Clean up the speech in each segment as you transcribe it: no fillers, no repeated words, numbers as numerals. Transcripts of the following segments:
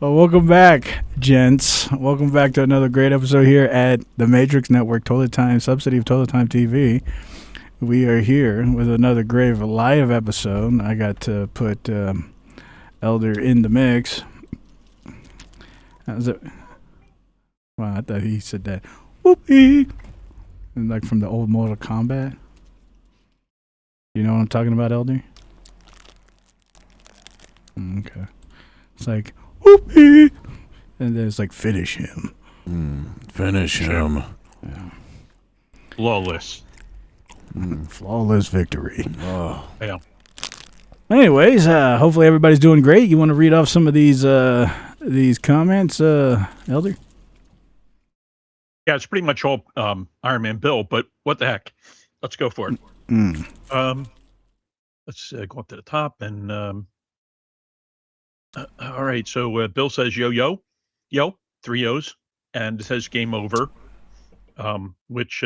Well, welcome back, gents. Welcome back to another great episode here at the Matrix Network, Toilet Time, subsidy of Toilet Time TV. We are here with another great live episode. I got to put Elder in the mix. How's it? Wow, I thought he said that. Whoopee! And like from the old Mortal Kombat. You know what I'm talking about, Elder? Okay. It's like, whoopee! And then it's like, finish him. Finish him. Yeah. Flawless. Flawless victory. Oh. Yeah. Anyways, hopefully everybody's doing great. You want to read off some of these comments, Elder? Yeah, it's pretty much all Iron Man Bill, but what the heck? Let's go for it. Let's go up to the top and all right. So Bill says yo, 3 O's, and it says game over. Which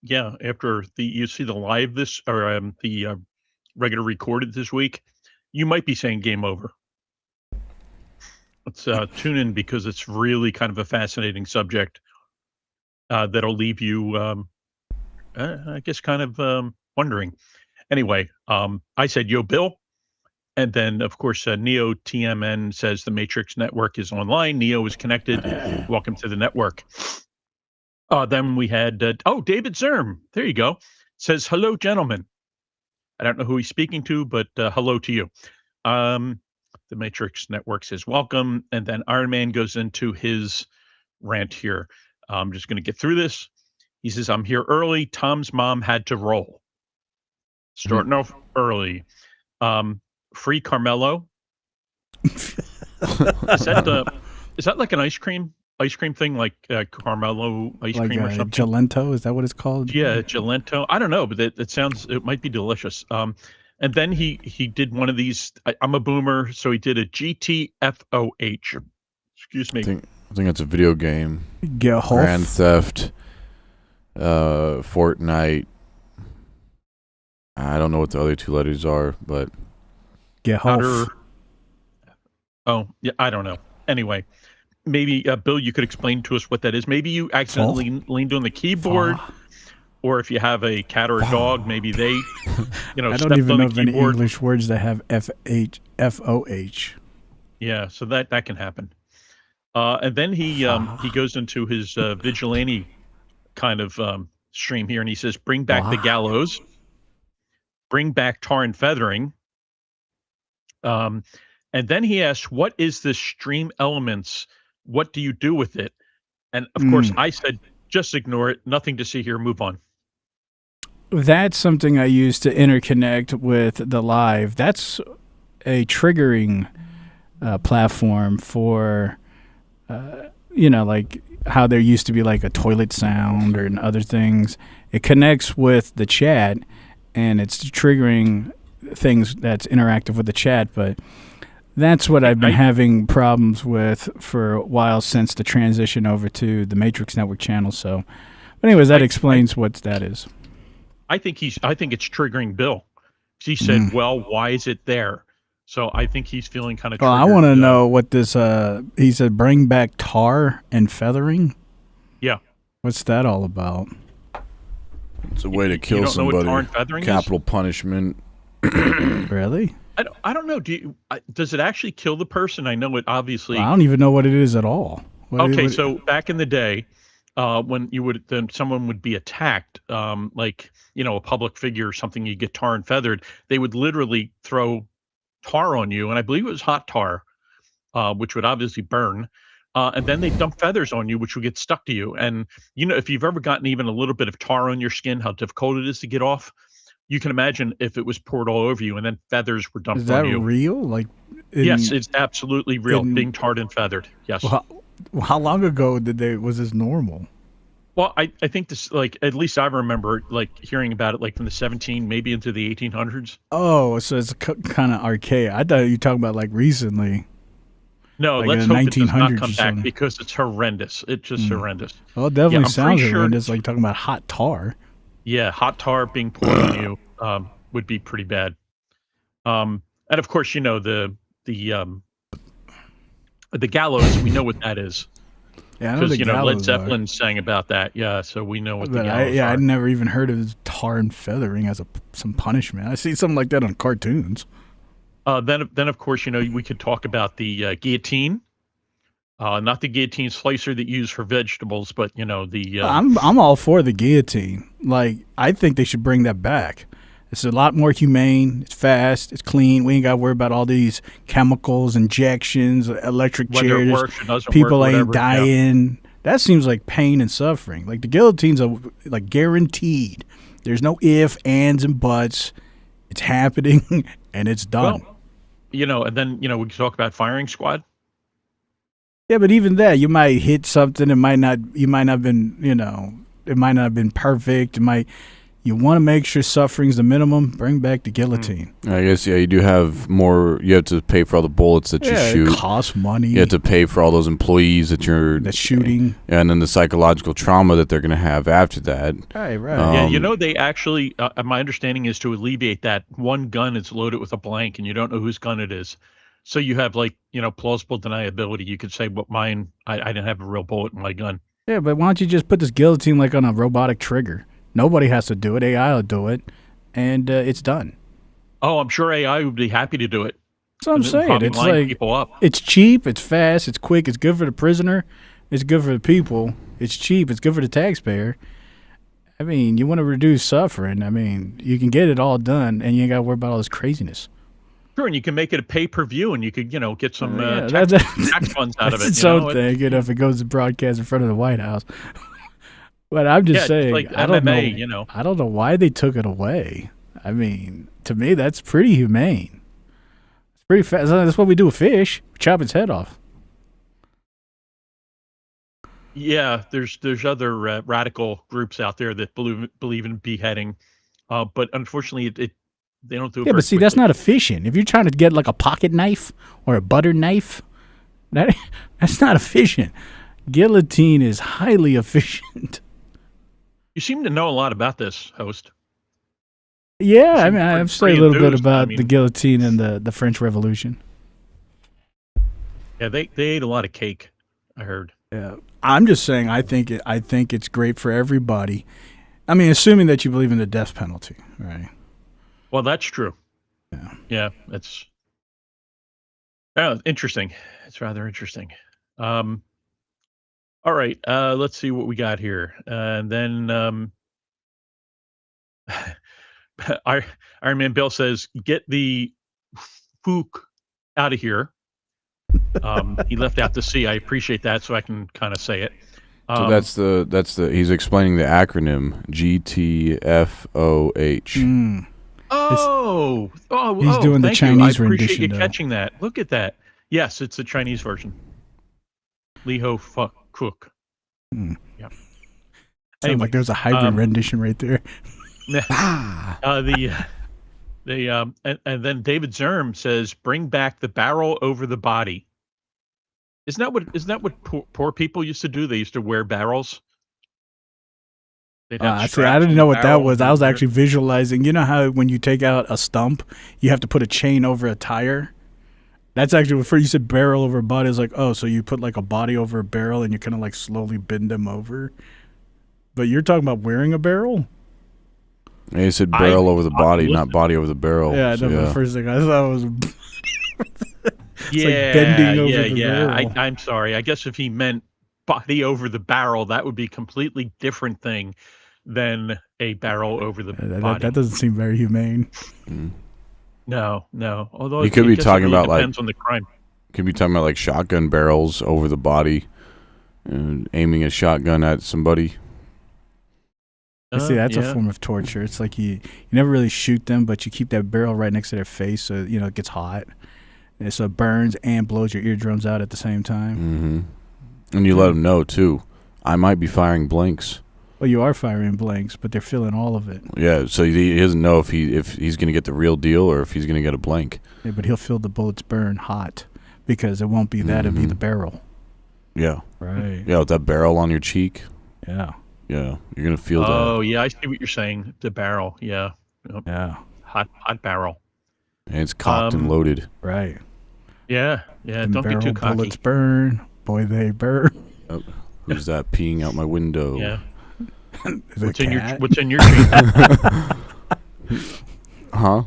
yeah, after you see the live this or the regular recorded this week, you might be saying game over. Let's tune in because it's really kind of a fascinating subject that'll leave you, I guess, kind of wondering. Anyway, I said yo, Bill. And then, of course, Neo TMN says the Matrix Network is online. Neo is connected. Welcome to the network. Then we had, David Zerm. There you go. Says, hello, gentlemen. I don't know who he's speaking to, but hello to you. The Matrix Network says, welcome. And then Iron Man goes into his rant here. I'm just going to get through this. He says, I'm here early. Tom's mom had to roll. Starting off early. Free Carmelo. Is that like an ice cream thing, like Carmelo ice like cream or something? Gelento, is that what it's called? Yeah, Gelento. I don't know, but it might be delicious. And then he did one of these. I'm a boomer, so he did a GTFOH. Excuse me. I think it's a video game. Get Grand Theft, Fortnite. I don't know what the other two letters are, but Get Hoff. Oh, yeah, I don't know. Anyway, maybe Bill, you could explain to us what that is. Maybe you accidentally leaned on the keyboard, or if you have a cat or a dog, maybe they, I stepped don't even on know the of any keyboard. English words that have FOH. Yeah, so that can happen. And then he goes into his vigilante kind of stream here, and he says, "Bring back the gallows, bring back tar and feathering." And then he asks, what is this stream elements? What do you do with it? And of course I said, just ignore it. Nothing to see here. Move on. That's something I use to interconnect with the live. That's a triggering platform for, like how there used to be like a toilet sound or other things. It connects with the chat and it's triggering things that's interactive with the chat, but that's what I've been having problems with for a while since the transition over to the Matrix Network channel. So, but anyways, that explains what that is. I think it's triggering Bill. He said, well, why is it there? So I think he's feeling kind of triggered. Well, I want to know what this, he said, bring back tar and feathering. Yeah. What's that all about? It's a way to kill you don't somebody. Know what tar and feathering Capital is? punishment. Really? I don't know. Does it actually kill the person? I know it obviously. Well, I don't even know what it is at all. So back in the day, when someone would be attacked, like a public figure or something, you get tar and feathered. They would literally throw tar on you, and I believe it was hot tar, which would obviously burn. And then they dump feathers on you, which will get stuck to you. And if you've ever gotten even a little bit of tar on your skin, how difficult it is to get off. You can imagine if it was poured all over you and then feathers were dumped on you. Is that real? Like, yes, it's absolutely real. Being tarred and feathered. Yes. Well, how long ago was this normal? Well, I think this, like, at least I remember hearing about it like from the 17, maybe into the 1800s. Oh, so it's kind of archaic. I thought you were talking about like recently. No, like let's in the hope it does not 1900s come or back something. because it's horrendous. It's just horrendous. Well, it definitely I'm sounds pretty sure- horrendous. Like talking about hot tar. Yeah, hot tar being poured on you would be pretty bad. And of course, the The gallows, we know what that is. Yeah, I know the Because, Led gallows are. Zeppelin sang about that. Yeah, so we know what the But gallows I'd are. never even heard of tar and feathering as some punishment. I see something like that on cartoons. Then of course, we could talk about the guillotine. Not the guillotine slicer that you use for vegetables, but the I'm all for the guillotine. Like, I think they should bring that back. It's a lot more humane. It's fast. It's clean. We ain't got to worry about all these chemicals, injections, electric whether chairs. it works or doesn't People work, ain't whatever. Yeah. dying. That seems like pain and suffering. Like the guillotines are like guaranteed. There's no if, ands, and buts. It's happening and it's done. Well, and then we can talk about firing squad. Yeah, but even that, you might hit something. You might not have been, it might not have been perfect. You want to make sure suffering's the minimum. Bring back the guillotine. I guess, yeah, you do have more. You have to pay for all the bullets that you shoot. It costs money. You have to pay for all those employees that you're shooting, and then the psychological trauma that they're going to have after that. Right. Yeah, they actually. My understanding is to alleviate that, one gun is loaded with a blank, and you don't know whose gun it is. So you have plausible deniability. You could say, "But mine, I didn't have a real bullet in my gun." Yeah, but why don't you just put this guillotine like on a robotic trigger? Nobody has to do it. AI will do it, and it's done. Oh, I'm sure AI would be happy to do it. That's what I'm saying. It's like people up. It's cheap. It's fast. It's quick. It's good for the prisoner. It's good for the people. It's cheap. It's good for the taxpayer. I mean, you want to reduce suffering. I mean, you can get it all done, and you ain't got to worry about all this craziness. Sure, and you can make it a pay-per-view, and you could, get some tax funds out of it. That's its own thing, if it goes to broadcast in front of the White House. But I'm just saying, like I don't MMA, know. I don't know why they took it away. I mean, to me, that's pretty humane. It's pretty fast. That's what we do with fish. We chop its head off. Yeah, there's other radical groups out there that believe in beheading, but unfortunately, they don't do it. Yeah, but see, that's not efficient. If you're trying to get like a pocket knife or a butter knife, that's not efficient. Guillotine is highly efficient. You seem to know a lot about this, host. Yeah, I mean, I've studied a little bit about the guillotine and the French Revolution. Yeah, they ate a lot of cake, I heard. Yeah, I'm just saying, I think it's great for everybody. I mean, assuming that you believe in the death penalty, right? Well, that's true. Yeah, that's interesting. It's rather interesting. All right, let's see what we got here. And then Iron Man Bill says, get the fook out of here. He left out the C. I appreciate that, so I can kind of say it. So that's the he's explaining the acronym GTFOH. He's doing the Chinese rendition. I appreciate you catching that. Look at that. Yes, it's the Chinese version. Liho fuck cook. Yeah. Anyway, like there's a hybrid rendition right there. And then David Zerm says, "Bring back the barrel over the body." Isn't that what poor people used to do? They used to wear barrels. I didn't know what that was. I was actually visualizing. You know how when you take out a stump, you have to put a chain over a tire? That's actually before you said barrel over a body. It's like, oh, so you put like a body over a barrel and you kind of like slowly bend them over. But you're talking about wearing a barrel? He said barrel over the body, not body over the barrel. Yeah, so, the first thing I thought was like bending over the barrel. I'm sorry. I guess if he meant body over the barrel, that would be a completely different thing than a barrel over the body. That doesn't seem very humane. No. Although you could be talking about depends on the crime. Could be talking about like shotgun barrels over the body and aiming a shotgun at somebody. See, that's a form of torture. It's like you never really shoot them, but you keep that barrel right next to their face, so it gets hot, and so it burns and blows your eardrums out at the same time. Mm-hmm. And you let them know too. I might be firing blanks. Well, you are firing blanks, but they're feeling all of it. Yeah, so he doesn't know if he's going to get the real deal or if he's going to get a blank. Yeah, but he'll feel the bullets burn hot because it won't be that; it'll be the barrel. Yeah. Right. Yeah, with that barrel on your cheek. Yeah. Yeah, you're gonna feel that. Oh yeah, I see what you're saying. The barrel, yeah. Yeah. Hot barrel. And it's cocked and loaded. Right. Yeah. Them Don't be barrel too cocky. bullets burn. Boy, they burn. Oh, who's that peeing out my window? Yeah. The What's in your cat? chamber? Huh?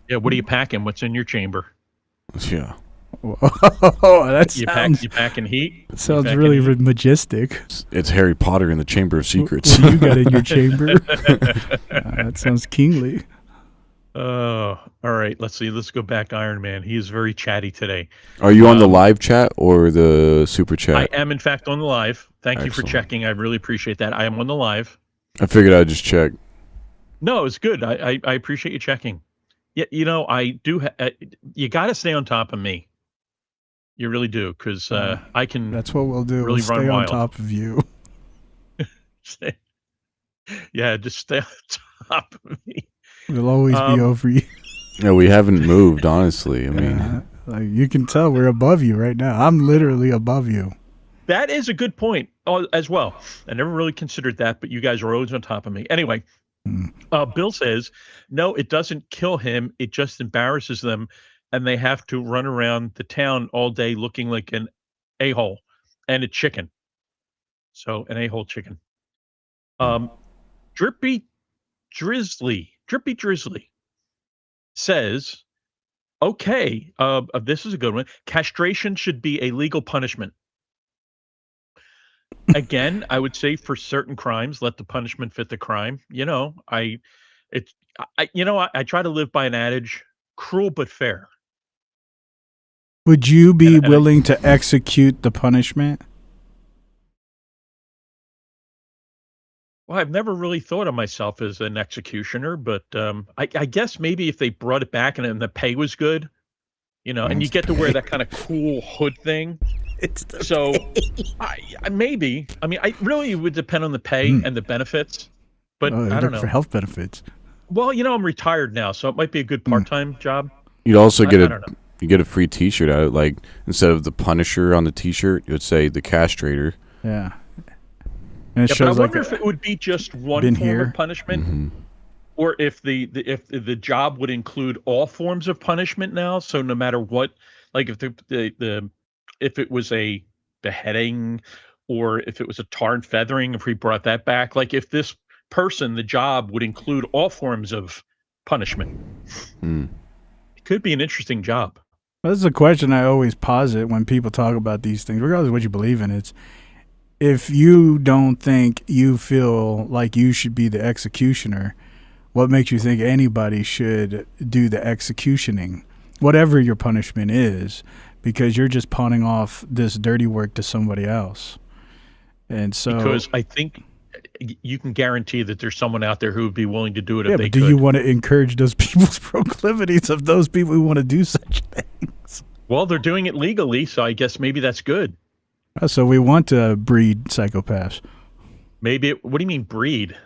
Yeah. What are you packing? What's in your chamber? Whoa, Yeah. that You sounds packing heat? that sounds packing really heat? majestic. It's Harry Potter in the Chamber of Secrets. What do you got in your chamber? That sounds kingly. Oh, all right. Let's see. Let's go back. Iron Man. He is very chatty today. Are you on the live chat or the super chat? I am, in fact, on the live. Thank you for Excellent. checking. I really appreciate that. I am on the live. I figured I'd just check. No, it's good. I appreciate you checking. Yeah, you know, I do. You got to stay on top of me. You really do, because I can. That's what we'll do. Really We'll run stay on wild. top of you. Yeah, just stay on top of me. We'll always be over you. No, we haven't moved, honestly. I mean, Like you can tell, we're above you right now. I'm literally above you. That is a good point as well. I never really considered that, but you guys are always on top of me. Anyway, Bill says, no, it doesn't kill him. It just embarrasses them, and they have to run around the town all day looking like an a-hole and a chicken. So an a-hole chicken. Drippy Drizzly says, okay, this is a good one. Castration should be a legal punishment. Again, I would say for certain crimes, let the punishment fit the crime. You know, I try to live by an adage: cruel but fair. Would you be willing to execute the punishment? Well, I've never really thought of myself as an executioner, but I guess maybe if they brought it back and the pay was good, you know, and you get to wear that kind of cool hood thing. So maybe. I mean, it really would depend on the pay and the benefits, but I don't know. For health benefits. Well, you know, I'm retired now, so it might be a good part-time job. you'd also get a free T-shirt out of it. Like instead of the Punisher on the T-shirt, it would say the Castrator. Yeah. And it but I shows wonder if it would be just one form of punishment, or if the job would include all forms of punishment now. So no matter what, like if it was a beheading, or if it was a tar and feathering, if we brought that back, like if this person, the job would include all forms of punishment. It could be an interesting job. That's a question I always posit when people talk about these things, regardless of what you believe in. It's if you don't think you feel like you should be the executioner, what makes you think anybody should do the executioning, whatever your punishment is, because you're just pawning off this dirty work to somebody else. And so, because I think you can guarantee that there's someone out there who would be willing to do it if they but could. do you want to encourage those people's proclivities of those people who want to do such things? Well, they're doing it legally, so I guess maybe that's good. So we want to breed psychopaths. Maybe what do you mean breed?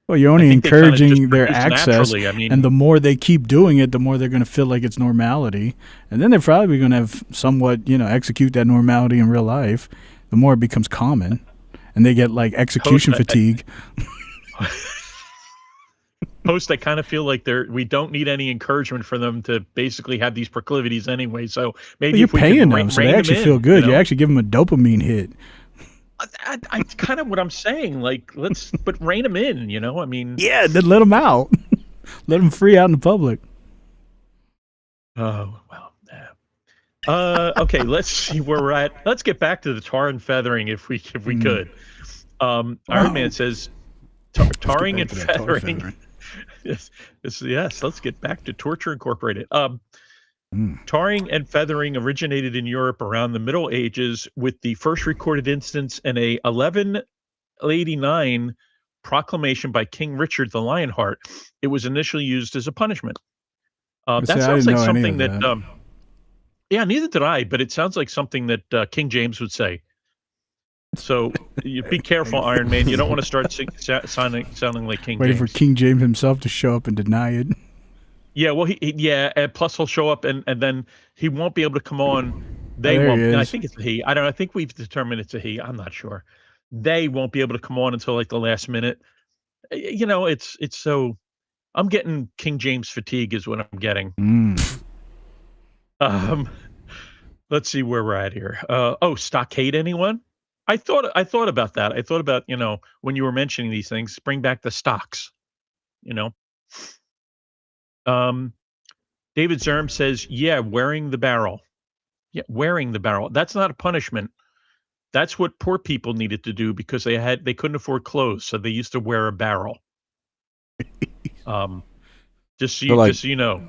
Well, you're only encouraging their access, I mean, and the more they keep doing it, the more they're going to feel like it's normality, and then they're probably going to have somewhat, execute that normality in real life. The more it becomes common, and they get like execution fatigue. I kind of feel like we don't need any encouragement for them to basically have these proclivities anyway. So maybe you're if we paying can them, so they rein actually feel good. You You actually give them a dopamine hit. I kind of what I'm saying. Like, but rein them in. I mean, yeah, then let them out. Let them free out in the public. Oh well. Yeah. Okay, let's see where we're at. Let's get back to the tar and feathering if we could. Iron Man says tarring and feathering. Yes, let's get back to Torture Incorporated. Tarring and feathering originated in Europe around the Middle Ages, with the first recorded instance in a 1189 proclamation by King Richard the Lionheart. It was initially used as a punishment. That sounds like something that. Yeah, neither did I, but it sounds like something that King James would say. So you be careful, Iron Man. You don't want to start sounding like King James. Waiting for King James himself to show up and deny it. Yeah, well, and plus he'll show up and then he won't be able to come on. They there won't. He is. I think it's a he. I don't know. I think we've determined it's a he. I'm not sure. They won't be able to come on until like the last minute. It's so. I'm getting King James fatigue is what I'm getting. Let's see where we're at here. Stockade, anyone? I thought about that. I thought about, when you were mentioning these things, bring back the stocks, you know. Um, David Zerm says, yeah, wearing the barrel. Yeah, wearing the barrel. That's not a punishment. That's what poor people needed to do because they couldn't afford clothes, so they used to wear a barrel. Just so you know.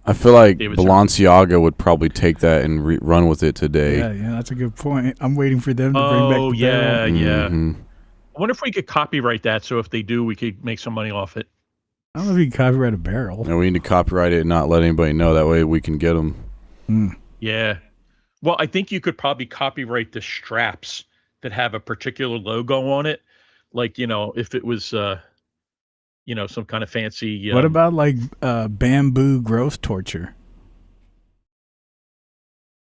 I feel like David Balenciaga would probably take that and run with it today. Yeah, that's a good point. I'm waiting for them to bring back the barrel. Yeah. Mm-hmm. I wonder if we could copyright that, so if they do, we could make some money off it. I don't know if you can copyright a barrel. And we need to copyright it and not let anybody know. That way we can get them. Yeah. Well, I think you could probably copyright the straps that have a particular logo on it. Like, if it was, some kind of fancy. What about like bamboo growth torture?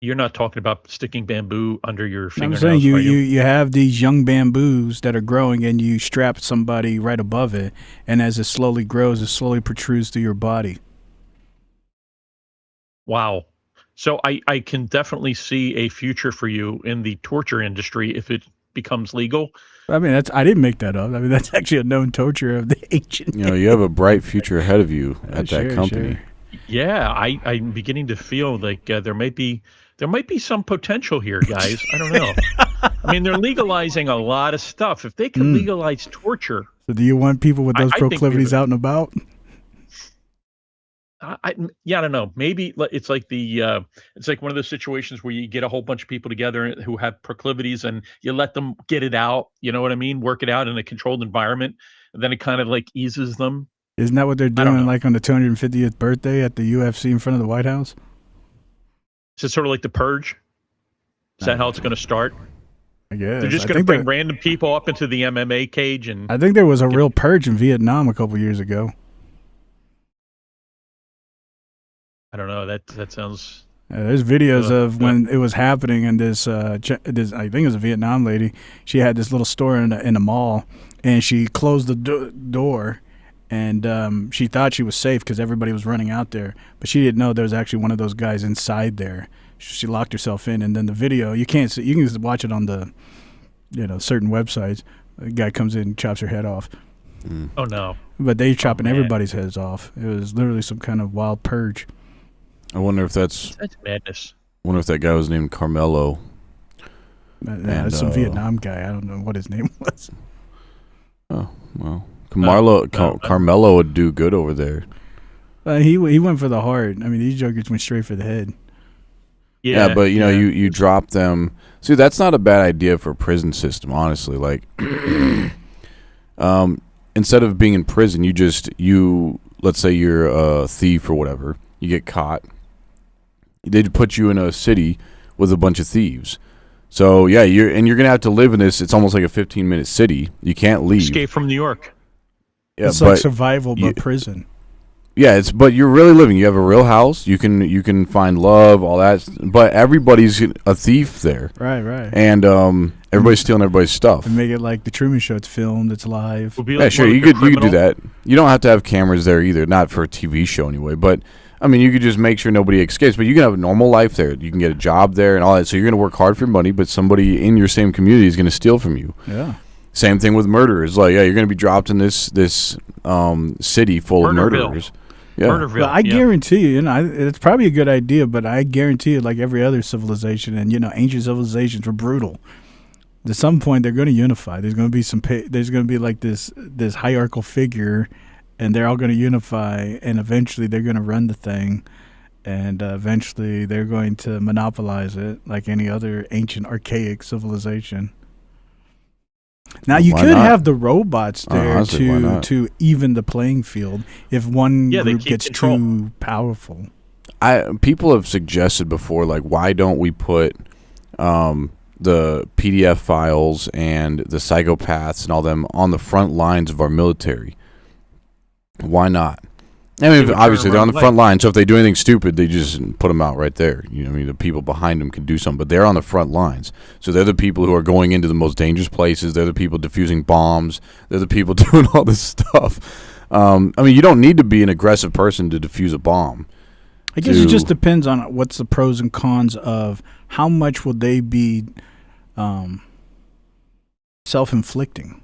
You're not talking about sticking bamboo under your fingernails. I'm saying you have these young bamboos that are growing, and you strap somebody right above it, and as it slowly grows, it slowly protrudes through your body. Wow. So I can definitely see a future for you in the torture industry if it becomes legal. I mean, I didn't make that up. I mean, that's actually a known torture of the ancient. You have a bright future ahead of you at that company. Sure. Yeah, I'm beginning to feel like there might be some potential here, guys. I don't know. I mean, they're legalizing a lot of stuff. If they could legalize torture. So do you want people with those proclivities out and about? I don't know. Maybe it's like it's like one of those situations where you get a whole bunch of people together who have proclivities, and you let them get it out. You know what I mean? Work it out in a controlled environment, and then it kind of like eases them. Isn't that what they're doing? Like on the 250th birthday at the UFC in front of the White House? Is it sort of like the Purge? Is that how it's going to start? I guess they're just going to bring random people up into the MMA cage, and I think there was a real purge in Vietnam a couple years ago. I don't know. That sounds. There's videos of when it was happening, and this I think it was a Vietnam lady. She had this little store in a mall, and she closed the door, and she thought she was safe because everybody was running out there, but she didn't know there was actually one of those guys inside there. She locked herself in, and then the video you can't see. You can just watch it on the, certain websites. The guy comes in and chops her head off. Oh no! But they're chopping everybody's heads off. It was literally some kind of wild purge. I wonder if that's madness. I wonder if that guy was named Carmelo. That's some Vietnam guy. I don't know what his name was. Oh well, Carmelo would do good over there. He went for the heart. I mean, these jokers went straight for the head. Yeah, but you drop them. See, that's not a bad idea for a prison system, honestly. Like, instead of being in prison, let's say you're a thief or whatever, you get caught. They'd put you in a city with a bunch of thieves. So yeah, you're gonna have to live in this. It's almost like a 15-minute city. You can't leave. Escape from New York. Yeah, it's like survival, but prison. Yeah, but you're really living. You have a real house. You can find love, all that. But everybody's a thief there. Right. And everybody's stealing everybody's stuff. And make it like the Truman Show. It's filmed. It's live. Yeah, sure. You could do that. You don't have to have cameras there either. Not for a TV show anyway. But I mean, you could just make sure nobody escapes. But you can have a normal life there. You can get a job there and all that. So you're going to work hard for your money, but somebody in your same community is going to steal from you. Yeah. Same thing with murderers. Like, yeah, you're going to be dropped in this city full of murderers. Yeah. Well, I guarantee you, it's probably a good idea, but I guarantee you, like every other civilization, and ancient civilizations were brutal. At some point, they're going to unify. There's going to be there's going to be like this hierarchical figure, and they're all going to unify, and eventually they're going to run the thing, and eventually they're going to monopolize it, like any other ancient archaic civilization. Now you could have the robots there to even the playing field if one group gets too powerful. People have suggested before, like, why don't we put the PDF files and the psychopaths and all them on the front lines of our military? Why not? I mean, obviously they're on the front line, so if they do anything stupid, they just put them out right there. I mean, the people behind them can do something, but they're on the front lines. So they're the people who are going into the most dangerous places. They're the people defusing bombs. They're the people doing all this stuff. I mean, you don't need to be an aggressive person to defuse a bomb. I guess it just depends on what's the pros and cons of how much will they be self-inflicting.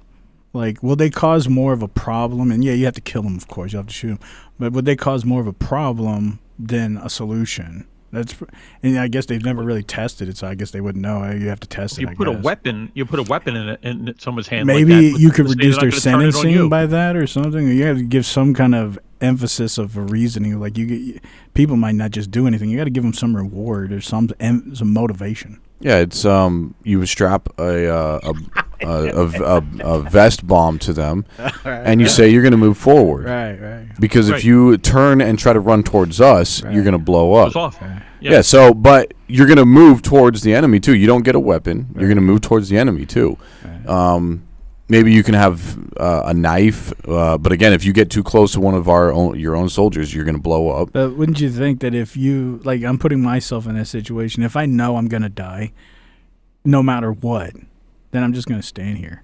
Like, will they cause more of a problem? And yeah, you have to kill them, of course. You have to shoot them. But would they cause more of a problem than a solution? And I guess they've never really tested it, so I guess they wouldn't know. You have to test it. You put a weapon in someone's hand. Maybe like that, you could reduce their sentencing by that or something. Or you have to give some kind of emphasis of a reasoning. Like people might not just do anything. You got to give them some reward or some motivation. Yeah, it's you would strap a vest bomb to them, and you say you're going to move forward. Right. Because if you turn and try to run towards us, you're going to blow up. It's off. Yeah. So, but you're going to move towards the enemy too. You don't get a weapon. You're going to move towards the enemy too. Maybe you can have a knife, but again, if you get too close to one of your own soldiers, you're going to blow up. But wouldn't you think that if you, like, I'm putting myself in that situation, if I know I'm going to die, no matter what, then I'm just going to stand here.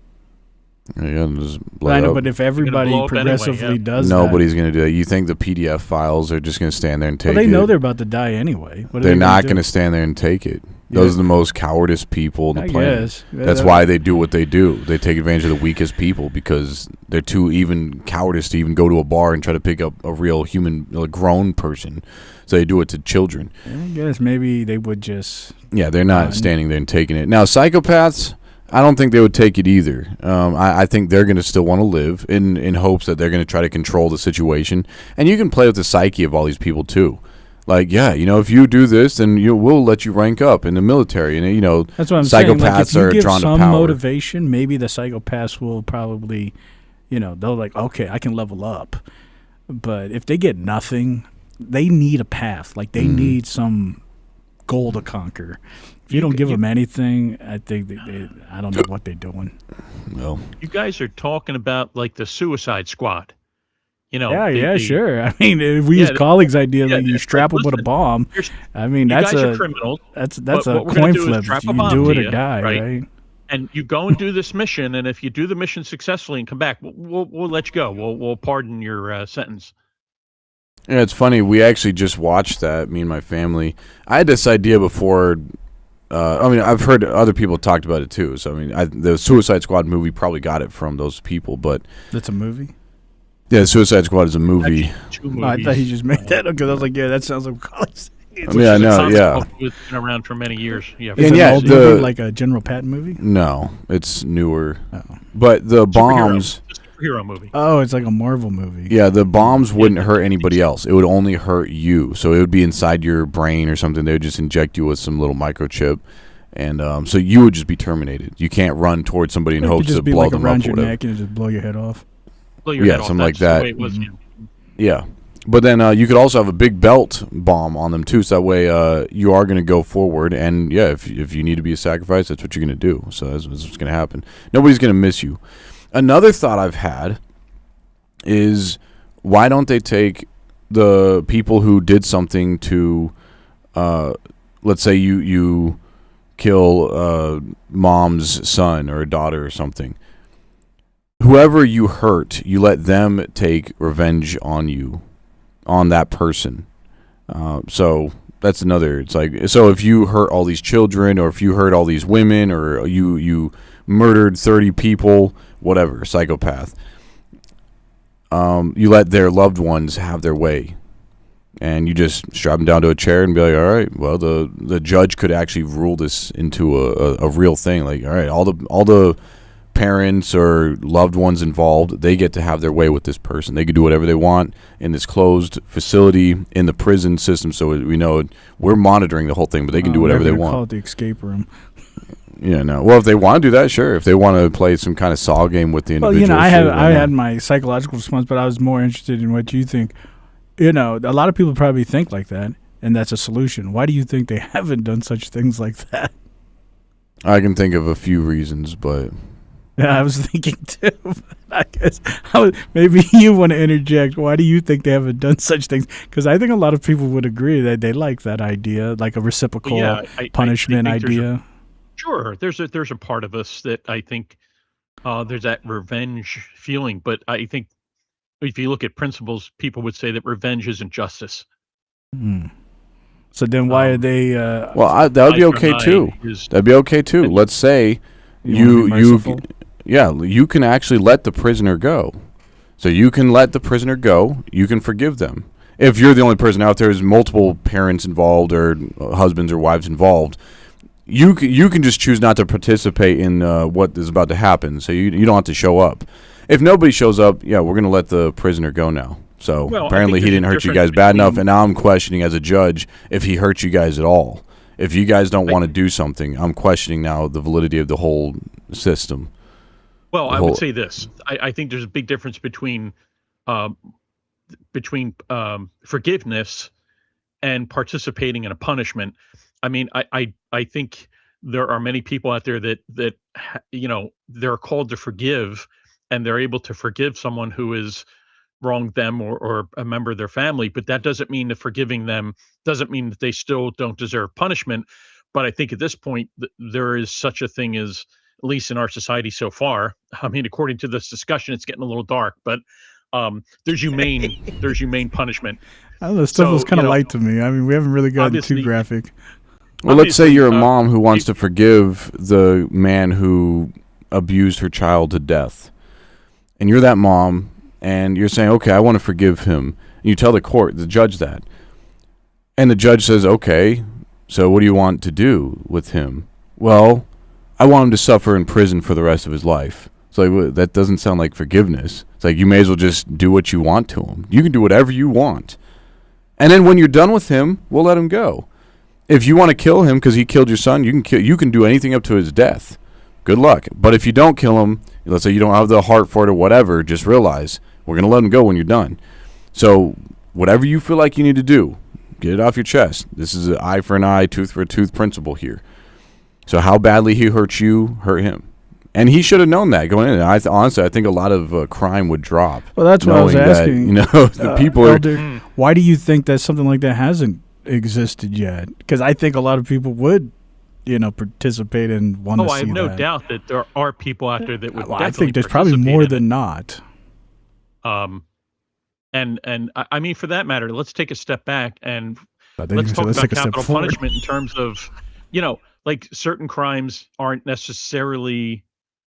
Yeah, just I know, but if everybody progressively does nobody's going to do that. You think the PDF files are just going to stand there and take it? Well, they know they're about to die anyway. They're not going to stand there and take it. Those are the most cowardice people on the planet. Guess. That's why they do what they do. They take advantage of the weakest people because they're too even cowardice to even go to a bar and try to pick up a real human, a grown person. So they do it to children. I guess maybe they would just... Yeah, they're not standing there and taking it. Now, psychopaths, I don't think they would take it either. I think they're going to still want to live in hopes that they're going to try to control the situation. And you can play with the psyche of all these people, too. Like, yeah, if you do this, then we'll let you rank up in the military. And, that's what I'm psychopaths saying. Like, if you are give drawn some to power. motivation, maybe the psychopaths will probably, they'll like, okay, I can level up. But if they get nothing, they need a path. Like, they need some goal to conquer. If you don't give them anything, I think I don't know what they're doing. Well, you guys are talking about, like, the Suicide Squad. Sure. I mean, if we use colleagues' idea, like you strap them with a bomb. I mean, that's a criminal. That's a coin flip. You do it or die, right? And you go and do this mission, and if you do the mission successfully and come back, we'll let you go. We'll pardon your sentence. Yeah, it's funny. We actually just watched that. Me and my family. I had this idea before. I've heard other people talked about it too. So the Suicide Squad movie probably got it from those people. But that's a movie. Yeah, Suicide Squad is a movie. I thought he just made that up because I was like, yeah, that sounds like college. Yeah, no, yeah. It's been around for many years. Yeah, is it an old movie, like a General Patton movie? No, it's newer. Oh. But the bombs. Superhero movie. Oh, it's like a Marvel movie. Yeah, the bombs wouldn't hurt anybody else. It would only hurt you. So it would be inside your brain or something. They would just inject you with some little microchip. And so you would just be terminated. You can't run towards somebody in hopes to blow them up or whatever. Your neck and just blow your head off. Something like that. Yeah. But then you could also have a big belt bomb on them too, so that way you are going to go forward. And yeah, if you need to be a sacrifice, that's what you're going to do. So that's what's going to happen. Nobody's going to miss you. Another thought I've had is, why don't they take the people who did something to, let's say you kill mom's son or a daughter or something. Whoever you hurt, you let them take revenge on you, on that person. So that's another. It's like, so if you hurt all these children, or if you hurt all these women, or you murdered 30 people, whatever, psychopath, you let their loved ones have their way. And you just strap them down to a chair and be like, all right, well, the judge could actually rule this into a real thing. Like, all right, all the parents or loved ones involved, they get to have their way with this person. They can do whatever they want in this closed facility in the prison system. So we know we're monitoring the whole thing, but they can do whatever they want. Call it the escape room. Yeah, no. Well, if they want to do that, sure. If they want to play some kind of saw game with the individual. Well, I had my psychological response, but I was more interested in what you think. A lot of people probably think like that, and that's a solution. Why do you think they haven't done such things like that? I can think of a few reasons, but... Yeah, I was thinking too. I guess maybe you want to interject. Why do you think they haven't done such things? Because I think a lot of people would agree that they like that idea, like a reciprocal punishment idea. Sure, there's a part of us that I think there's that revenge feeling, but I think if you look at principles, people would say that revenge isn't justice. So then why are they? Well, that would be okay too. That'd be okay too. Let's say you can actually let the prisoner go. So you can let the prisoner go. You can forgive them. If you're the only person out there, there's multiple parents involved or husbands or wives involved, you can just choose not to participate in what is about to happen. So you don't have to show up. If nobody shows up, yeah, we're going to let the prisoner go now. So apparently he didn't hurt you guys bad enough, and now I'm questioning as a judge if he hurt you guys at all. If you guys don't want to do something, I'm questioning now the validity of the whole system. Well, I would say this. I think there's a big difference between forgiveness and participating in a punishment. I mean, I think there are many people out there that they're called to forgive, and they're able to forgive someone who has wronged them or a member of their family, but that doesn't mean that forgiving them doesn't mean that they still don't deserve punishment. But I think at this point, there is such a thing as, at least in our society so far, I mean, according to this discussion, it's getting a little dark, but there's humane punishment. I don't know, stuff was kind of light to me. I mean, we haven't really gotten too graphic. Well, let's say you're a mom who wants to forgive the man who abused her child to death. And you're that mom, and you're saying, okay, I want to forgive him. And you tell the judge that. And the judge says, okay, so what do you want to do with him? Well, I want him to suffer in prison for the rest of his life. It's like, that doesn't sound like forgiveness. It's like, you may as well just do what you want to him. You can do whatever you want. And then when you're done with him, we'll let him go. If you want to kill him because he killed your son, you can do anything up to his death. Good luck. But if you don't kill him, let's say you don't have the heart for it or whatever, just realize we're going to let him go when you're done. So whatever you feel like you need to do, get it off your chest. This is an eye for an eye, tooth for a tooth principle here. So how badly he hurt you, hurt him. And he should have known that going in. Honestly, I think a lot of crime would drop. Well, that's what I was asking. The people Elder, why do you think that something like that hasn't existed yet? Because I think a lot of people would, participate and want to see that. I have no doubt that there are people out there that would definitely I think there's probably more than not. And I mean, for that matter, let's take a step back and let's talk about capital punishment in terms of, like certain crimes aren't necessarily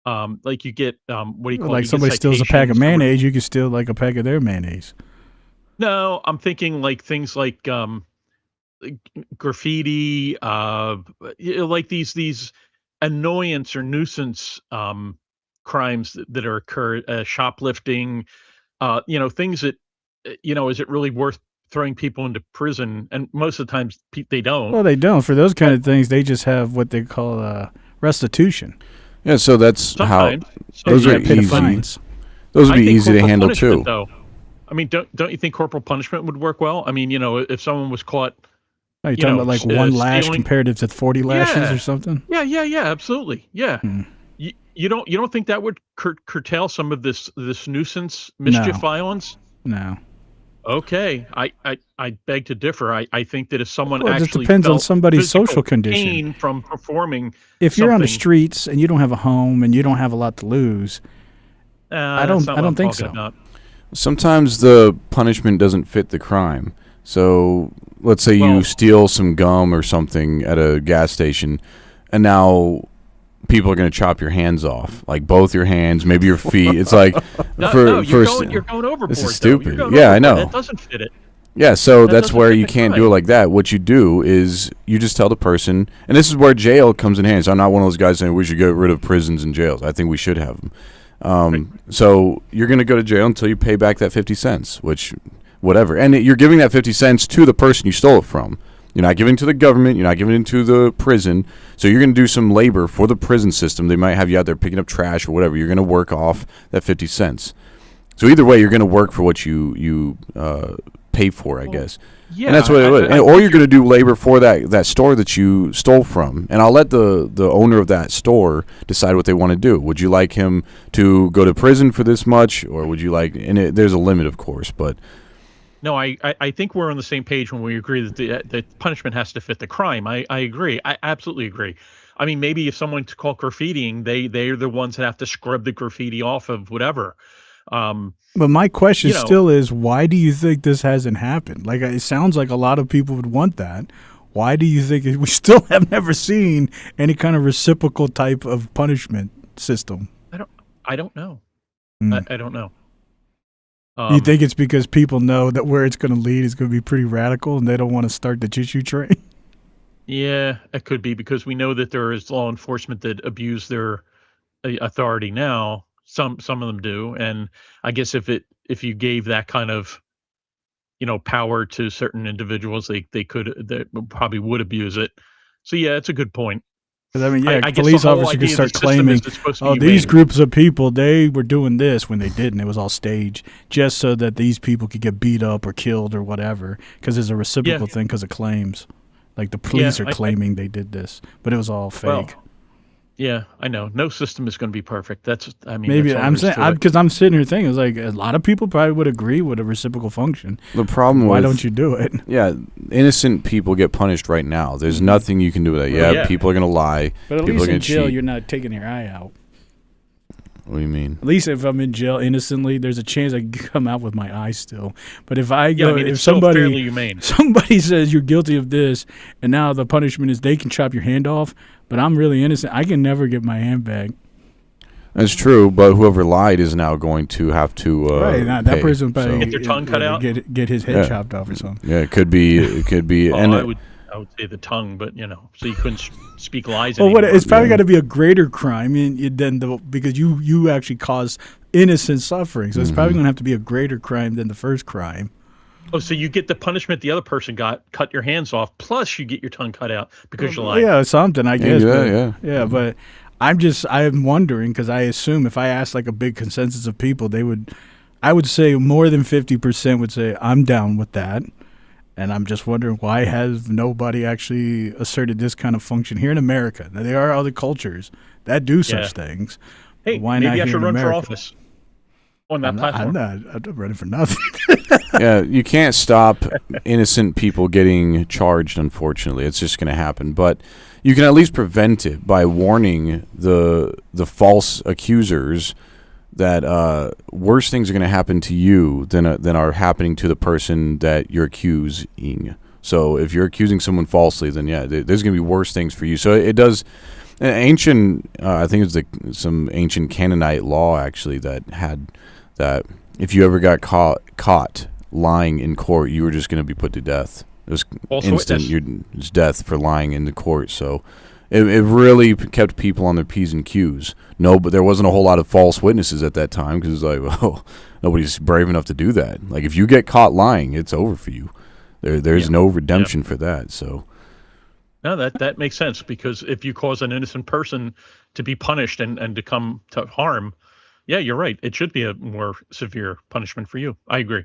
like you get what do you call it? Like somebody steals a pack of mayonnaise, you can steal like a pack of their mayonnaise. No, I'm thinking like things like graffiti, like these annoyance or nuisance crimes that are occurred, shoplifting, things that is it really worth throwing people into prison? And most of the times they don't. Well, they don't. For those kind of things, they just have what they call restitution. Yeah, so that's sometimes, how those are easy. Those would be easy to handle too. Though, I mean, don't you think corporal punishment would work well? I mean, if someone was caught. Are you talking about like one lash comparative to 40 lashes or something? Yeah, absolutely. Yeah. You don't think that would curtail some of this mischief violence? No. Okay, I beg to differ. I think that if someone it actually just depends on somebody's social condition. Pain from performing. If you're on the streets and you don't have a home and you don't have a lot to lose, I don't think so. About. Sometimes the punishment doesn't fit the crime. So let's say you steal some gum or something at a gas station, and now people are going to chop your hands off, like both your hands, maybe your feet. It's like you're going overboard. This is stupid. Yeah, I know. That doesn't fit it. Yeah, so that's where you can't do it like that. What you do is you just tell the person, and this is where jail comes in handy. So I'm not one of those guys saying we should get rid of prisons and jails. I think we should have them. So you're going to go to jail until you pay back that 50 cents, which whatever. And you're giving that 50 cents to the person you stole it from. You're not giving it to the government. You're not giving it to the prison. So you're going to do some labor for the prison system. They might have you out there picking up trash or whatever. You're going to work off that 50 cents. So either way, you're going to work for what you pay for, I guess. Yeah, and that's what it would. Or you're going to do labor for that store that you stole from. And I'll let the owner of that store decide what they want to do. Would you like him to go to prison for this much? Or would you like, and there's a limit, of course, but... No, I think we're on the same page when we agree that the punishment has to fit the crime. I agree. I absolutely agree. I mean, maybe if someone's caught graffitiing, they're the ones that have to scrub the graffiti off of whatever. But my question still is, why do you think this hasn't happened? Like, it sounds like a lot of people would want that. Why do you think we still have never seen any kind of reciprocal type of punishment system? I don't know. I don't know. You think it's because people know that where it's going to lead is going to be pretty radical, and they don't want to start the choo-choo train? Yeah, it could be because we know that there is law enforcement that abuse their authority now. Some of them do, and I guess if you gave that kind of power to certain individuals, they probably would abuse it. So yeah, it's a good point. Because I mean, I guess police the whole officers can idea of start the system claiming, is it's supposed to "Oh, be these humane." groups of people, they were doing this when they didn't. It was all staged, just so that these people could get beat up or killed or whatever." Because there's a reciprocal thing because of claims. Like the police are claiming they did this, but it was all fake. Well, yeah, I know. No system is going to be perfect. Maybe I'm saying because I'm sitting here thinking, it's like a lot of people probably would agree with a reciprocal function. The problem why don't you do it? Yeah, innocent people get punished right now. There's nothing you can do with that. Yeah, people are going to lie. But at people least in jail, cheat. you're not taking your eye out. What do you mean? At least if I'm in jail innocently, there's a chance I can come out with my eye still. But if I go, if somebody says you're guilty of this, and now the punishment is they can chop your hand off, but I'm really innocent, I can never get my hand back. That's true, but whoever lied is now going to have to that pay, person probably get their tongue cut out, get his head chopped off or something. Yeah, it could be. Well, I would say the tongue, but so you couldn't speak lies. Well, it's probably got to be a greater crime because you actually caused innocent suffering, so it's probably going to have to be a greater crime than the first crime. Oh, so you get the punishment the other person got, cut your hands off, plus you get your tongue cut out because you lied. Yeah, something, I guess. Yeah. But I'm wondering, because I assume if I asked like a big consensus of people, I would say more than 50% would say I'm down with that. And I'm just wondering, why has nobody actually asserted this kind of function here in America? Now, there are other cultures that do such things. Hey, why maybe not I should run for America? office on that platform. I'm not running for nothing. Yeah, you can't stop innocent people getting charged, unfortunately. It's just going to happen. But you can at least prevent it by warning the false accusers that worse things are going to happen to you than are happening to the person that you're accusing. So if you're accusing someone falsely, then there's going to be worse things for you. So it does. Ancient, I think it's some ancient Canaanite law actually that had that if you ever got caught lying in court, you were just going to be put to death. It was instant death for lying in the court. So it really kept people on their P's and Q's. No, but there wasn't a whole lot of false witnesses at that time because it's like, well, nobody's brave enough to do that. Like if you get caught lying, it's over for you. There's no redemption for that. So no, that makes sense, because if you cause an innocent person to be punished and to come to harm, yeah, you're right. It should be a more severe punishment for you. I agree.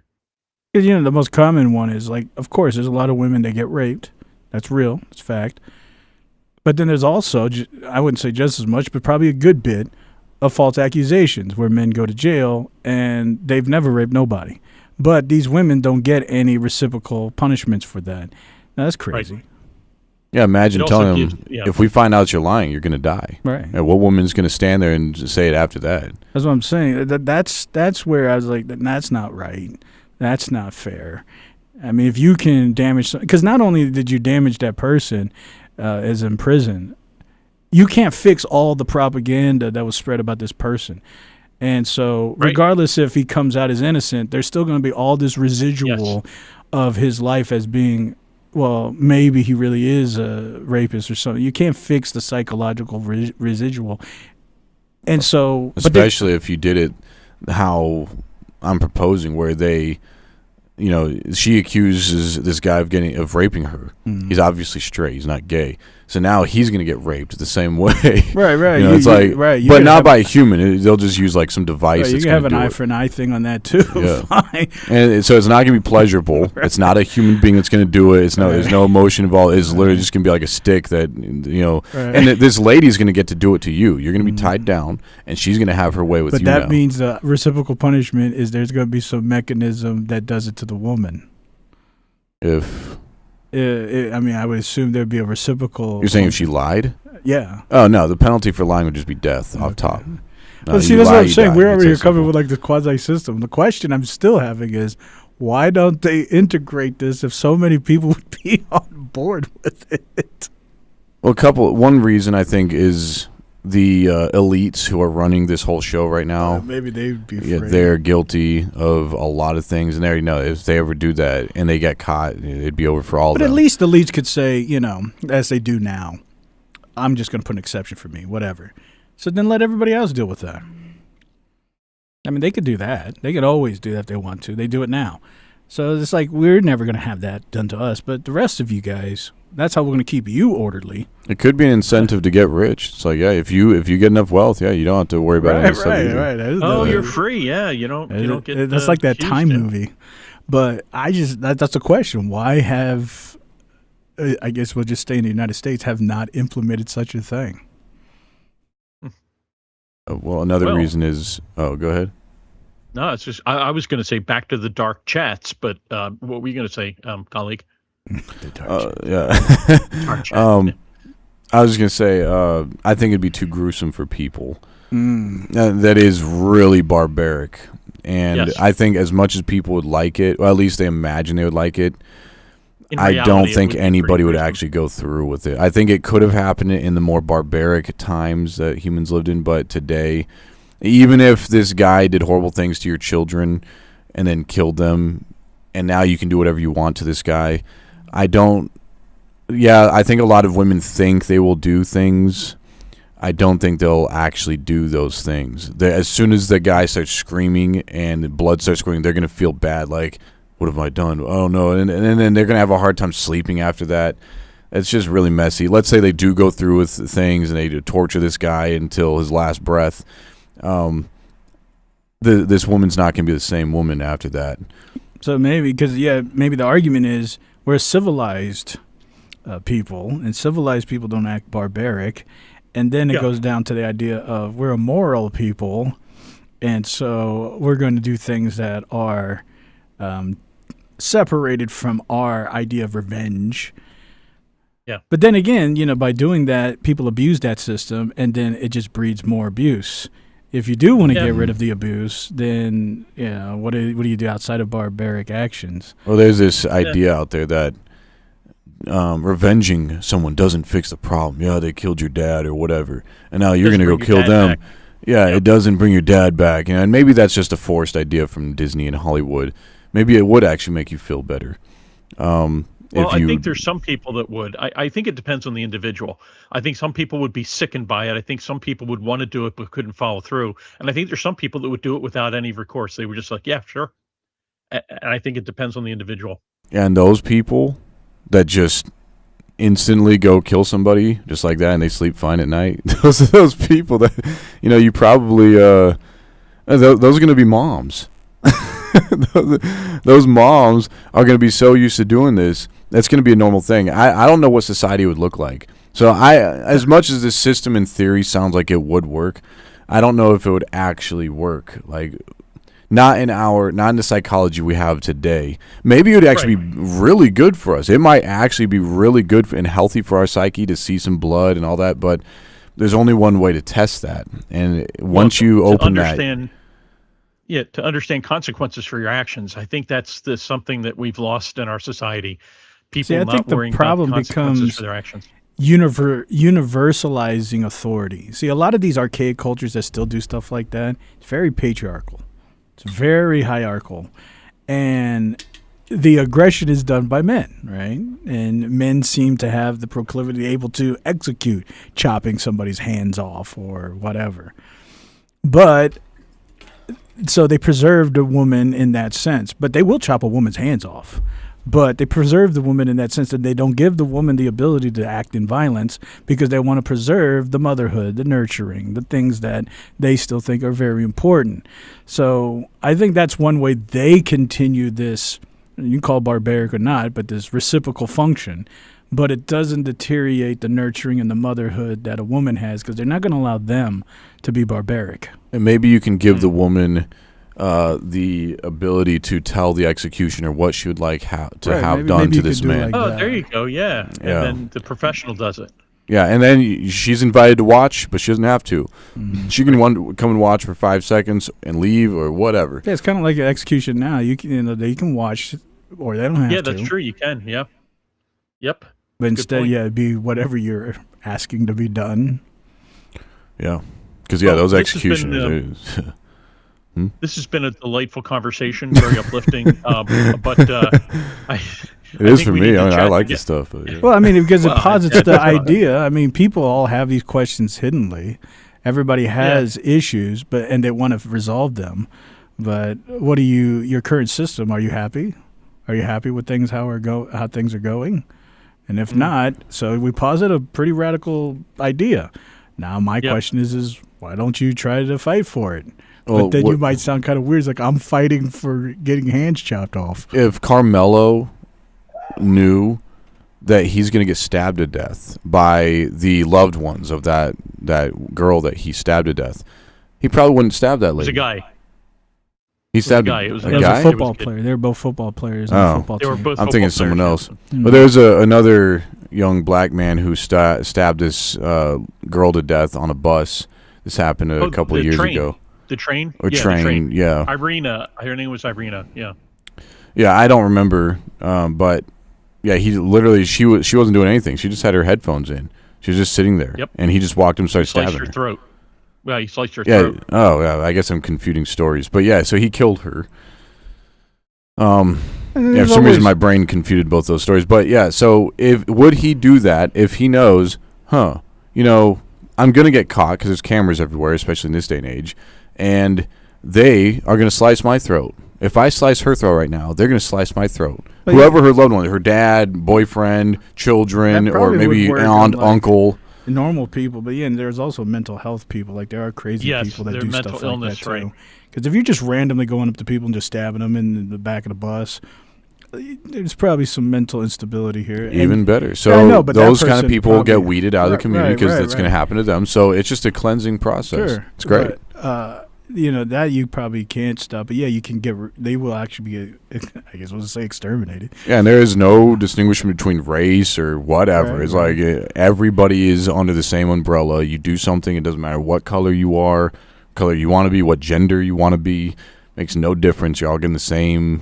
Because the most common one is like, of course, there's a lot of women that get raped. That's real. It's fact. But then there's also, I wouldn't say just as much, but probably a good bit of false accusations where men go to jail and they've never raped nobody. But these women don't get any reciprocal punishments for that. Now, that's crazy. Right. Yeah, imagine telling them, if we find out you're lying, you're going to die. Right. And what woman's going to stand there and say it after that? That's what I'm saying. That's where I was like, that's not right. That's not fair. I mean, if you can damage, because not only did you damage that person is in prison, you can't fix all the propaganda that was spread about this person. And so regardless if he comes out as innocent, there's still going to be all this residual of his life as being, well, maybe he really is a rapist or something. You can't fix the psychological residual. And so, especially if you did it how I'm proposing, where they, she accuses this guy of raping her. Mm-hmm. He's obviously straight. He's not gay. So now he's going to get raped the same way. Right. It's but not by a human. They'll just use like some device. You can have an eye for an eye thing on that too. Yeah. Fine. And so it's not going to be pleasurable. It's not a human being that's going to do it. There's no emotion involved. It's literally just going to be like a stick that, and this lady's going to get to do it to you. You're going to be tied down, and she's going to have her way with you. But that means the reciprocal punishment is there's going to be some mechanism that does it to the woman. I would assume there'd be a reciprocal. You're saying if she lied? Yeah. Oh no, the penalty for lying would just be death off top. But see, that's what I'm saying. We're over here coming with like the quasi system. The question I'm still having is, why don't they integrate this if so many people would be on board with it? Well, one reason I think is the elites who are running this whole show right now. Maybe they'd be afraid. Yeah, they're guilty of a lot of things, and they already know if they ever do that and they get caught, it'd be over for all of them. But at least the elites could say, as they do now, I'm just going to put an exception for me, whatever. So then let everybody else deal with that. I mean, they could do that. They could always do that if they want to. They do it now. So it's like we're never going to have that done to us. But the rest of you guys, that's how we're going to keep you orderly. It could be an incentive to get rich. It's like, yeah, if you get enough wealth, yeah, you don't have to worry about any stuff. Right. You're free. Yeah, you don't get. That's like that Time movie. But that's a question. Why have, I guess we'll just stay in the United States, have not implemented such a thing? Well, another reason is, go ahead. No, it's just I was going to say back to the dark chats, but what were you going to say, colleague? Yeah. I was just going to say, I think it'd be too gruesome for people. That is really barbaric. And yes. I think as much as people would like it, or at least they imagine they would like it, I don't think anybody would actually go through with it. I think it could have happened in the more barbaric times that humans lived in, but today, even if this guy did horrible things to your children and then killed them, and now you can do whatever you want to this guy, I think a lot of women think they will do things. I don't think they'll actually do those things. As soon as the guy starts screaming and blood starts screaming, they're going to feel bad, like, what have I done? Oh, no. And then they're going to have a hard time sleeping after that. It's just really messy. Let's say they do go through with things and they do torture this guy until his last breath. This woman's not going to be the same woman after that. So maybe the argument is we're civilized people, and civilized people don't act barbaric. And then it goes down to the idea of we're a moral people, and so we're going to do things that are separated from our idea of revenge. Yeah. But then again, by doing that, people abuse that system, and then it just breeds more abuse. If you do want to get rid of the abuse, then what do you do outside of barbaric actions? Well, there's this idea out there that revenging someone doesn't fix the problem. Yeah, they killed your dad or whatever, and now you're going to go kill them. Back. Yeah, it doesn't bring your dad back. And maybe that's just a forced idea from Disney and Hollywood. Maybe it would actually make you feel better. I think there's some people that would. I think it depends on the individual. I think some people would be sickened by it. I think some people would want to do it but couldn't follow through. And I think there's some people that would do it without any recourse. They were just like, yeah, sure. And I think it depends on the individual. And those people that just instantly go kill somebody just like that and they sleep fine at night, those are those people that, you probably, those are going to be moms. Those moms are going to be so used to doing this. That's going to be a normal thing. I don't know what society would look like. So as much as this system in theory sounds like it would work, I don't know if it would actually work. Like, not in the psychology we have today. Maybe it would actually be really good for us. It might actually be really good and healthy for our psyche to see some blood and all that, but there's only one way to test that. And once you open that... Yeah, to understand consequences for your actions. I think that's something that we've lost in our society. People not worrying about consequences for their actions. Universalizing authority. See, a lot of these archaic cultures that still do stuff like that, it's very patriarchal. It's very hierarchical. And the aggression is done by men, right? And men seem to have the proclivity able to execute chopping somebody's hands off or whatever. But... so they preserved a woman in that sense, but they will chop a woman's hands off. But they preserve the woman in that sense that they don't give the woman the ability to act in violence because they want to preserve the motherhood, the nurturing, the things that they still think are very important. So I think that's one way they continue this, you can call it barbaric or not, but this reciprocal function. But it doesn't deteriorate the nurturing and the motherhood that a woman has because they're not going to allow them to be barbaric. And maybe you can give the woman the ability to tell the executioner what she would like have done to this man. There you go, yeah. And then the professional does it. Yeah, and then she's invited to watch, but she doesn't have to. Mm-hmm. She can come and watch for 5 seconds and leave or whatever. Yeah, it's kind of like an execution now. You can watch, or they don't have to. Yeah, that's true. You can. Yeah. Yep. But instead, it'd be whatever you're asking to be done. Yeah, because those executions. This has been a delightful conversation, very uplifting. But it is for me. I like this stuff. But, yeah. Well, I mean, because it posits the idea. I mean, people all have these questions hiddenly. Everybody has issues, and they want to resolve them. But what are your current system? Are you happy? Are you happy with things how things are going? And if not, so we posit a pretty radical idea. Now, my question is why don't you try to fight for it? But then you might sound kind of weird. It's like I'm fighting for getting hands chopped off. If Carmelo knew that he's going to get stabbed to death by the loved ones of that girl that he stabbed to death, he probably wouldn't stab that lady. It was a guy. He stabbed a was guy? a football player. They were both football players on the football team. They were both I'm thinking of someone else. Mm-hmm. But there's another young black man who stabbed this girl to death on a bus. This happened a couple of years ago. The train? Or train, yeah. Irina. Her name was Irina, yeah. Yeah, I don't remember. But, yeah, he literally, she wasn't doing anything. She just had her headphones in. She was just sitting there. Yep. And he just walked him and started stabbing her. Sliced her throat. Well, he sliced her Yeah. throat. Oh, yeah. I guess I'm confusing stories. But, yeah, so he killed her. For some reason my brain confuted both those stories. But, yeah, so would he do that if he knows, I'm going to get caught because there's cameras everywhere, especially in this day and age, and they are going to slice my throat. If I slice her throat right now, they're going to slice my throat. But whoever her loved one, her dad, boyfriend, children, or maybe aunt, uncle. Normal people, but and there's also mental health people. Like there are crazy people that do stuff like that too. Because if you're just randomly going up to people and just stabbing them in the back of the bus, there's probably some mental instability here. Even better. So those kind of people get weeded out of the community because that's going to happen to them. So it's just a cleansing process. Sure. It's great. But, that you probably can't stop. But, you can they will actually be, I guess we'll say, exterminated. Yeah, and there is no distinguishment between race or whatever. Right, it's like everybody is under the same umbrella. You do something, it doesn't matter what color you are, color you want to be, what gender you want to be. Makes no difference. You're all getting the same.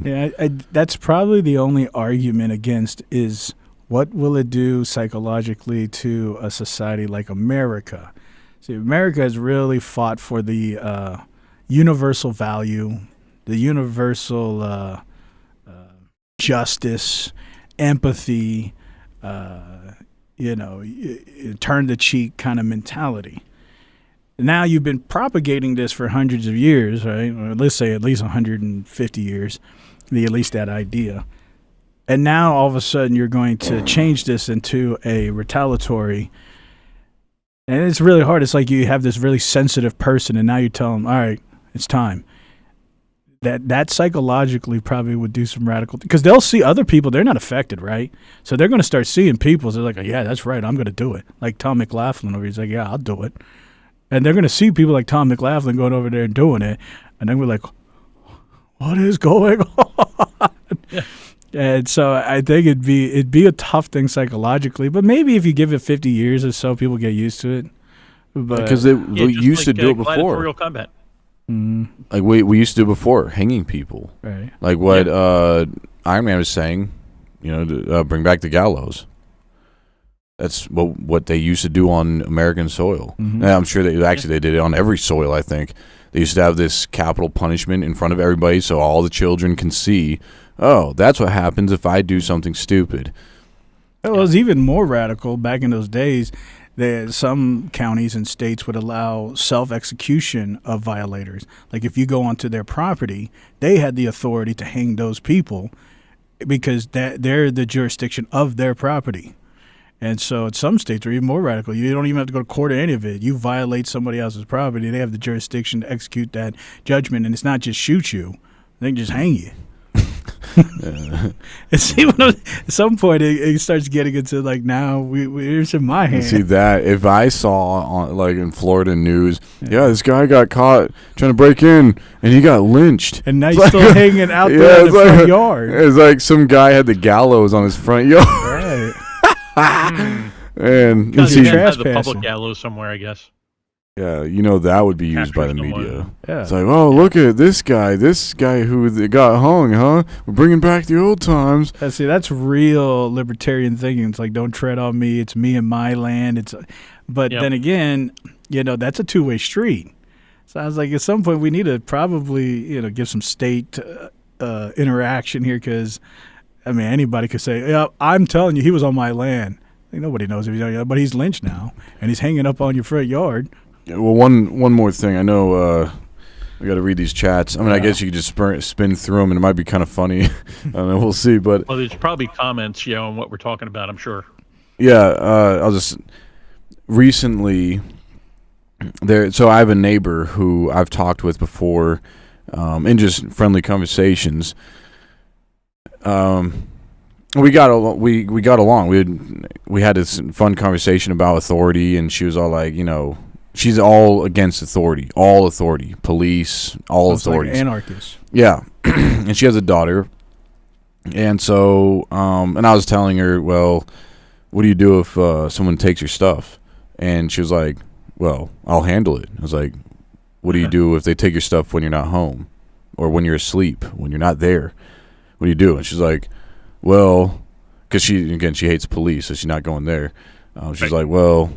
Yeah, that's probably the only argument against is what will it do psychologically to a society like America? See, America has really fought for the universal value, the universal justice, empathy, turn the cheek kind of mentality. Now you've been propagating this for hundreds of years, right? Or let's say at least 150 years, at least that idea. And now all of a sudden you're going to change this into a retaliatory. And it's really hard. It's like you have this really sensitive person and now you tell them, all right, it's time. That psychologically probably would do some radical because they'll see other people. They're not affected, right? So they're going to start seeing people. So they're like, yeah, that's right. I'm going to do it. Like Tom McLaughlin over here. He's like, yeah, I'll do it. And they're going to see people like Tom McLaughlin going over there and doing it. And then we're like, what is going on? Yeah. And so I think it'd be a tough thing psychologically. But maybe if you give it 50 years or so, people get used to it. Because we used to do it before. Gladiatorial combat. Mm-hmm. Like we used to do before, hanging people. Right. Like what Iron Man was saying, to bring back the gallows. That's what they used to do on American soil. Mm-hmm. And I'm sure they did it on every soil, I think. They used to have this capital punishment in front of everybody so all the children can see, oh, that's what happens if I do something stupid. It was even more radical back in those days. Some counties and states would allow self-execution of violators. Like if you go onto their property, they had the authority to hang those people because they're the jurisdiction of their property. And so in some states are even more radical. You don't even have to go to court or any of it. You violate somebody else's property, they have the jurisdiction to execute that judgment. And it's not just shoot you. They can just hang you. And see, at some point it starts getting into like now it's in my hand. See that if I saw on like in Florida news, this guy got caught trying to break in and he got lynched, and now he's still hanging out there in the front yard. It's like some guy had the gallows on his front yard. Right. And Because see, you have the trespassing. public gallows somewhere, I guess. yeah, that would be used by the Capture someone. media. Yeah. It's like, oh, look at this guy who got hung, huh? We're bringing back the old times. See, that's real libertarian thinking. It's like, don't tread on me. It's me and my land. But Yep. then again, that's a two-way street. So I was like, at some point, we need to probably, give some state interaction here, because, anybody could say, yeah, I'm telling you, he was on my land. Like, nobody knows if he's on your, but he's lynched now, and he's hanging up on your front yard. Yeah, well, one more thing. I know we got to read these chats. I guess you could just spin through them, and it might be kind of funny. I don't know. We'll see. But Well, there's probably comments, on what we're talking about, I'm sure. yeah, I'll just recently there. So I have a neighbor who I've talked with before, in just friendly conversations. We got along. We had this fun conversation about authority, and she was all like, she's all against authority, all authority, police, all authorities. Like anarchist. Yeah, and she has a daughter, and so and I was telling her, well, what do you do if someone takes your stuff? And she was like, well, I'll handle it. I was like, what do you do if they take your stuff when you're not home, or when you're asleep, when you're not there? What do you do? And she's like, well, because she hates police, so she's not going there. She's like, well,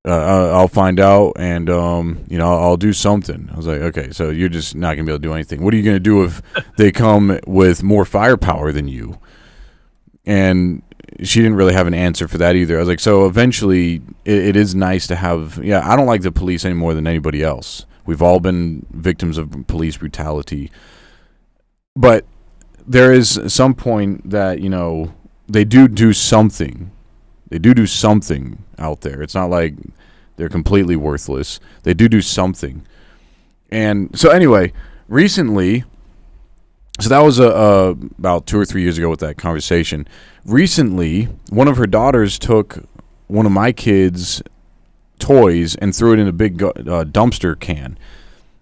I'll find out, and I'll do something. I was like, okay, so you're just not gonna be able to do anything. What are you gonna do if they come with more firepower than you? And she didn't really have an answer for that either. I was like, so eventually, it is nice to have. Yeah, I don't like the police any more than anybody else. We've all been victims of police brutality, but there is some point that they do something. They do something out there. It's not like they're completely worthless. They do something. And so anyway, recently, so that was about 2 or 3 years ago with that conversation. Recently, one of her daughters took one of my kids' toys and threw it in a big dumpster can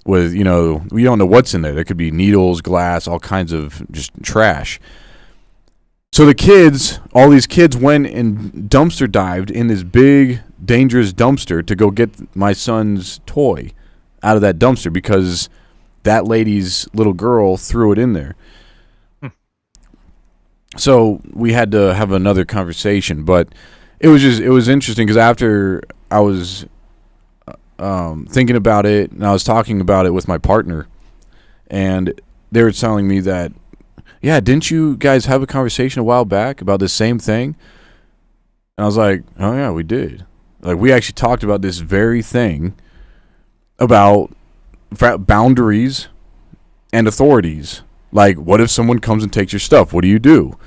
with, we don't know what's in there. There could be needles, glass, all kinds of just trash. So all these kids went and dumpster dived in this big, dangerous dumpster to go get my son's toy out of that dumpster because that lady's little girl threw it in there. So we had to have another conversation, but it was interesting because after I was thinking about it, and I was talking about it with my partner, and they were telling me that, yeah, didn't you guys have a conversation a while back about the same thing? And I was like, oh yeah, we did. Like, we actually talked about this very thing about boundaries and authorities. Like, what if someone comes and takes your stuff? What do you do?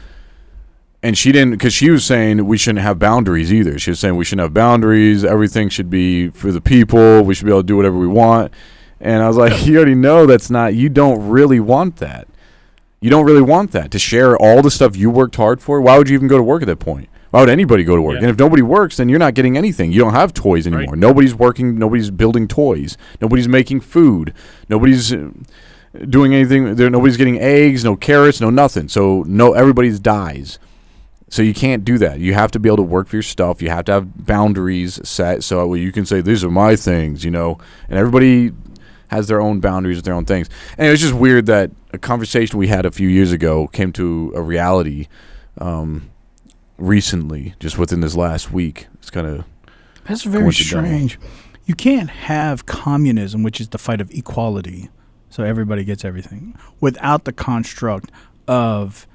And she didn't, because she was saying we shouldn't have boundaries either. She was saying we shouldn't have boundaries. Everything should be for the people. We should be able to do whatever we want. And I was like, you already know you don't really want that. You don't really want that, to share all the stuff you worked hard for. Why would you even go to work at that point? Why would anybody go to work? Yeah. And if nobody works, then you're not getting anything. You don't have toys anymore. Right. Nobody's working. Nobody's building toys. Nobody's making food. Nobody's doing anything. Nobody's getting eggs, no carrots, no nothing. So everybody dies. So you can't do that. You have to be able to work for your stuff. You have to have boundaries set so you can say, these are my things, and everybody has their own boundaries with their own things. And it was just weird that a conversation we had a few years ago came to a reality recently, just within this last week. It's kind of That's very strange. You can't have communism, which is the fight of equality, so everybody gets everything, without the construct of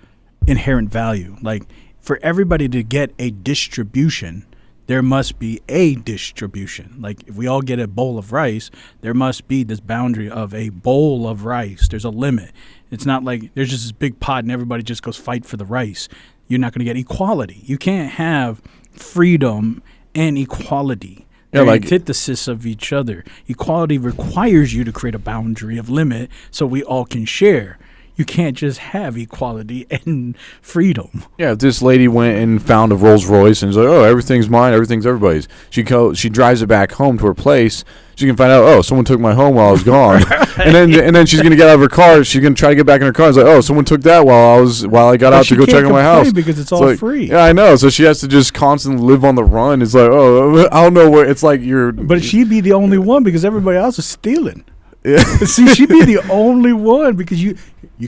inherent value. Like, for everybody to get a distribution, there must be a distribution. Like, if we all get a bowl of rice, there must be this boundary of a bowl of rice. There's a limit. It's not like there's just this big pot and everybody just goes fight for the rice. You're not going to get equality. You can't have freedom and equality. They're antithesis of each other. Equality requires you to create a boundary of limit so we all can share. you can't just have equality and freedom. Yeah, if this lady went and found a Rolls Royce and was like, "Oh, everything's mine, everything's everybody's," she drives it back home to her place. She can find out, "Oh, someone took my home while I was gone," and then she's gonna get out of her car. She's gonna try to get back in her car. It's like, "Oh, someone took that while I got out to go check on my house," because it's all free. Yeah, I know. So she has to just constantly live on the run. It's like, oh, I don't know where. It's like you're. But she'd be the only one because everybody else is stealing. Yeah. See, she'd be the only one because you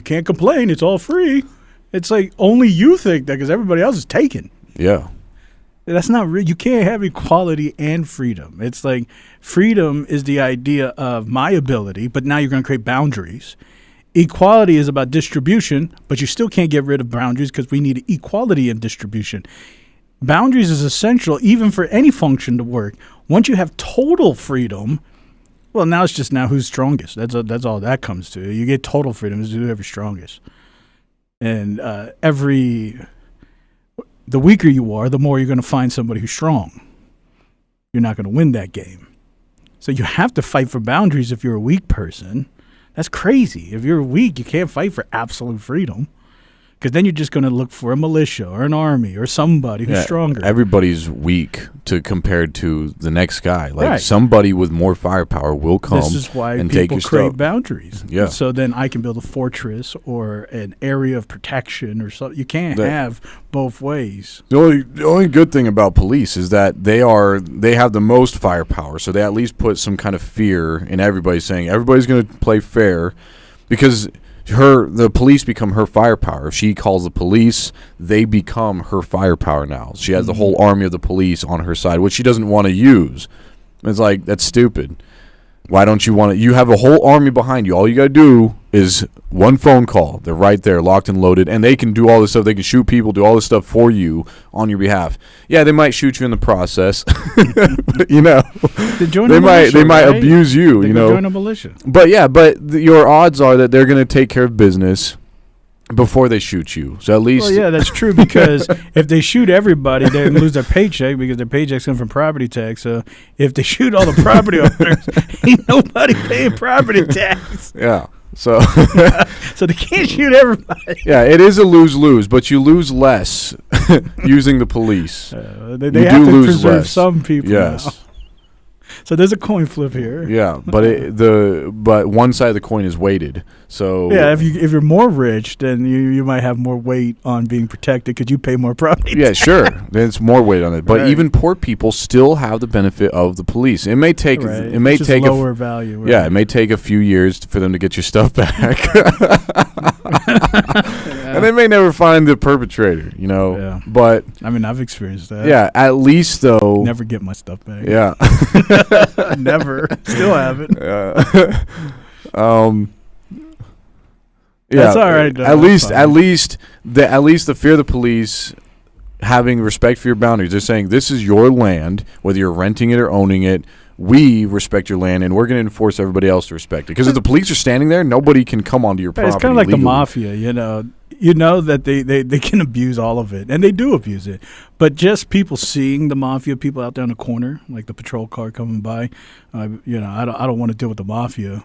can't complain. It's all free. It's like only you think that because everybody else is taken. Yeah. That's not real. You can't have equality and freedom. It's like freedom is the idea of my ability, but now you're going to create boundaries. Equality is about distribution, but you still can't get rid of boundaries because we need equality in distribution. Boundaries is essential even for any function to work. Once you have total freedom, well, now it's just who's strongest. That's all that comes to. You get total freedom is whoever's strongest. And the weaker you are, the more you're going to find somebody who's strong. You're not going to win that game. So you have to fight for boundaries if you're a weak person. That's crazy. If you're weak, you can't fight for absolute freedom. Because then you're just going to look for a militia or an army or somebody who's stronger. Everybody's weak compared to the next guy. Like Right. somebody with more firepower will come. This is why and take people your create stuff. boundaries. Yeah. So then I can build a fortress or an area of protection or something. You can't have both ways. The only good thing about police is that they have the most firepower. So they at least put some kind of fear in everybody, saying everybody's going to play fair, because the police become her firepower. If she calls the police, they become her firepower now. She has the whole army of the police on her side, which she doesn't want to use. It's like, that's stupid. Why don't you want to? You have a whole army behind you. All you got to do is one phone call. They're right there, locked and loaded, and they can do all this stuff. They can shoot people, do all this stuff for you on your behalf. Yeah, they might shoot you in the process. You know, they might abuse you. You know, join a militia. But yeah, your odds are that they're going to take care of business before they shoot you. So at least, well, yeah, that's true, because if they shoot everybody, they lose their paycheck because their paychecks come from property tax. So if they shoot all the property owners, ain't nobody paying property tax. Yeah. So so they can't shoot everybody. Yeah, it is a lose-lose, but you lose less using the police. They have to preserve some people. Yes. Now. So there's a coin flip here. Yeah, but but one side of the coin is weighted. So yeah, if you're more rich, then you might have more weight on being protected because you pay more property tax. Sure. Then it's more weight on it. But even poor people still have the benefit of the police. It may take lower value. Right? Yeah, it may take a few years for them to get your stuff back. And they may never find the perpetrator, you know. Yeah. But I mean, I've experienced that. Yeah, at least though. Never get my stuff back. Yeah. Never. Still haven't. Yeah. That's all right. Though. At least the fear of the police, having respect for your boundaries. They're saying this is your land, whether you're renting it or owning it. We respect your land, and we're going to enforce everybody else to respect it. Because if the police are standing there, nobody can come onto your property. It's kind of like legally. the mafia, you know. You know that they can abuse all of it, and they do abuse it. But just people seeing the mafia, people out there on the corner, like the patrol car coming by, I don't want to deal with the mafia.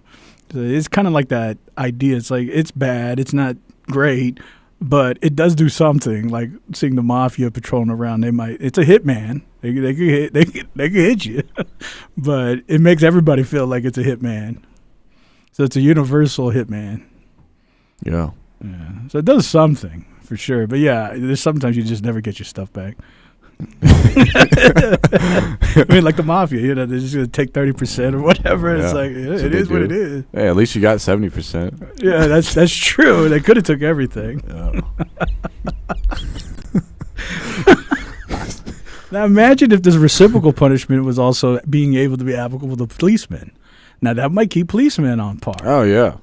So it's kind of like that idea. It's like it's bad, it's not great, but it does do something. Like seeing the mafia patrolling around, it's a hitman. They can hit you, but it makes everybody feel like it's a hitman. So it's a universal hitman. Yeah. Yeah, so it does something for sure, but yeah, there's sometimes you just never get your stuff back. I mean, like the mafia, you know, they're just gonna take 30% or whatever. Yeah. It's like it is what it is. Hey, at least you got 70%. Yeah, that's true. They could have took everything. Yeah. Now imagine if this reciprocal punishment was also being able to be applicable to policemen. Now that might keep policemen on par. Oh yeah.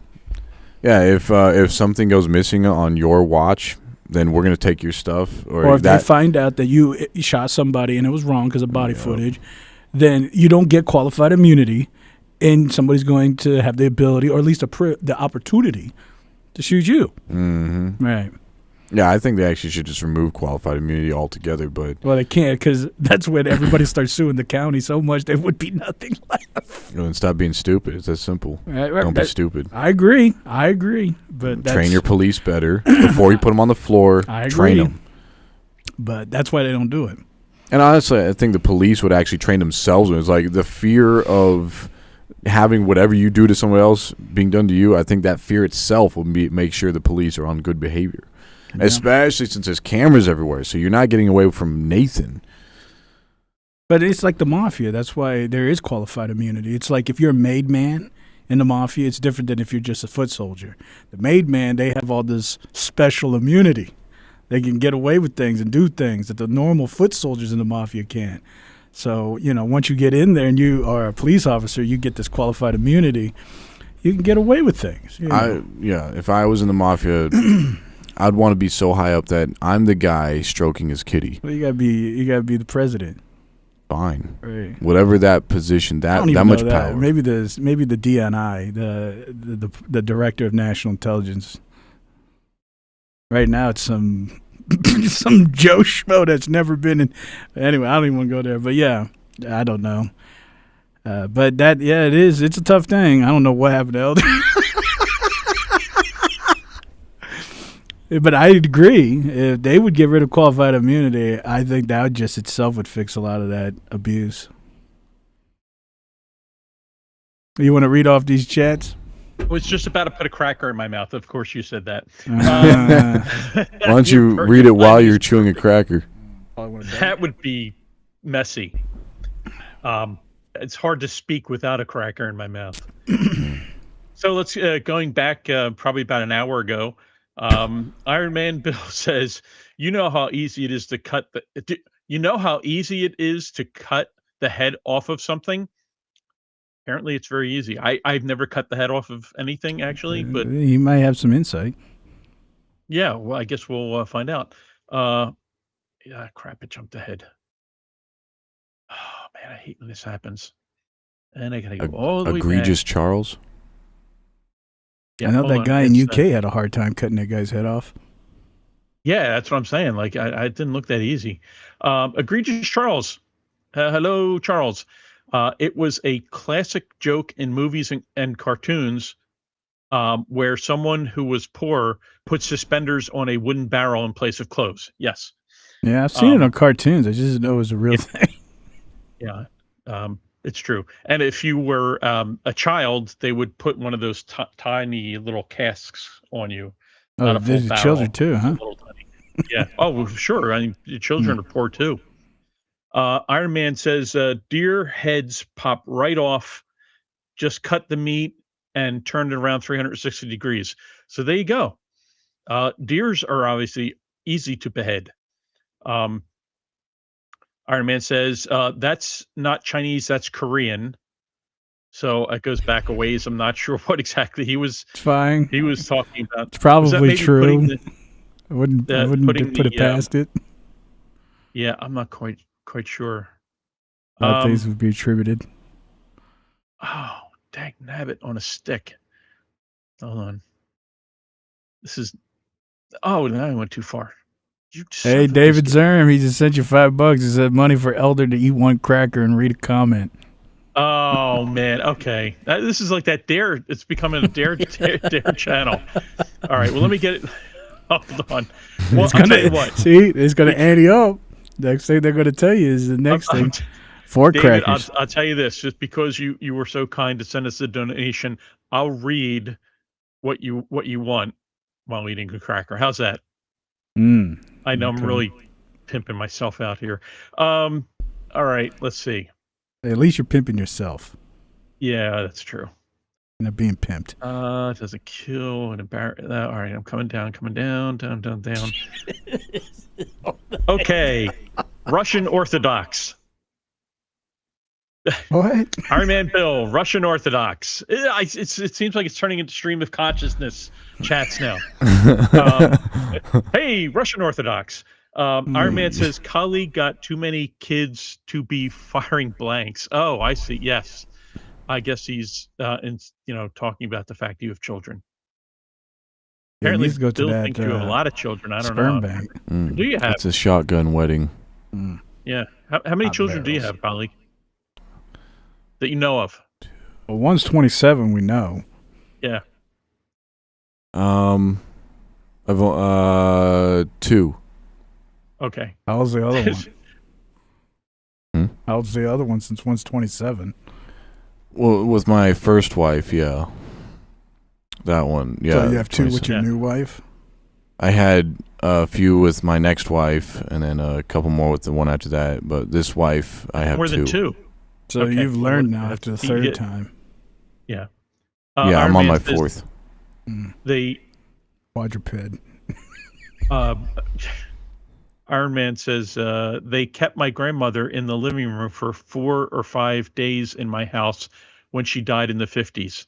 Yeah, if something goes missing on your watch, then we're going to take your stuff. Or if they find out that you shot somebody and it was wrong because of body footage, then you don't get qualified immunity, and somebody's going to have the ability, or at least the opportunity, to shoot you. Mm-hmm. Right. Yeah, I think they actually should just remove qualified immunity altogether. But Well, they can't because that's when everybody starts suing the county so much there would be nothing left. and stop being stupid. It's that simple. Don't be stupid. I agree. But Train your police better before you put them on the floor. I agree. Train them. But that's why they don't do it. And honestly, I think the police would actually train themselves. It's like the fear of having whatever you do to someone else being done to you. I think that fear itself will make sure the police are on good behavior, especially since there's cameras everywhere. So you're not getting away from Nathan. But it's like the mafia. That's why there is qualified immunity. It's like if you're a made man in the mafia, it's different than if you're just a foot soldier. The made man, they have all this special immunity. They can get away with things and do things that the normal foot soldiers in the mafia can't. So, once you get in there and you are a police officer, you get this qualified immunity. You can get away with things. If I was in the mafia, I'd want to be so high up that I'm the guy stroking his kitty. Well, you gotta be the president. Fine. Right. Whatever that position, that much power. Maybe the DNI, the director of national intelligence. Right now, it's some Joe Schmo that's never been in. Anyway, I don't even want to go there. But yeah, I don't know. But it is. It's a tough thing. I don't know what happened to Elder. But I agree. If they would get rid of qualified immunity, I think that just itself would fix a lot of that abuse. You want to read off these chats? I was just about to put a cracker in my mouth. Of course, you said that. Why don't you read it while you're chewing a cracker? That would be messy. It's hard to speak without a cracker in my mouth. So let's going back probably about an hour ago. Iron Man Bill says, "You know how easy it is to cut the. You know how easy it is to cut the head off of something." Apparently, it's very easy. I've never cut the head off of anything, actually, but he might have some insight. Yeah, well, I guess we'll find out. Crap! It jumped ahead. Oh man, I hate when this happens. And I gotta go all the way back. Egregious Charles. Yeah, I know that guy in UK had a hard time cutting that guy's head off. Yeah, that's what I'm saying. Like, I didn't look that easy. Egregious Charles. Hello, Charles. It was a classic joke in movies and cartoons where someone who was poor put suspenders on a wooden barrel in place of clothes. Yes. Yeah, I've seen it on cartoons. I just didn't know it was a real thing. Yeah, it's true. And if you were a child, they would put one of those tiny little casks on you. Oh, there's children too, huh? Yeah. Oh, well, sure. I mean, children are poor too. Iron Man says, deer heads pop right off. Just cut the meat and turn it around 360 degrees. So there you go. Deers are obviously easy to behead. Iron Man says, that's not Chinese, that's Korean. So it goes back a ways. I'm not sure what exactly he was. It's fine. He was talking about. It's probably true. I wouldn't put it past it. Yeah, I'm not quite sure. Things would be attributed. Oh, dang nabbit on a stick. Hold on. This is. Oh, now I went too far. Hey, David Zerm, he just sent you $5. He said money for Elder to eat one cracker and read a comment. Oh man, okay. This is like that dare. It's becoming a dare channel. All right, well let me get it. Hold on. Well, I'll tell you what. See, it's gonna ante up. Next thing they're gonna tell you is the next thing. 4 David, crackers. I'll tell you this. Just because you were so kind to send us a donation, I'll read what you want while eating a cracker. How's that? I know I'm really pimping myself out here. All right, let's see. At least you're pimping yourself. Yeah, that's true. You're not being pimped. It doesn't kill and embarrass. All right, I'm coming down. Okay, Russian Orthodox. What? Iron Man Bill, Russian Orthodox. It seems like it's turning into stream of consciousness chats now. Hey, Russian Orthodox. Iron Man says, colleague got too many kids to be firing blanks. Oh, I see. Yes. I guess he's talking about the fact you have children. Apparently, needs to go to Bill that thinks you have a lot of children. I don't sperm know. bank. Do you have? It's a shotgun wedding. Yeah. How many children do you have, colleague? That you know of? Well, one's 27. We know. Yeah. I've 2. Okay. How old's the other one? Hmm? How old's the other one? Since one's 27. Well, with my first wife, yeah. That one, yeah. So you have 2 with 27. your new wife. I had a few with my next wife, and then a couple more with the one after that. But this wife, I have More 2. than 2. So Okay. you've learned now Well, after the you third get- time. Yeah. Yeah, Iron I'm on Man my says 4th. They Quadruped. Iron Man says they kept my grandmother in the living room for 4 or 5 days in my house when she died in the 50s.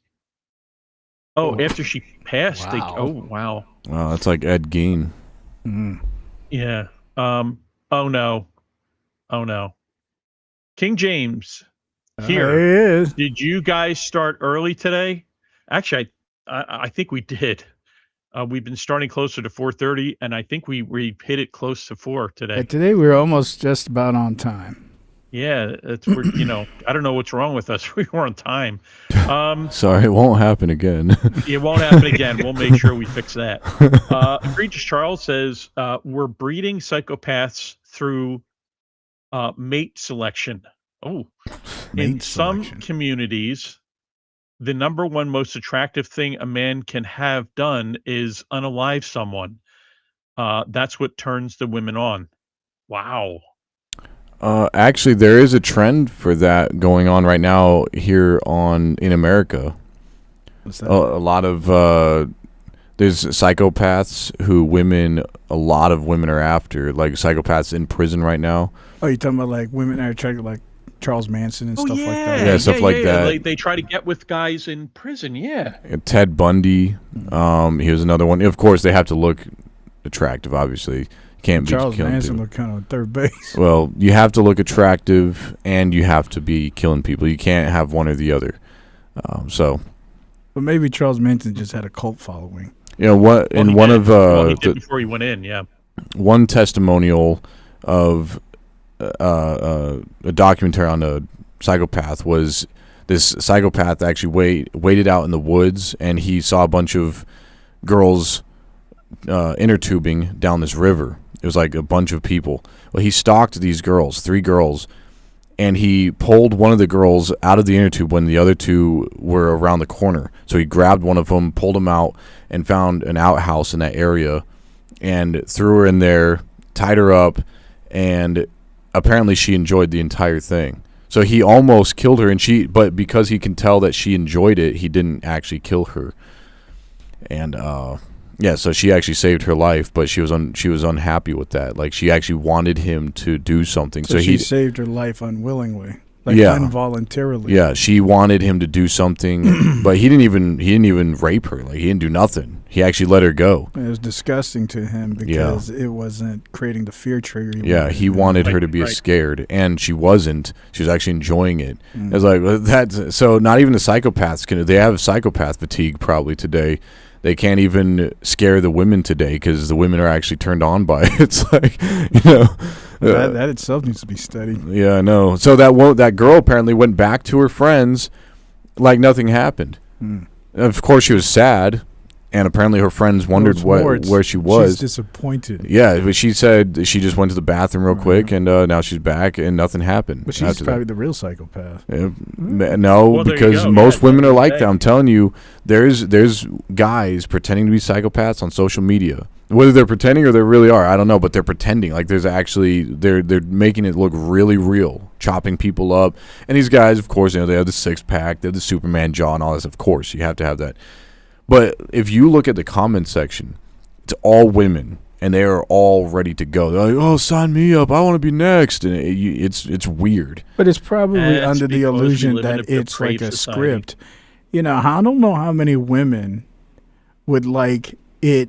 Oh, after she passed, Wow. wow. Wow, that's like Ed Gein. Yeah. Oh no. King James here. There he is. Did you guys start early today? Actually, I think we did. We've been starting closer to 4:30, and I think we hit it close to 4 today. Today we were almost just about on time. Yeah, we're I don't know what's wrong with us. We were on time. Sorry, it won't happen again. It won't happen again. We'll make sure we fix that. Egregious Charles says we're breeding psychopaths through mate selection. Oh, in Mate some selection. communities, the number one most attractive thing a man can have done is unalive someone. That's what turns the women on. Wow. Actually, there is a trend for that going on right now here in America. What's that? A lot of there's psychopaths who a lot of women are after, like psychopaths in prison right now. Oh, you're talking about like women that are attracted like Charles Manson and stuff like that? Yeah, stuff like that. They try to get with guys in prison. Yeah. Ted Bundy, he was another one. Of course, they have to look attractive. Obviously, you can't Charles be killing Manson people. looked kind of third base. Well, you have to look attractive, and you have to be killing people. You can't have one or the other. But maybe Charles Manson just had a cult following. You know what? Well, In he one did. of Well, he did before he went in. Yeah. one testimonial of a documentary on a psychopath was this psychopath actually waited out in the woods, and he saw a bunch of girls inner tubing down this river. It was like a bunch of people. Well, he stalked these girls, 3 girls, and he pulled one of the girls out of the inner tube when the other 2 were around the corner. So he grabbed one of them, pulled them out, and found an outhouse in that area, and threw her in there, tied her up, and apparently she enjoyed the entire thing. So he almost killed her, but because he can tell that she enjoyed it, he didn't actually kill her. And yeah, so she actually saved her life, but she was unhappy with that. Like, she actually wanted him to do something. So she saved her life unwillingly, like Yeah. involuntarily. Yeah, she wanted him to do something, but he didn't even rape her. Like, he didn't do nothing. He actually let her go. It was disgusting to him because it wasn't creating the fear trigger. He wanted her to be Right. scared, and she wasn't. She was actually enjoying it. Mm. It's like, well, that's so. Not even the psychopaths can. They have psychopath fatigue probably today. They can't even scare the women today because the women are actually turned on by it. It's like, That itself needs to be studied. Yeah, I know. So that girl apparently went back to her friends like nothing happened. Of course, she was sad, and apparently her friends wondered where she was. She's disappointed. Yeah, but she said she just went to the bathroom real quick, and now she's back, and nothing happened. But she's after probably that. the real psychopath. No, Well, there you because go. most Yeah, women are like hey. that. I'm telling you, there's guys pretending to be psychopaths on social media. Whether they're pretending or they really are, I don't know, but they're pretending. Like, there's actually they're making it look really real, chopping people up. And these guys, of course, they have the 6-pack, they have the Superman jaw and all this. Of course, you have to have that. But if you look at the comment section, it's all women, and they are all ready to go. They're like, "Oh, sign me up! I want to be next." And it's weird. But it's probably That's under the because we illusion live in that a it's like depraved a society. script. I don't know how many women would like it,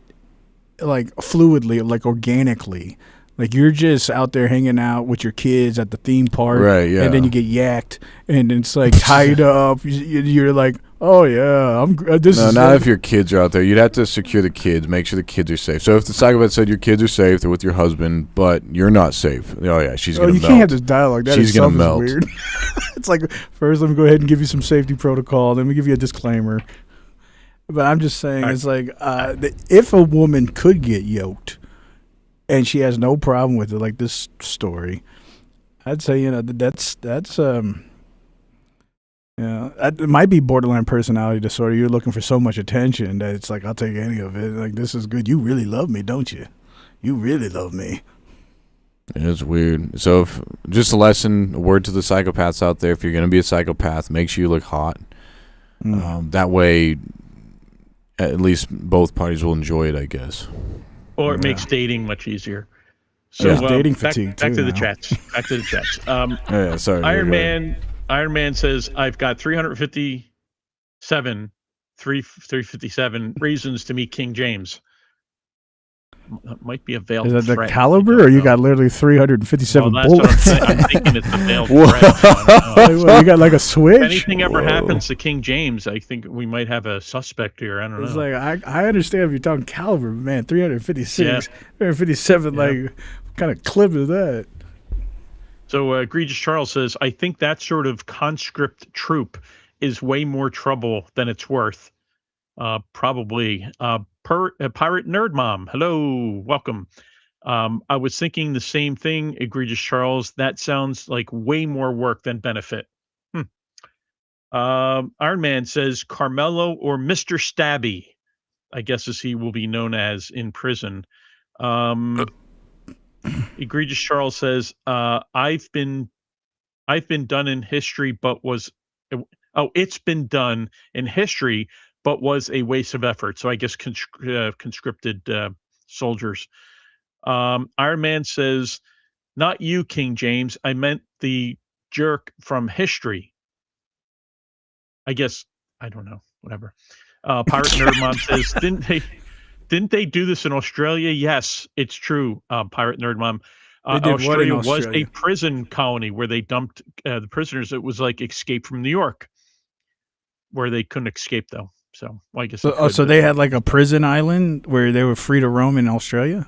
like fluidly, like organically. Like, you're just out there hanging out with your kids at the theme park, Right, yeah. and then you get yacked, and it's like tied up. You're like, Oh yeah, not if your kids are out there. You'd have to secure the kids, make sure the kids are safe. So if the psychopath said your kids are safe, they're with your husband, but you're not safe. Oh yeah, she's gonna melt. You can't have this dialogue. That she's itself gonna melt. Is weird. It's like, first let me go ahead and give you some safety protocol, then we give you a disclaimer. But I'm just saying, it's like if a woman could get yoked and she has no problem with it, like this story, I'd say that's it might be borderline personality disorder. You're looking for so much attention that it's like, I'll take any of it. Like, this is good. You really love me, don't you? You really love me. It's weird. So, just a lesson, a word to the psychopaths out there: if you're going to be a psychopath, make sure you look hot. That way, at least both parties will enjoy it, I guess. Or it makes dating much easier. So dating fatigue back too. To the chats. Back to the chats. Yeah, sorry. Iron Man says, I've got 357 reasons to meet King James. That might be a veiled threat. Is that the caliber, or you got literally 357 bullets? I'm thinking it's a veiled threat. You got like a switch? If anything ever happens to King James, I think we might have a suspect here. I don't know. It's like, I understand if you're talking caliber, but man, 356, 357, like, what kind of clip is that? So Egregious Charles says, I think that sort of conscript troop is way more trouble than it's worth. Probably. Pirate Nerd Mom, hello, welcome. I was thinking the same thing, Egregious Charles. That sounds like way more work than benefit. Iron Man says, Carmelo or Mr. Stabby, I guess as he will be known as in prison. Egregious Charles says, I've been done in history, but it's been done in history, but was a waste of effort. So I guess conscripted soldiers. Iron Man says, not you, King James. I meant the jerk from history. I guess, I don't know, whatever. Pirate Nerd Mom says, didn't they do this in Australia? Yes, it's true, Pirate Nerd Mom. Australia was a prison colony where they dumped the prisoners. It was like Escape from New York, where they couldn't escape, though. So, well, I guess. So they had like a prison island where they were free to roam in Australia?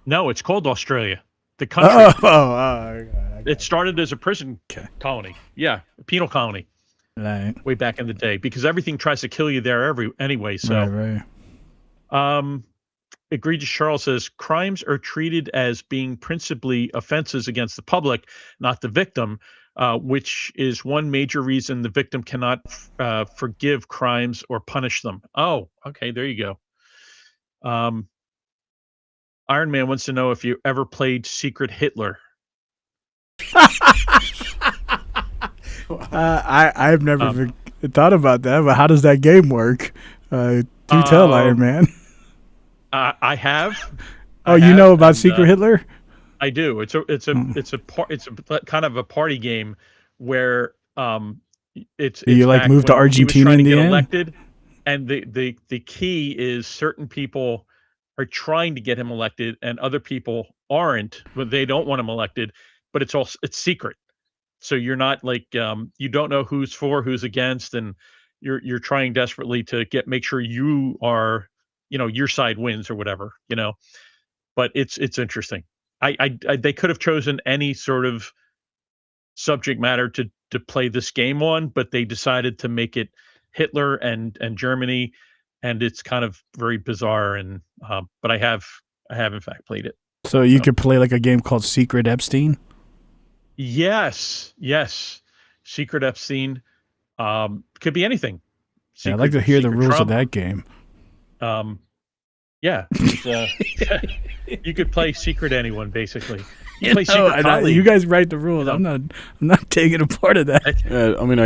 No, it's called Australia. The country. It started as a prison colony. Yeah, a penal colony. Right. Way back in the day, because everything tries to kill you there anyway. So, right. Egregious Charles says crimes are treated as being principally offenses against the public, not the victim, which is one major reason the victim cannot forgive crimes or punish them. Oh, okay, there you go. Iron Man wants to know if you ever played Secret Hitler. I've never thought about that, but how does that game work? Do tell, Iron Man. I have. You know about Secret Hitler? I do. It's a kind of a party game where it's you like move to Argentina in the end. Elected, and the key is certain people are trying to get him elected, and other people aren't, but they don't want him elected. But it's secret, so you're not like you don't know who's for, who's against, and you're trying desperately to make sure you are, your side wins or whatever, But it's interesting. They could have chosen any sort of subject matter to play this game on, but they decided to make it Hitler and Germany, and it's kind of very bizarre. And but I have in fact played it. So you could play like a game called Secret Epstein. Yes, Secret Epstein. Could be anything. I'd like to hear the rules of that game. Yeah, you could play Secret Anyone, basically. You guys write the rules. I'm not taking a part of that. I mean,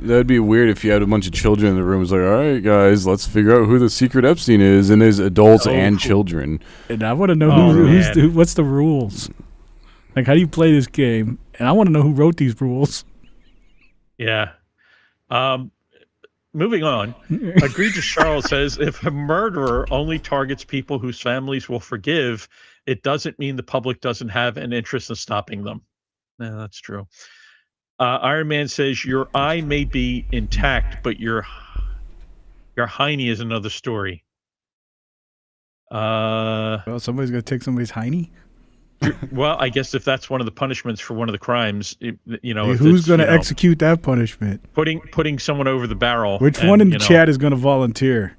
that'd be weird if you had a bunch of children in the room. It's like, all right, guys, let's figure out who the Secret Epstein is, and there's adults and children. And I want to know what's the rules. Like, how do you play this game? And I want to know who wrote these rules. Yeah. Moving on, Egregious Charles says, if a murderer only targets people whose families will forgive, it doesn't mean the public doesn't have an interest in stopping them. No, that's true. Iron Man says, your eye may be intact, but your Your hiney is another story. Well, somebody's gonna take somebody's hiney. Well, I guess if that's one of the punishments for one of the crimes, Hey, who's gonna you know, execute that punishment? putting someone over the barrel. Which one in the chat is gonna volunteer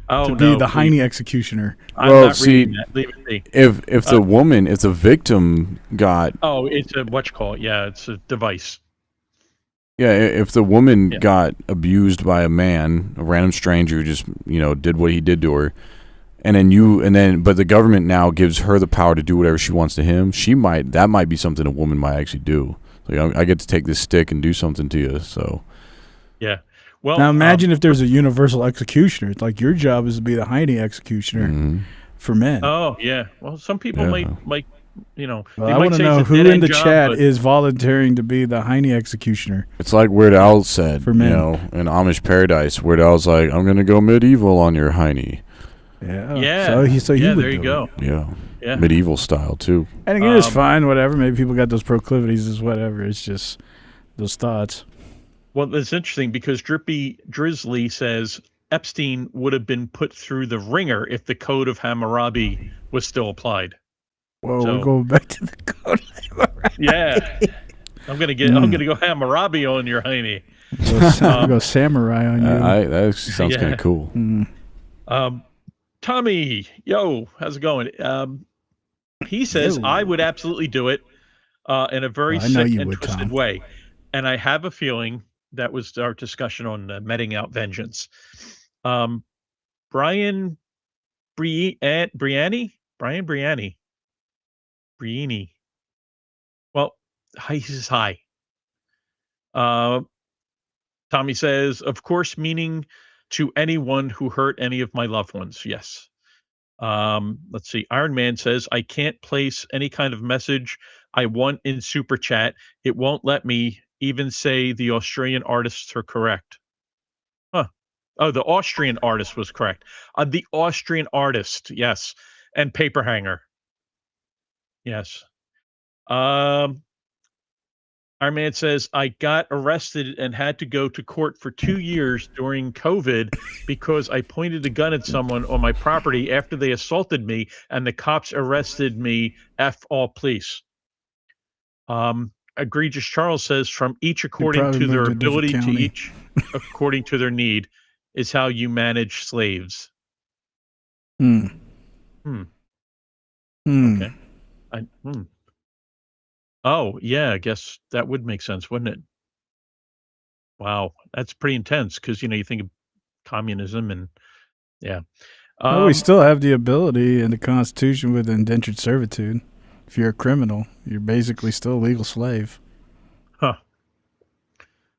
to be the hiney executioner? I'm not reading that. Leave it be. If the victim got it's a whatchamacallit. Yeah, it's a device. Yeah, if the woman got abused by a man, a random stranger who just, did what he did to her, but the government now gives her the power to do whatever she wants to him, that might be something a woman might actually do. Like, I get to take this stick and do something to you, so. Yeah. Well, now imagine if there's a universal executioner. It's like your job is to be the hiney executioner for men. Oh, yeah. Well, some people might Well, I want to know who in the chat is volunteering to be the hiney executioner. It's like Weird Al said, for men. In Amish Paradise, Weird Al's like, I'm going to go medieval on your hiney. Yeah. Yeah. So he would there you go. Yeah. Medieval style, too. And again, it's fine, whatever. Maybe people got those proclivities as whatever. It's just those thoughts. Well, that's interesting because Drippy Drizzly says Epstein would have been put through the ringer if the Code of Hammurabi was still applied. Whoa, we're going back to the Code of Hammurabi. Yeah. I'm gonna go Hammurabi on your hiney. Go samurai on you. That sounds kind of cool. Tommy, yo, how's it going? He says I would absolutely do it in a very sick and twisted way, and I have a feeling that was our discussion on meting out vengeance. Brian Briani. Well, he says hi. Tommy says, of course, meaning to anyone who hurt any of my loved ones. Yes. Let's see. Iron Man says, I can't place any kind of message I want in Super Chat. It won't let me even say the Australian artists are correct. Huh. Oh, the Austrian artist was correct. The Austrian artist. Yes. And paper hanger. Yes. Iron Man says, I got arrested and had to go to court for 2 years during COVID because I pointed a gun at someone on my property after they assaulted me, and the cops arrested me. F all police. Egregious Charles says, from each according to their ability to each according to their need is how you manage slaves. Okay. Oh, yeah, I guess that would make sense, wouldn't it? Wow, that's pretty intense because, you think of communism and, yeah. Well, we still have the ability in the Constitution with indentured servitude. If you're a criminal, you're basically still a legal slave. Huh.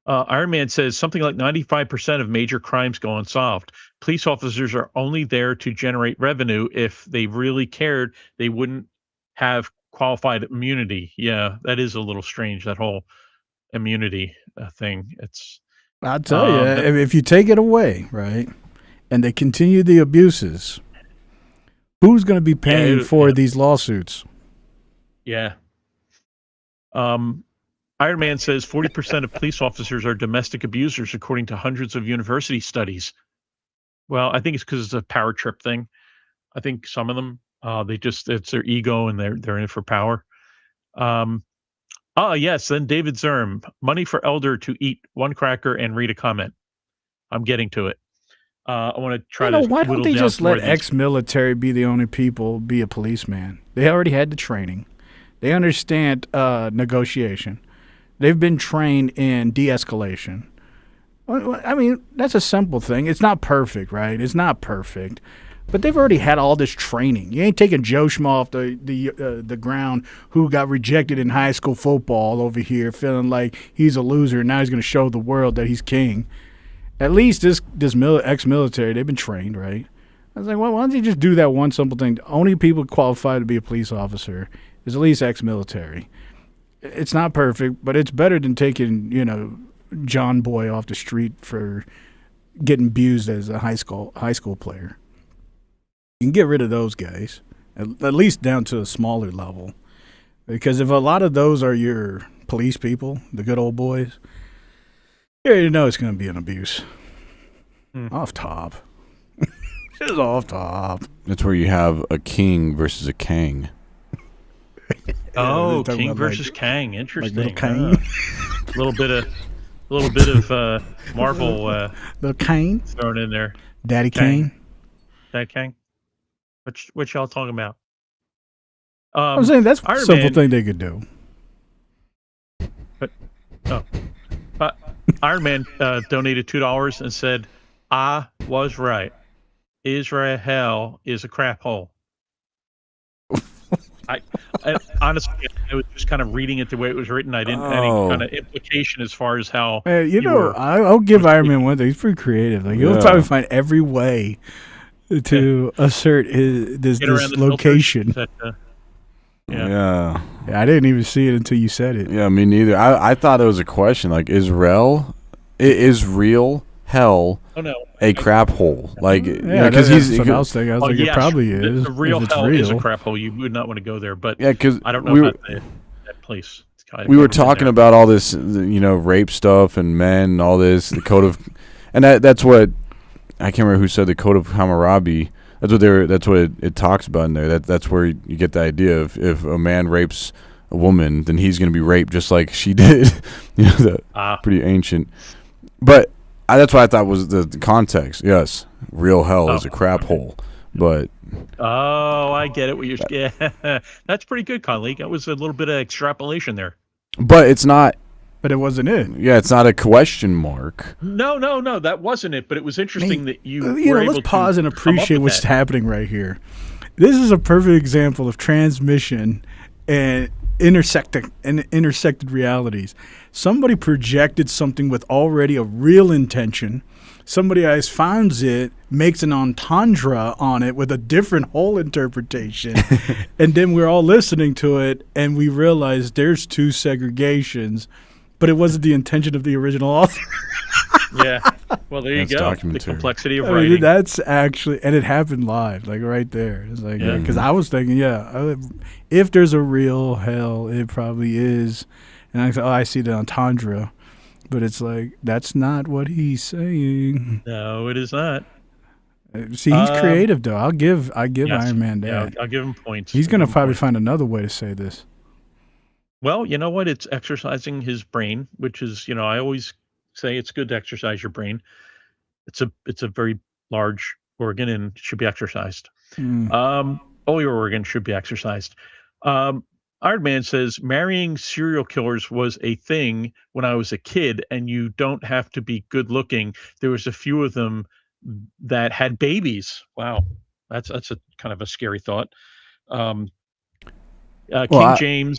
Iron Man says something like 95% of major crimes go unsolved. Police officers are only there to generate revenue. If they really cared, they wouldn't have qualified immunity. Yeah, that is a little strange, that whole immunity thing. I'll tell you, if you take it away, right, and they continue the abuses, who's going to be paying for these lawsuits? Yeah. Iron Man says 40% of police officers are domestic abusers, according to hundreds of university studies. Well, I think it's because it's a power trip thing. I think some of them, it's their ego and they're in it for power. Yes. Then David Zerm, money for Elder to eat one cracker and read a comment. I'm getting to it. I want to try to. Why don't they just let ex-military be the only people be a policeman? They already had the training. They understand negotiation. They've been trained in de-escalation. I mean, that's a simple thing. It's not perfect, right? It's not perfect. But they've already had all this training. You ain't taking Joe Schmo off the ground who got rejected in high school football over here feeling like he's a loser and now he's going to show the world that he's king. At least this ex-military, they've been trained, right? I was like, well, why don't you just do that one simple thing? The only people qualified to be a police officer is at least ex-military. It's not perfect, but it's better than taking, John Boy off the street for getting abused as a high school player. You can get rid of those guys, at least down to a smaller level. Because if a lot of those are your police people, the good old boys, you already know it's going to be an abuse. Off top. Just off top. That's where you have a king versus a kang. Oh, talking King about, versus like Kang. Interesting. little Kang. A little bit of Marvel Little Kane. thrown in there. Daddy Kang. Kane. That Kang. What y'all talking about? I'm saying that's a Iron simple Man, thing they could do. Iron Man donated $2 and said, "I was right. Israel is a crap hole." I honestly, I was just kind of reading it the way it was written. I didn't any kind of implication as far as how. I'll give Iron Man one thing. He's pretty creative. Like he'll probably find every way to assert this location. Yeah, I didn't even see it until you said it. Yeah, me neither. I thought it was a question. Like, is real hell a crap hole? Like, because he's. What I was thinking. I was like, yes, it probably is. The real hell is a crap hole. You would not want to go there. But because I don't know about that place. We were talking about all this, rape stuff and men and all this, the code of, and that's what I can't remember who said the code of Hammurabi. That's what it talks about in there. That's where you get the idea of if a man rapes a woman, then he's going to be raped just like she did. Pretty ancient. But that's what I thought was the context. Yes, real hell is a crap hole. But I get it. What you're that's pretty good, colleague. That was a little bit of extrapolation there. But it's not. But it wasn't it. Yeah, it's not a question mark. No, that wasn't it. But it was interesting that you were able let's pause and appreciate what's that. happening right here. This is a perfect example of transmission and intersected realities. Somebody projected something with already a real intention. Somebody else finds it, makes an entendre on it with a different whole interpretation, and then we're all listening to it, and we realize there's two segregations, but it wasn't the intention of the original author. Yeah. Well, there you go. The complexity of writing. mean, that's actually, and it happened live, like right there. It's like, because I was thinking, if there's a real hell, it probably is. And I said, I see the entendre. But it's like, that's not what he's saying. No, it is not. See, he's creative, though. I give Iron Man that. Yeah, I'll give him points. He's going to probably find another way to say this. Well, you know what? It's exercising his brain, which is, I always say it's good to exercise your brain. It's a very large organ and should be exercised. All your organs should be exercised. Iron Man says marrying serial killers was a thing when I was a kid, and you don't have to be good looking. There was a few of them that had babies. Wow, that's a kind of a scary thought. King James.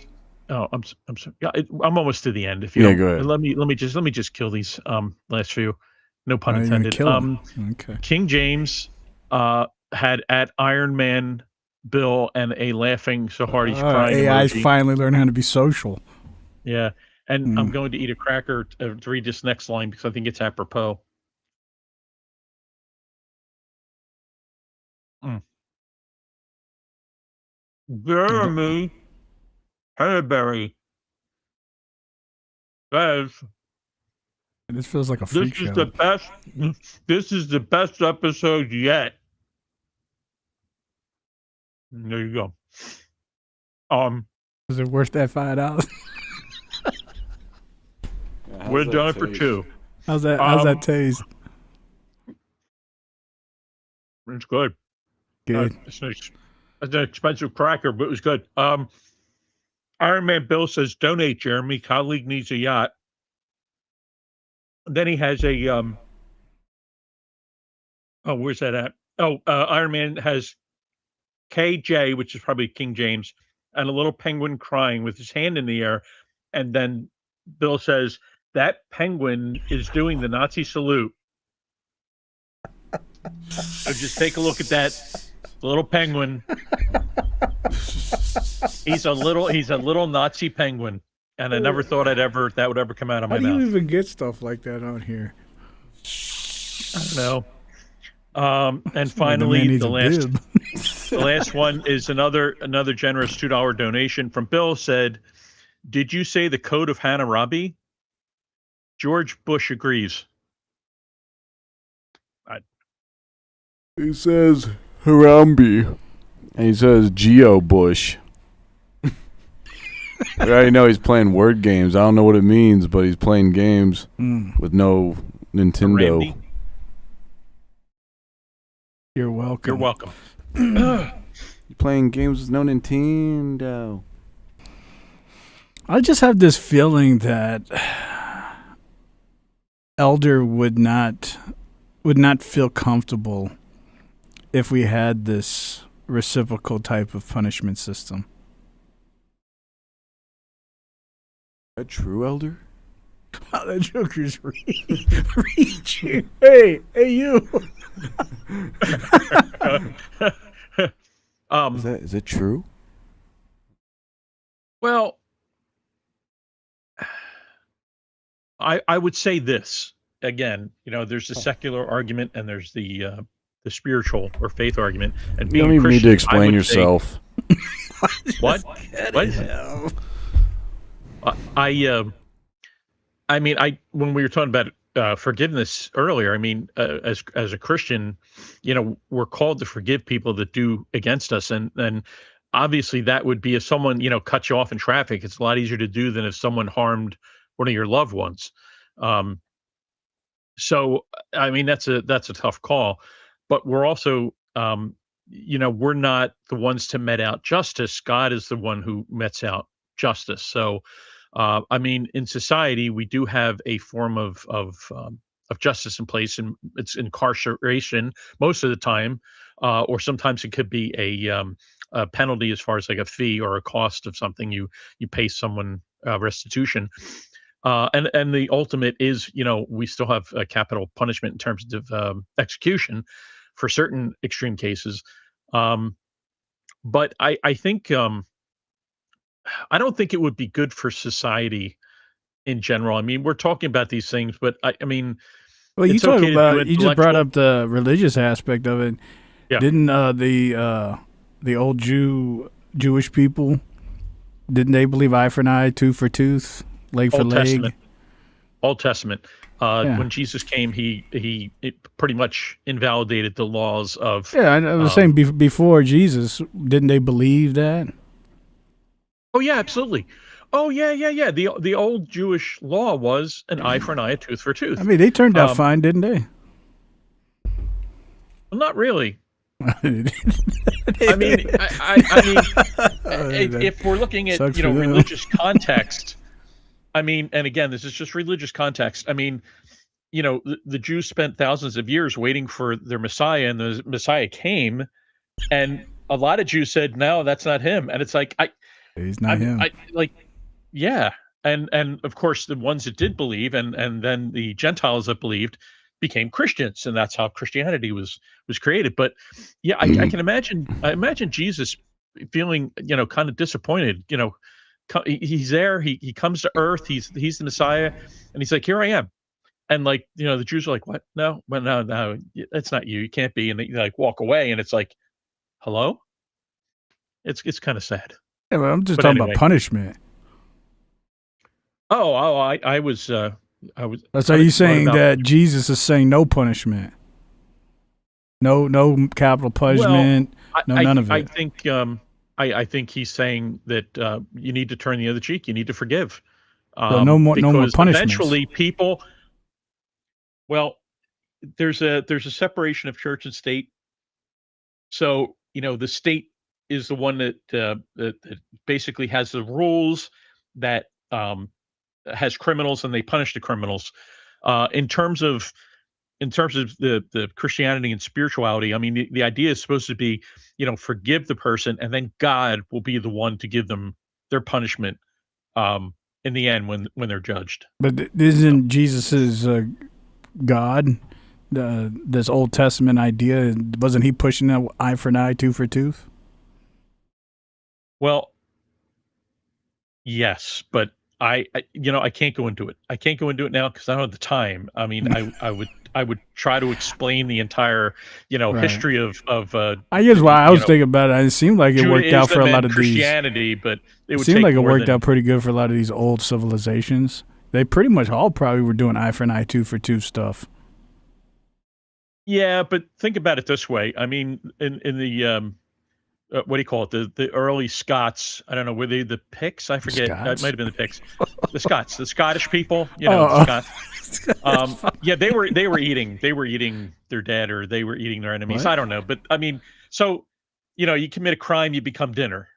Oh, I'm sorry. Yeah, I'm almost to the end. If you go ahead. Let me just kill these last few. No pun You're gonna intended. kill him. Okay. King James had at Iron Man Bill and a laughing so hard he's crying AI's emoji. finally learned how to be social. Yeah, and I'm going to eat a cracker to read this next line because I think it's apropos. Jeremy Hayberry says, This feels like a freak show. This is the best episode yet. There you go. Is it worth that $5? We're done it for $2. How's that taste? It's good. Good. It's an expensive cracker, but it was good. Iron Man Bill says, donate, Jeremy. Colleague needs a yacht. Then he has a where's that at? Iron Man has KJ, which is probably King James, and a little penguin crying with his hand in the air. And then Bill says, that penguin is doing the Nazi salute. So just take a look at that little penguin. He's a little Nazi penguin. And I never thought that would ever come out of my mouth. How do you even get stuff like that on here? I don't know. And finally, the last one is another generous $2 donation from Bill. Said, did you say the code of Hammurabi? George Bush agrees. He says Harambe. And he says Geo Bush. I already know he's playing word games. I don't know what it means, but he's playing games with no Nintendo. Randy, You're welcome. you're welcome. You're playing games with no Nintendo. I just have this feeling that Elder would not feel comfortable if we had this reciprocal type of punishment system. Is that true, Elder? Oh, that Joker's reaching. Hey, you. Is that true? Well, I would say this again. There's the secular argument and there's the spiritual or faith argument. And You being don't a even need Christian, to I explain would yourself. Say, what? What? I mean, when we were talking about forgiveness earlier, I mean, as a Christian, we're called to forgive people that do against us, and obviously that would be if someone cuts you off in traffic. It's a lot easier to do than if someone harmed one of your loved ones. So I mean, that's a tough call, but we're also we're not the ones to met out justice. God is the one who mets out justice. So I mean, in society, we do have a form of justice in place, and it's incarceration most of the time, or sometimes it could be a penalty as far as like a fee or a cost of something you pay someone restitution. And the ultimate is, we still have a capital punishment in terms of execution for certain extreme cases. But I think I don't think it would be good for society in general. I mean, we're talking about these things, but I mean, Well, you it's talk okay to do about. You just brought intellectual. up the religious aspect of it. Yeah. Didn't the old Jewish people, didn't they believe eye for an eye, tooth for tooth, leg for Old leg? Testament. Old Testament. Yeah. When Jesus came, it pretty much invalidated the laws of. Yeah, I was saying before Jesus, didn't they believe that? Oh yeah, absolutely. Oh yeah. The old Jewish law was an eye for an eye, a tooth for a tooth. I mean, they turned out Um, fine, didn't they? Well, not really. I I mean, if we're looking at Sucks for them. religious context, I mean, and again, this is just religious context. I mean, the Jews spent thousands of years waiting for their Messiah, and the Messiah came, and a lot of Jews said, "No, that's not him." And it's like, He's not him. yeah, and of course, the ones that did believe, and then the Gentiles that believed became Christians, and that's how Christianity was created. But yeah, I can imagine. I imagine Jesus feeling, kind of disappointed. He's there. He comes to Earth. He's the Messiah, and he's like, "Here I am." And like, the Jews are like, "What? No, well, no, that's not you. You can't be." And they like walk away, and it's like, "Hello." It's kind of sad. Yeah, but I'm just But talking anyway. about punishment. I was. I was. That's how what you about- saying that Jesus is saying no punishment, no capital punishment, none of it. I think. I think he's saying that you need to turn the other cheek. You need to forgive. So no more because punishments. eventually, people. Well, there's a separation of church and state. So the state is the one that basically has the rules that has criminals, and they punish the criminals. In terms of the Christianity and spirituality, I mean, the idea is supposed to be, forgive the person, and then God will be the one to give them their punishment in the end when they're judged. But isn't Jesus's God this Old Testament idea? Wasn't he pushing that eye for an eye, tooth for tooth? Well, yes, but I can't go into it. I can't go into it now because I don't have the time. I mean, I would try to explain the entire, Right. history of. I guess why I was thinking about it. It seemed like it worked out for a Judaism lot and of these. Christianity, but it It would seemed take like it more worked than- out pretty good for a lot of these old civilizations. They pretty much all probably were doing eye for an eye, tooth for tooth stuff. Yeah, but think about it this way. I mean, in the what do you call it? The early Scots. I don't know. Were they the Picts? I forget. It might Scots. have been the Picts. The Scots, the Scottish people. The Oh, Scots. Yeah, they were eating their dead, or they were eating their enemies. what? I don't know, but I mean, so you commit a crime, you become dinner.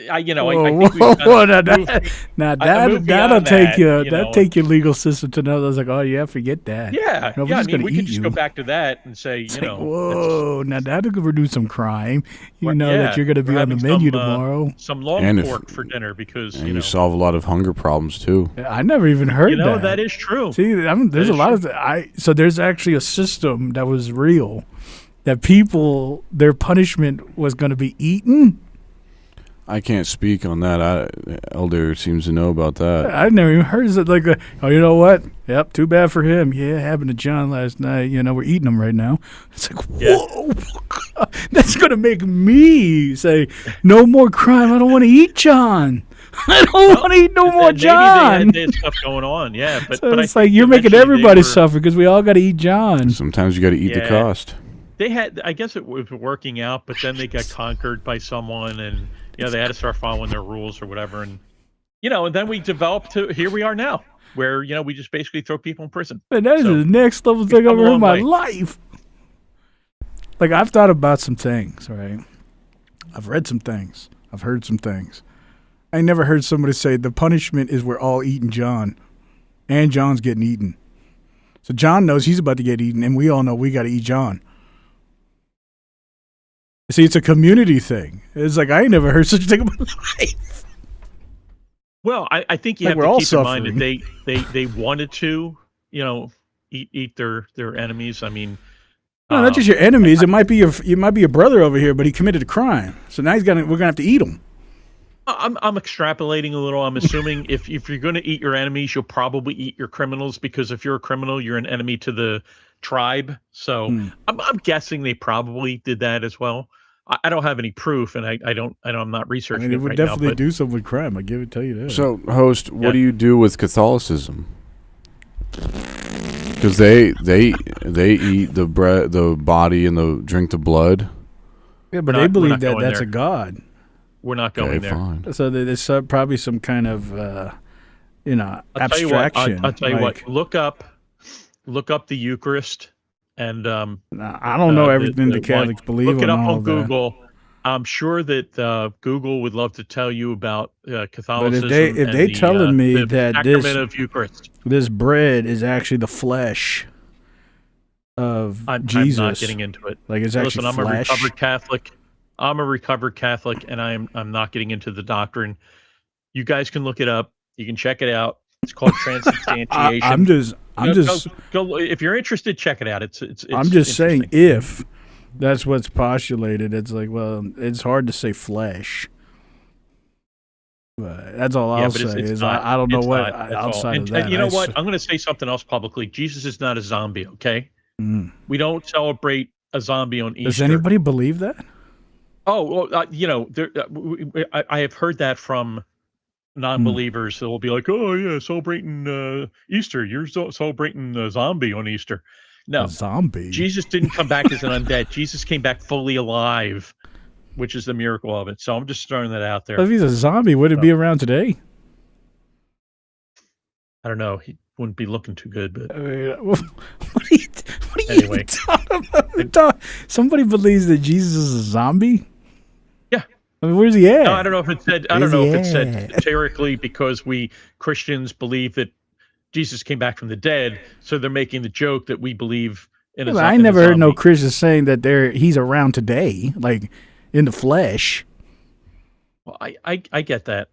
I Whoa, think we've whoa, kind whoa! of moved. Now I moved that'll beyond take that. you. That take your legal system to know. That's like, oh yeah, forget that. Yeah, No, we're yeah. I just mean, gonna we could eat just go you. back to that and say, It's like, that's whoa! Now that'll reduce some crime. You what. know that Yeah, you're gonna we're be on the having menu tomorrow. some long And if pork for dinner because and you solve a lot of hunger problems too. I never even heard that. that is true. See, there's a is lot true. of so there's actually a system that was real, that people their punishment was going to be eaten. I can't speak on that. Elder seems to know about that. I never even heard of it. Like, oh, you know what? Yep, too bad for him. Yeah, it happened to John last night. We're eating him right now. It's like, whoa, that's going to make me say, no more crime. I don't want to eat John. I don't want to eat no more John. Maybe they had stuff going on, yeah. But So but it's like you're making everybody suffer because we all got to eat John. Sometimes you got to eat the cost. They had, I guess it was working out, but then they got conquered by someone, and they had to start following their rules or whatever, and and then we developed to here we are now, where we just basically throw people in prison. Man, that is the next level thing I've ever heard in my life. Like, I've thought about some things, right? I've read some things. I've heard some things. I never heard somebody say the punishment is we're all eating John, and John's getting eaten. So John knows he's about to get eaten, and we all know we got to eat John. See, it's a community thing. It's like I ain't never heard such a thing in my life. Well, I think you Like, have we're all to keep in mind suffering. that they wanted to, eat their enemies. I mean, No, not just your enemies. It might be your brother over here, but he committed a crime. So now we're gonna have to eat him. I'm extrapolating a little. I'm assuming if you're going to eat your enemies, you'll probably eat your criminals, because if you're a criminal, you're an enemy to the tribe. So I'm guessing they probably did that as well. I don't have any proof, and I'm not researching it it would right definitely now. do something with crime. I tell you that. So, host, what do you do with Catholicism? Because they eat the bread, the body, and drink the blood. Yeah, but they believe that that's a god. We're not going there. Fine. So there's probably some kind of abstraction. I'll tell you what. Look up the Eucharist, and I don't know everything the Catholics believe. Look it up all on Google. I'm sure that Google would love to tell you about Catholicism. But if they telling me the that sacrament of Eucharist, this bread is actually the flesh of Jesus, I'm not getting into it. Like, it's actually Listen, flesh. I'm a recovered Catholic, and I'm not getting into the doctrine. You guys can look it up. You can check it out. It's called transubstantiation. I'm just go, if you're interested, check it out. It's I'm just saying, if that's what's postulated, it's like, well, it's hard to say flesh. But that's all I'll say. I don't know what outside of that. And you know what? I'm going to say something else publicly. Jesus is not a zombie. Okay, we don't celebrate a zombie on Easter. Does anybody believe that? Oh, well, I have heard that from non-believers. They'll be like, "Oh yeah, celebrating Easter. You're celebrating a zombie on Easter." No, a zombie. Jesus didn't come back as an undead. Jesus came back fully alive, which is the miracle of it. So I'm just throwing that out there. But if he's a zombie, would it be around today? I don't know. He wouldn't be looking too good. But what are you even talking about? Somebody believes that Jesus is a zombie? Yeah. I mean, where's he at? No, I don't know if it said. I don't know if it said satirically, because we Christians believe that Jesus came back from the dead, so they're making the joke that we believe in a zombie. I never heard no Christians saying that he's around today, like in the flesh. Well, I get that.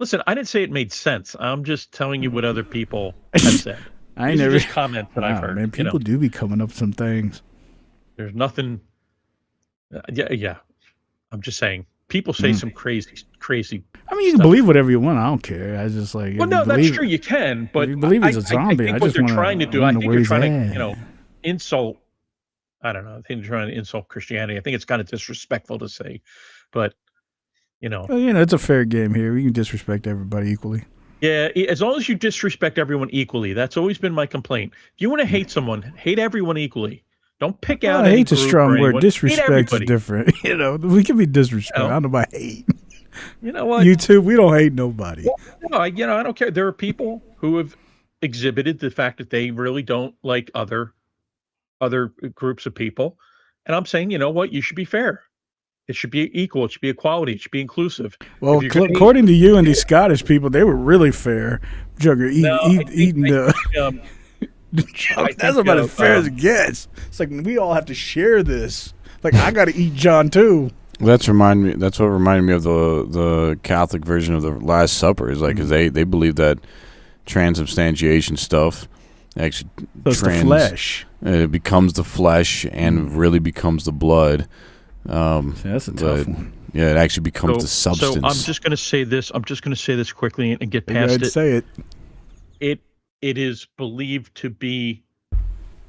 Listen, I didn't say it made sense. I'm just telling you what other people have said. I never just comments that I've heard. Man, people do be coming up with some things. There's nothing. Yeah. I'm just saying. People say some crazy. I mean, you can believe whatever you want. I don't care. I just like. Well, no, that's true. You can, but if you believe he's a zombie, I think what they're trying to do. I think they're trying to, insult. I don't know. I think they're trying to insult Christianity. I think it's kind of disrespectful to say, but well, it's a fair game here. We can disrespect everybody equally. Yeah, as long as you disrespect everyone equally. That's always been my complaint. If you want to hate someone, hate everyone equally. Don't pick out I any hate's a group or strong word. anyone. Hate Disrespect is everybody. different. We can be disrespect. You know? I don't know about hate. You know what? YouTube, we don't hate nobody. No, I don't care. There are people who have exhibited the fact that they really don't like other groups of people, and I'm saying, you know what? You should be fair. It should be equal. It should be equality. It should be inclusive. Well, If you're gonna hate- according to you and these Scottish people, they were really fair. Jugger eating the. That's about as fair as it gets. It's like we all have to share this. Like I got to eat John too. That's what reminded me of the Catholic version of the Last Supper. Is like, 'cause they believe that transubstantiation stuff actually That's the flesh. It becomes the flesh and really becomes the blood. That's a tough one. Yeah, it actually becomes the substance. So I'm just going to say this. I'm just going to say this quickly and get Go past ahead, it. say it. It is believed to be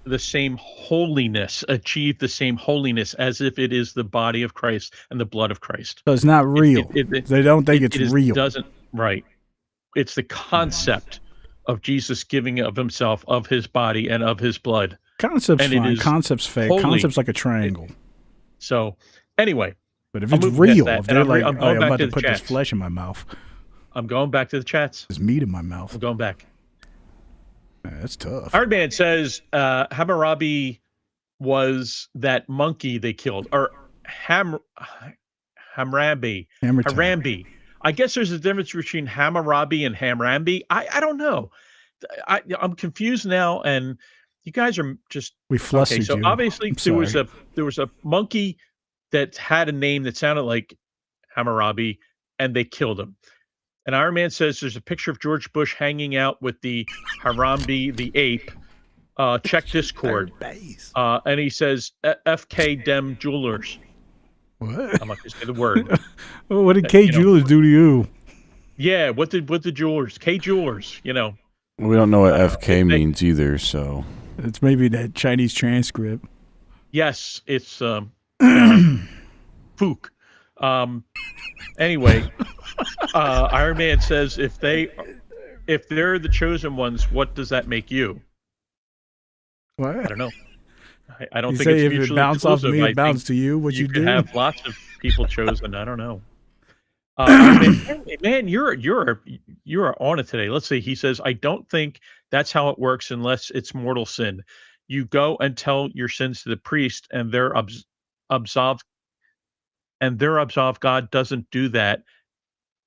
the same holiness, achieve the same holiness as if it is the body of Christ and the blood of Christ. So it's not real. They don't think it's real. Right. It's the concept of Jesus giving of himself, of his body, and of his blood. Concept's And it fine. is Concept's fake. holy. Concept's like a triangle. So, anyway, But if I'll it's move past real, that, if and they're I'm like, going I'm back about to to the put this chats. flesh in my mouth, I'm going back to the chats. there's meat in my mouth. I'm going back. Man, that's tough. Iron Man says Hammurabi was that monkey they killed, or Hammurabi. Hammer time. Harambe. I guess there's a difference between Hammurabi and Hammurabi. I don't know. I'm confused now, and you guys are just We flustered okay. So you. obviously I'm there was a monkey that had a name that sounded like Hammurabi, and they killed him. And Iron Man says there's a picture of George Bush hanging out with the Harambe the ape. Check Discord. And he says FK Dem Jewelers. What? I'm not gonna say the word. Well, what did K Jewelers do to you? Yeah, what did the jewelers? K Jewelers, We don't know what FK means either, so It's maybe that Chinese transcript. Yes, it's Fook. Anyway, Iron Man says if they're the chosen ones, what does that make you? What? I don't know. I don't You think say it's if mutually it bounces off exclusive. me, I it bounces think to you. What you could do? have lots of people chosen. I don't know. Man, you're on it today. Let's see. He says, I don't think that's how it works unless it's mortal sin. You go and tell your sins to the priest, and they're absolved. And they're absolved. God doesn't do that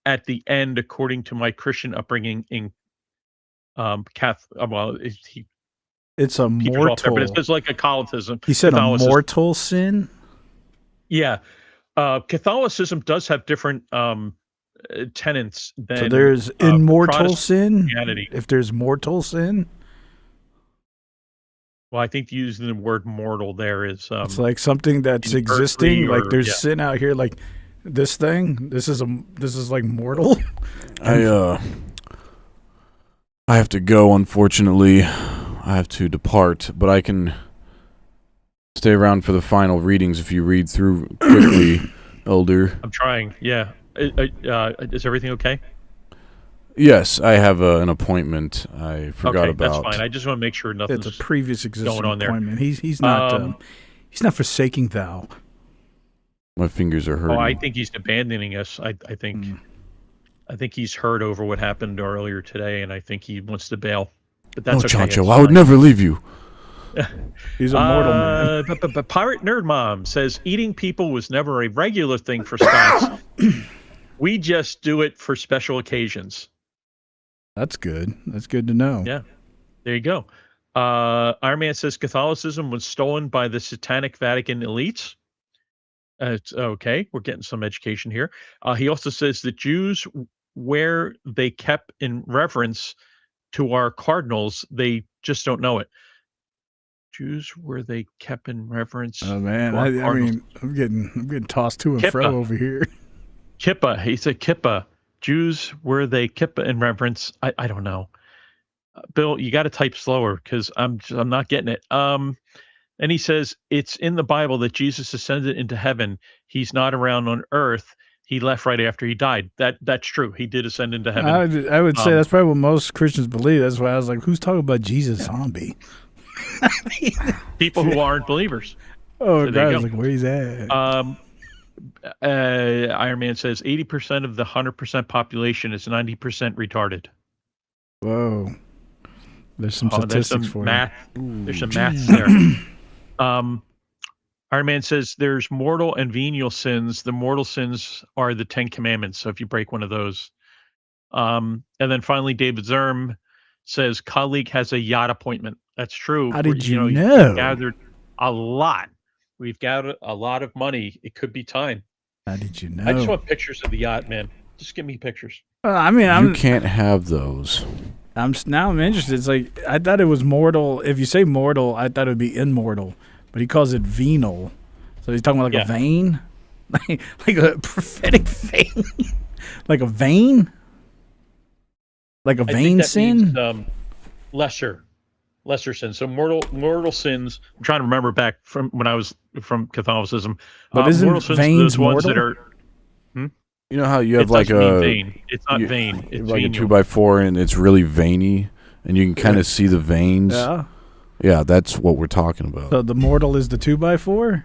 at the end, according to my Christian upbringing in Catholic. Well, It's a mortal. but it's like a Catholicism. He said a Catholicism. mortal sin? Yeah. Catholicism does have different tenets than So there's immortal sin? Christianity. If there's mortal sin? Well, I think using the word mortal there is It's like something that's existing. Like there's sin out here. Like this thing. This is like mortal. I have to go, unfortunately. I have to depart, but I can stay around for the final readings if you read through quickly, Elder. I'm trying. Yeah. Is everything okay? Yes, I have an appointment I forgot about. That's fine. I just want to make sure nothing's It's a previous existing going on there. appointment. He's not forsaking thou. My fingers are hurting. Oh, I think he's abandoning us. I think I think he's hurt over what happened earlier today, and I think he wants to bail. But that's okay. Chancho, I would never leave you. He's a mortal man. But Pirate Nerd Mom says eating people was never a regular thing for Scots. We just do it for special occasions. That's good. That's good to know. Yeah, there you go. Iron Man says Catholicism was stolen by the Satanic Vatican elites. It's okay. We're getting some education here. He also says that Jews, where they kept in reverence to our cardinals, they just don't know it. Jews, where they kept in reverence. Oh man, I mean, I'm getting tossed to and Kippa. fro over here. Kippa. He said Kippa. Jews, where they Kippa in reverence. I don't know. Bill, you got to type slower because I'm not getting it. And he says it's in the Bible that Jesus ascended into heaven. He's not around on earth. He left right after he died. That's true. He did ascend into heaven. I would say that's probably what most Christians believe. That's why I was like, who's talking about Jesus zombie? People who aren't believers. Oh, So there you God, go. like where he's at. Iron Man says 80% of the 100% population is 90% retarded. Whoa. There's some There's statistics some for math. Ooh, There's some geez. maths there. Iron Man says there's mortal and venial sins. The mortal sins are the 10 commandments. So if you break one of those. And then finally, David Zerm says colleague has a yacht appointment. That's true. How did you We've know? gathered a lot. We've gathered a lot of money. It could be time. How did you know? I just want pictures of the yacht, man. Just give me pictures. I mean, You can't have those. I'm interested. It's like I thought it was mortal. If you say mortal, I thought it would be immortal, but he calls it venal. So he's talking about like a vein, like a prophetic vein, like a vein, like a vein sin. Means, lesser sins. So mortal sins. I'm trying to remember back from when I was from Catholicism. But isn't mortal sins veins those ones mortal? that are. You know how you have It like doesn't mean a vein. It's not vein. It's like venial. a 2x4 and it's really veiny, and you can kind of see the veins. Yeah. Yeah, that's what we're talking about. So the mortal is the 2x4.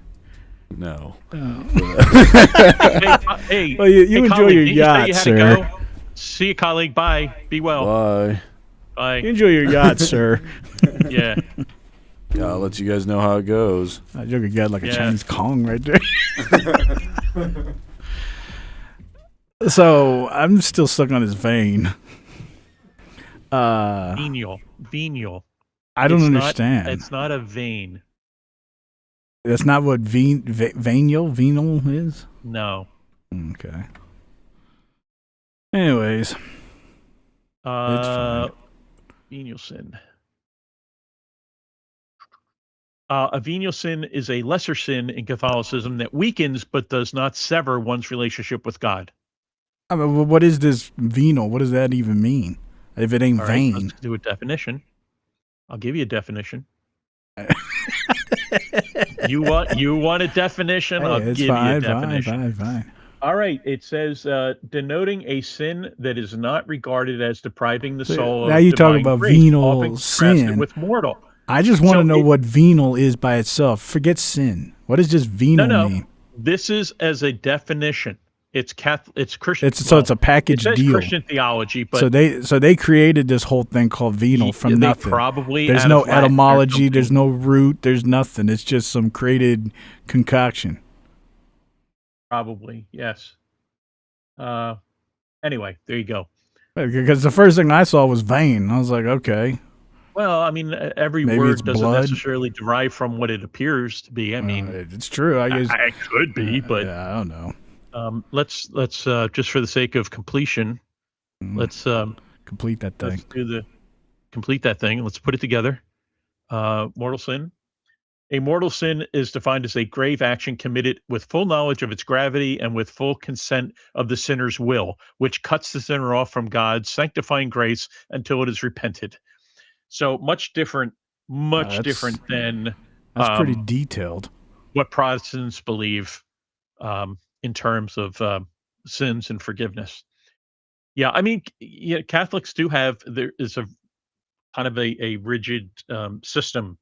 No. Hey, Well, you enjoy colleague, your didn't yacht, you say you had sir. to go? See you, colleague. Bye. Be well. Bye. Bye. You enjoy your yacht, sir. Yeah. Yeah, I'll let you guys know how it goes. I joke, you got like a Yeah. Chinese Kong right there. So I'm still stuck on his vein. Venial. I don't It's understand. It's not a vein. That's not what venal is. No. Okay. Anyways, fine. Venial sin. A venial sin is a lesser sin in Catholicism that weakens but does not sever one's relationship with God. I mean, what is this venal? What does that even mean? If it ain't All right, vein, let's do a definition. I'll give you a definition. You want a definition? Hey, I'll it's give fine, you a definition. fine. All right. It says denoting a sin that is not regarded as depriving the soul. Now of you talk divine about grace, venal often contrasted sin. with mortal. I just want to So know what venal is by itself. Forget sin. What does just venal mean? This is as a definition. It's Catholic. It's Christian. It's a package it says deal. Christian theology, but so they created this whole thing called venal from nothing. Probably There's out no of Latin or etymology. There's something. no root. There's nothing. It's just some created concoction. Probably yes. Anyway, there you go. Because the first thing I saw was vein. I was like, okay. Well, I mean, every Maybe word it's doesn't blood. necessarily derive from what it appears to be. I mean, It's true. I guess it could be, but yeah, I don't know. let's just for the sake of completion, let's Complete that thing. complete that thing. Let's put it together. Mortal sin. A mortal sin is defined as a grave action committed with full knowledge of its gravity and with full consent of the sinner's will, which cuts the sinner off from God's sanctifying grace until it is repented. So much different than That's pretty detailed. what Protestants believe in terms of sins and forgiveness. Yeah, I mean, Catholics do have, there is a kind of a rigid system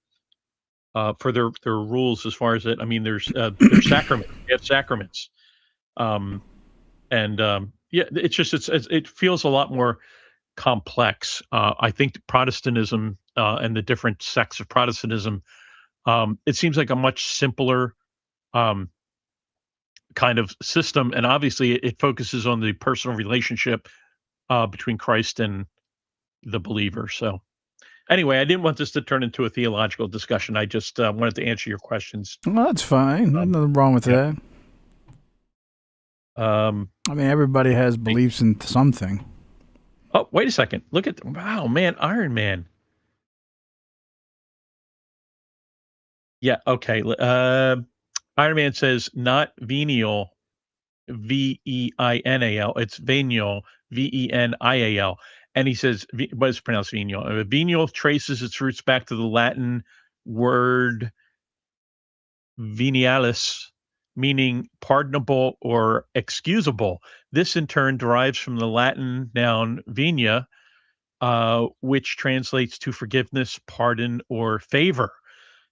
for their rules as far as it. I mean, there's sacraments. They have sacraments, it feels a lot more complex. I think Protestantism and the different sects of Protestantism, it seems like a much simpler kind of system, and obviously it focuses on the personal relationship between Christ and the believer. So anyway, I didn't want this to turn into a theological discussion. I just wanted to answer your questions. Well, that's fine. There's nothing wrong with that. I mean, everybody has beliefs in something. Oh, wait a second. Look at wow, man, Iron Man. Yeah, okay. Iron Man says not venial, Veinal. It's venial, Venial. And he says, what is pronounced venial? Venial traces its roots back to the Latin word venialis, meaning pardonable or excusable. This in turn derives from the Latin noun venia, which translates to forgiveness, pardon, or favor.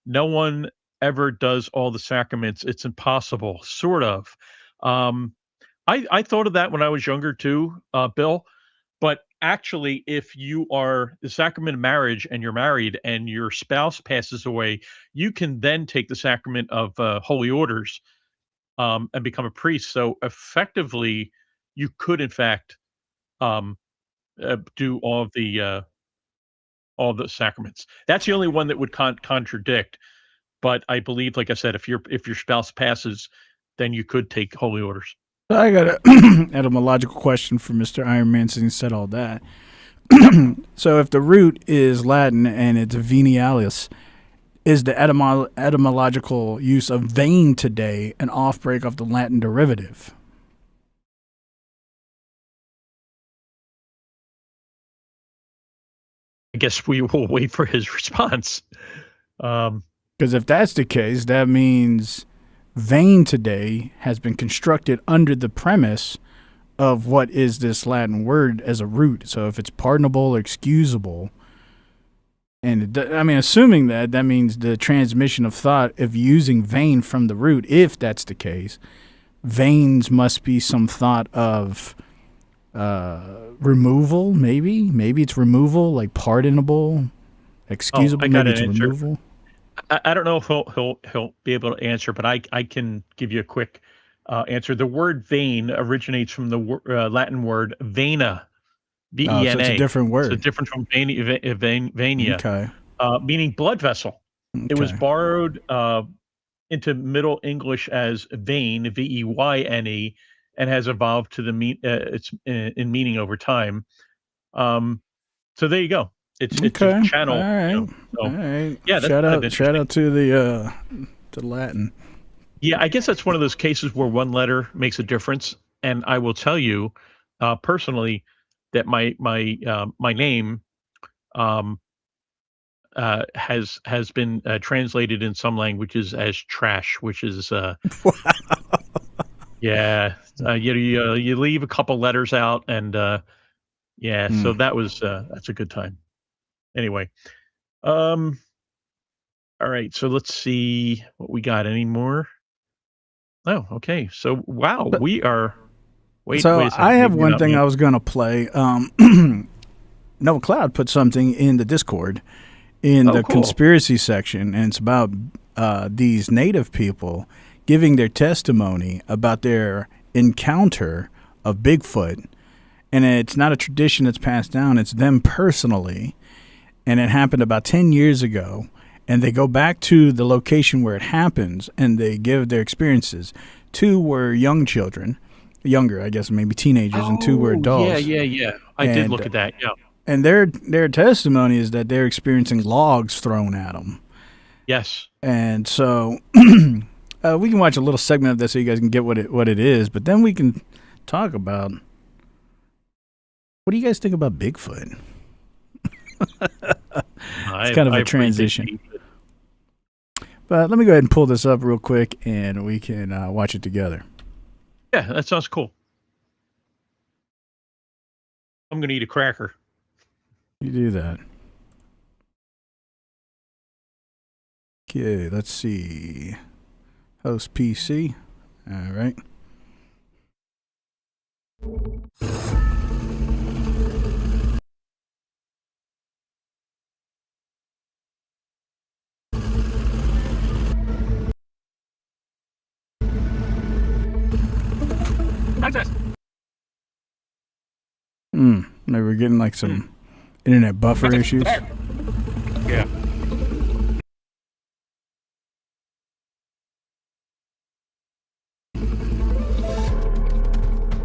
no one ever does all the sacraments. It's impossible, sort of. Um, I thought of that when I was younger too, Bill. But actually, if you are the sacrament of marriage and you're married and your spouse passes away, you can then take the sacrament of holy orders and become a priest. So effectively, you could, in fact, um, do all the sacraments. That's the only one that would contradict. But I believe, like I said, if your spouse passes, then you could take holy orders. I got an etymological question for Mr. Iron Man since he said all that. So if the root is Latin and it's venialis, is the etymological use of vein today an off-break of the Latin derivative? I guess we will wait for his response. Because if that's the case, that means vein today has been constructed under the premise of what is this Latin word as a root. So if it's pardonable or excusable, and assuming that means the transmission of thought of using vein from the root, if that's the case, veins must be some thought of removal, maybe it's removal, like pardonable, excusable, maybe it's removal. I don't know if he'll be able to answer, but I can give you a quick answer. The word vein originates from the Latin word vena, V-E-N-A. So it's a different word. It's different from venia, Okay. Meaning blood vessel. Okay. It was borrowed into Middle English as vein, V-E-Y-N-E, and has evolved to it's in meaning over time. So there you go. It's a channel. All right. All right. Yeah. Shout out to the Latin. Yeah, I guess that's one of those cases where one letter makes a difference. And I will tell you, personally, that my name has been translated in some languages as trash, which is yeah. You leave a couple letters out, and so that's a good time. Anyway, all right. So let's see what we got. Any more? Oh, okay. So wow, we are. Wait a second. I have one thing I was gonna play. Noah Cloud put something in the Discord in the conspiracy section, and it's about these native people giving their testimony about their encounter of Bigfoot. And it's not a tradition that's passed down, it's them personally. And it happened about 10 years ago. And they go back to the location where it happens and they give their experiences. 2 were young children, younger, I guess, maybe teenagers, and 2 were adults. Yeah. I did look at that, yeah. And their testimony is that they're experiencing logs thrown at them. Yes. And so we can watch a little segment of this so you guys can get what it is. But then we can talk about, what do you guys think about Bigfoot? It's kind of a transition. But let me go ahead and pull this up real quick, and we can watch it together. Yeah, that sounds cool. I'm going to eat a cracker. You do that. Okay, let's see. Host PC. All right. Access. Maybe we're getting like some internet buffer issues. Yeah.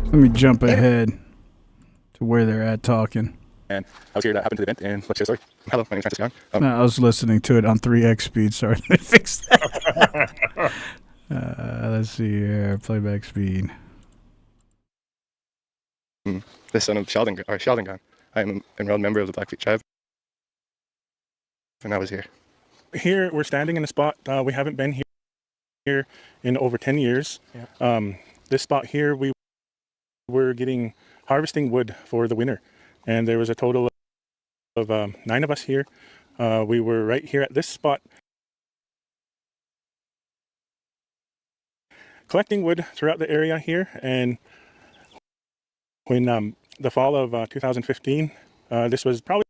Let me jump ahead to where they're at talking. And I was here to happen to the event, and what's your story? Hello, my name is Francis Young. No, I was listening to it on 3x speed. Sorry, let me fix that. Let's see here. Playback speed. The son of Sheldon Gunn. I am an enrolled member of the Blackfeet tribe, and I was here. Here, we're standing in a spot we haven't been here in over 10 years. Yeah. This spot here, we were harvesting wood for the winter, and there was a total of 9 of us here. We were right here at this spot collecting wood throughout the area here, and when the fall of 2015, this was probably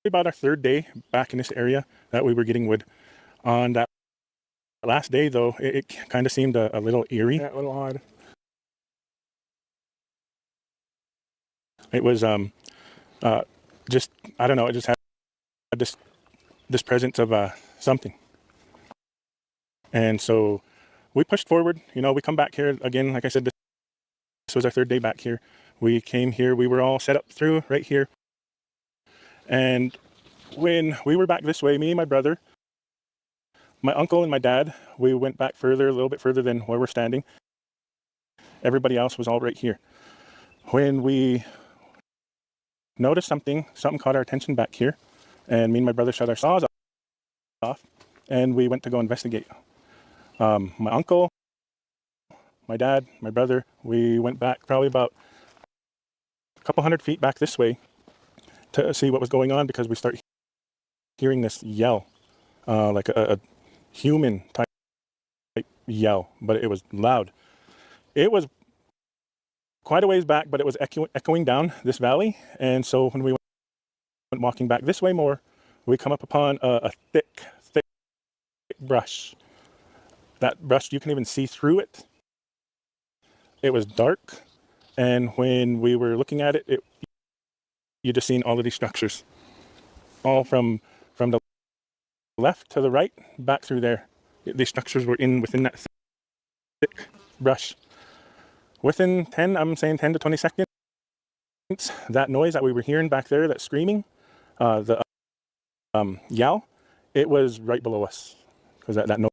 about our third day back in this area that we were getting wood. On that last day, though, it kind of seemed a little eerie. Yeah, a little odd. It was just, I don't know, it just had this presence of something. And so we pushed forward. You know, we come back here again. Like I said, this was our third day back here. We came here. We were all set up through right here. And when we were back this way, me and my brother, my uncle and my dad, we went back further, a little bit further than where we're standing. Everybody else was all right here. When we noticed something caught our attention back here, and me and my brother shut our saws off, and we went to go investigate. My uncle, my dad, my brother, we went back probably about a couple 100 feet back this way to see what was going on, because we start hearing this yell, like a human type yell, but it was loud. It was quite a ways back, but it was echoing down this valley. And so when we went walking back this way more, we come up upon a thick brush. That brush, you can even see through it. It was dark, and when we were looking at it, you just seen all of these structures, all from the left to the right, back through there. These structures were within that thick brush. Within 10 to 20 seconds, that noise that we were hearing back there, that screaming, the yell, it was right below us, because that noise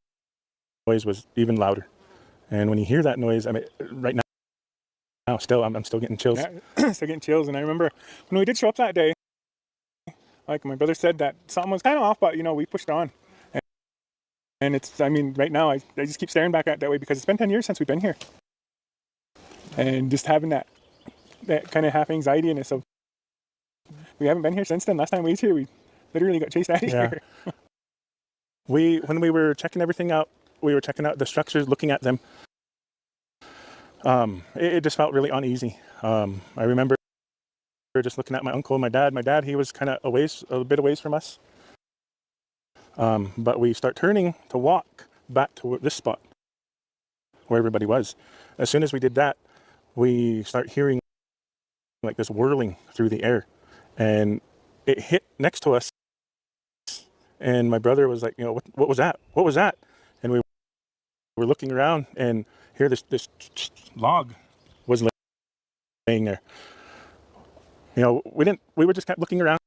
was even louder. And when you hear that noise, I mean, right now still, I'm still getting chills. Yeah, still getting chills. And I remember when we did show up that day, like my brother said, that something was kind of off, but, you know, we pushed on. And it's, I mean, right now, I just keep staring back at that way, because it's been 10 years since we've been here. And just having that kind of half anxiety-ness of, we haven't been here since then. Last time we was here, we literally got chased out of here. When we were checking everything out, we were checking out the structures, looking at them. It just felt really uneasy. I remember just looking at my uncle and my dad. My dad, he was kind of a bit away from us. But we start turning to walk back to this spot where everybody was. As soon as we did that, we start hearing like this whirling through the air, and it hit next to us. And my brother was like, you know, what was that? What was that? And we were looking around, and here this log was laying there. You know, we were just kept looking around.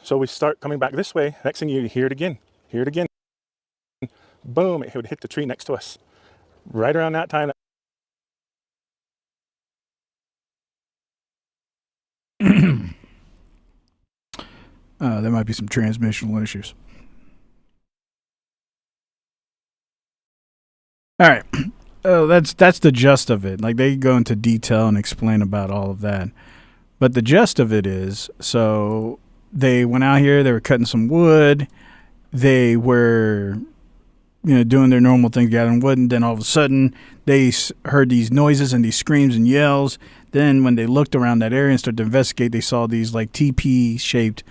So we start coming back this way. Next thing you hear it again. Boom, it would hit the tree next to us. Right around that time. There might be some transmissional issues. All right. Oh, that's the gist of it. Like, they go into detail and explain about all of that. But the gist of it is, so they went out here, they were cutting some wood, they were, you know, doing their normal thing, gathering wood, and then all of a sudden they heard these noises and these screams and yells. Then when they looked around that area and started to investigate, they saw these like TP-shaped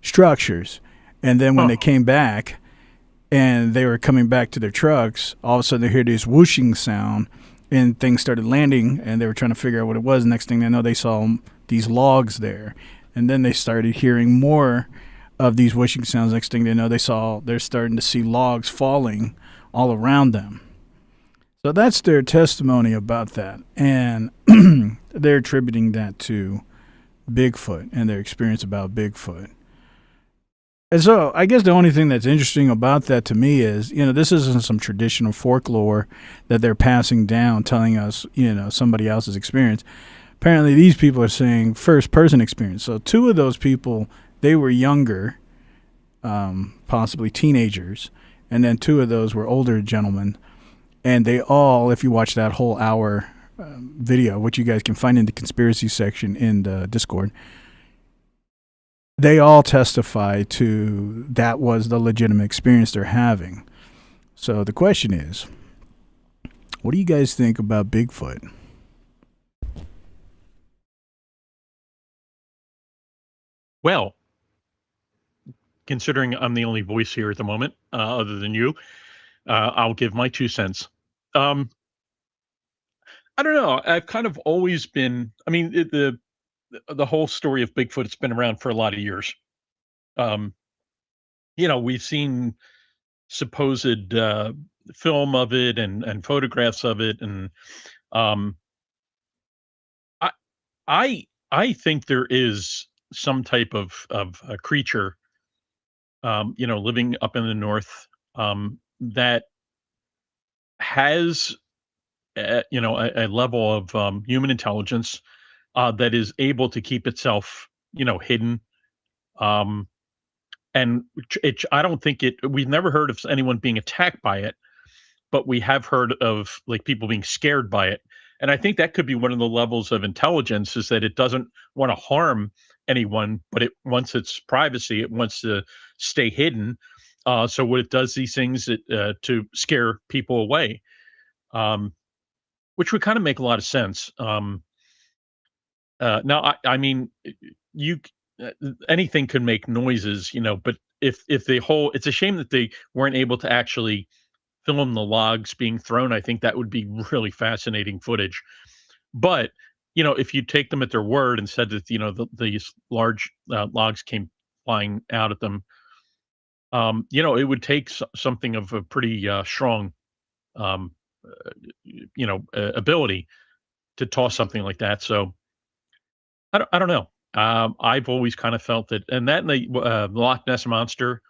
structures. And then when they came back and they were coming back to their trucks, all of a sudden they heard this whooshing sound and things started landing, and they were trying to figure out what it was. Next thing they know, they saw these logs there. And then they started hearing more of these whooshing sounds. Next thing they know, they're starting to see logs falling all around them. So that's their testimony about that. And they're attributing that to Bigfoot and their experience about Bigfoot. And so I guess the only thing that's interesting about that to me is, you know, this isn't some traditional folklore that they're passing down, telling us, you know, somebody else's experience. Apparently these people are saying first-person experience. So two of those people, they were younger, possibly teenagers, and then two of those were older gentlemen. And they all, if you watch that whole hour video, which you guys can find in the conspiracy section in the Discord, they all testify to that was the legitimate experience they're having. So the question is, What do you guys think about Bigfoot? Well, considering I'm the only voice here at the moment, other than you, I'll give my 2 cents. Um, I don't know. I've kind of always been. I mean, the whole story of Bigfoot, it's been around for a lot of years. Um, we've seen supposed film of it and photographs of it, and um, I I think there is some type of a creature, living up in the north, that has a level of human intelligence that is able to keep itself hidden. Um, and I don't think we've never heard of anyone being attacked by it, but we have heard of like people being scared by it. And I think that could be one of the levels of intelligence, is that it doesn't want to harm anyone, but it wants its privacy. It wants to stay hidden. So what it does these things to scare people away, which would kind of make a lot of sense. Now, I mean, you anything could make noises, but if the whole, it's a shame that they weren't able to actually film the logs being thrown. I think that would be really fascinating footage. But if you take them at their word and said that these large logs came flying out at them, it would take something of a pretty strong, um, ability to toss something like that. So I don't know. I've always kind of felt that, and that and the Loch Ness monster.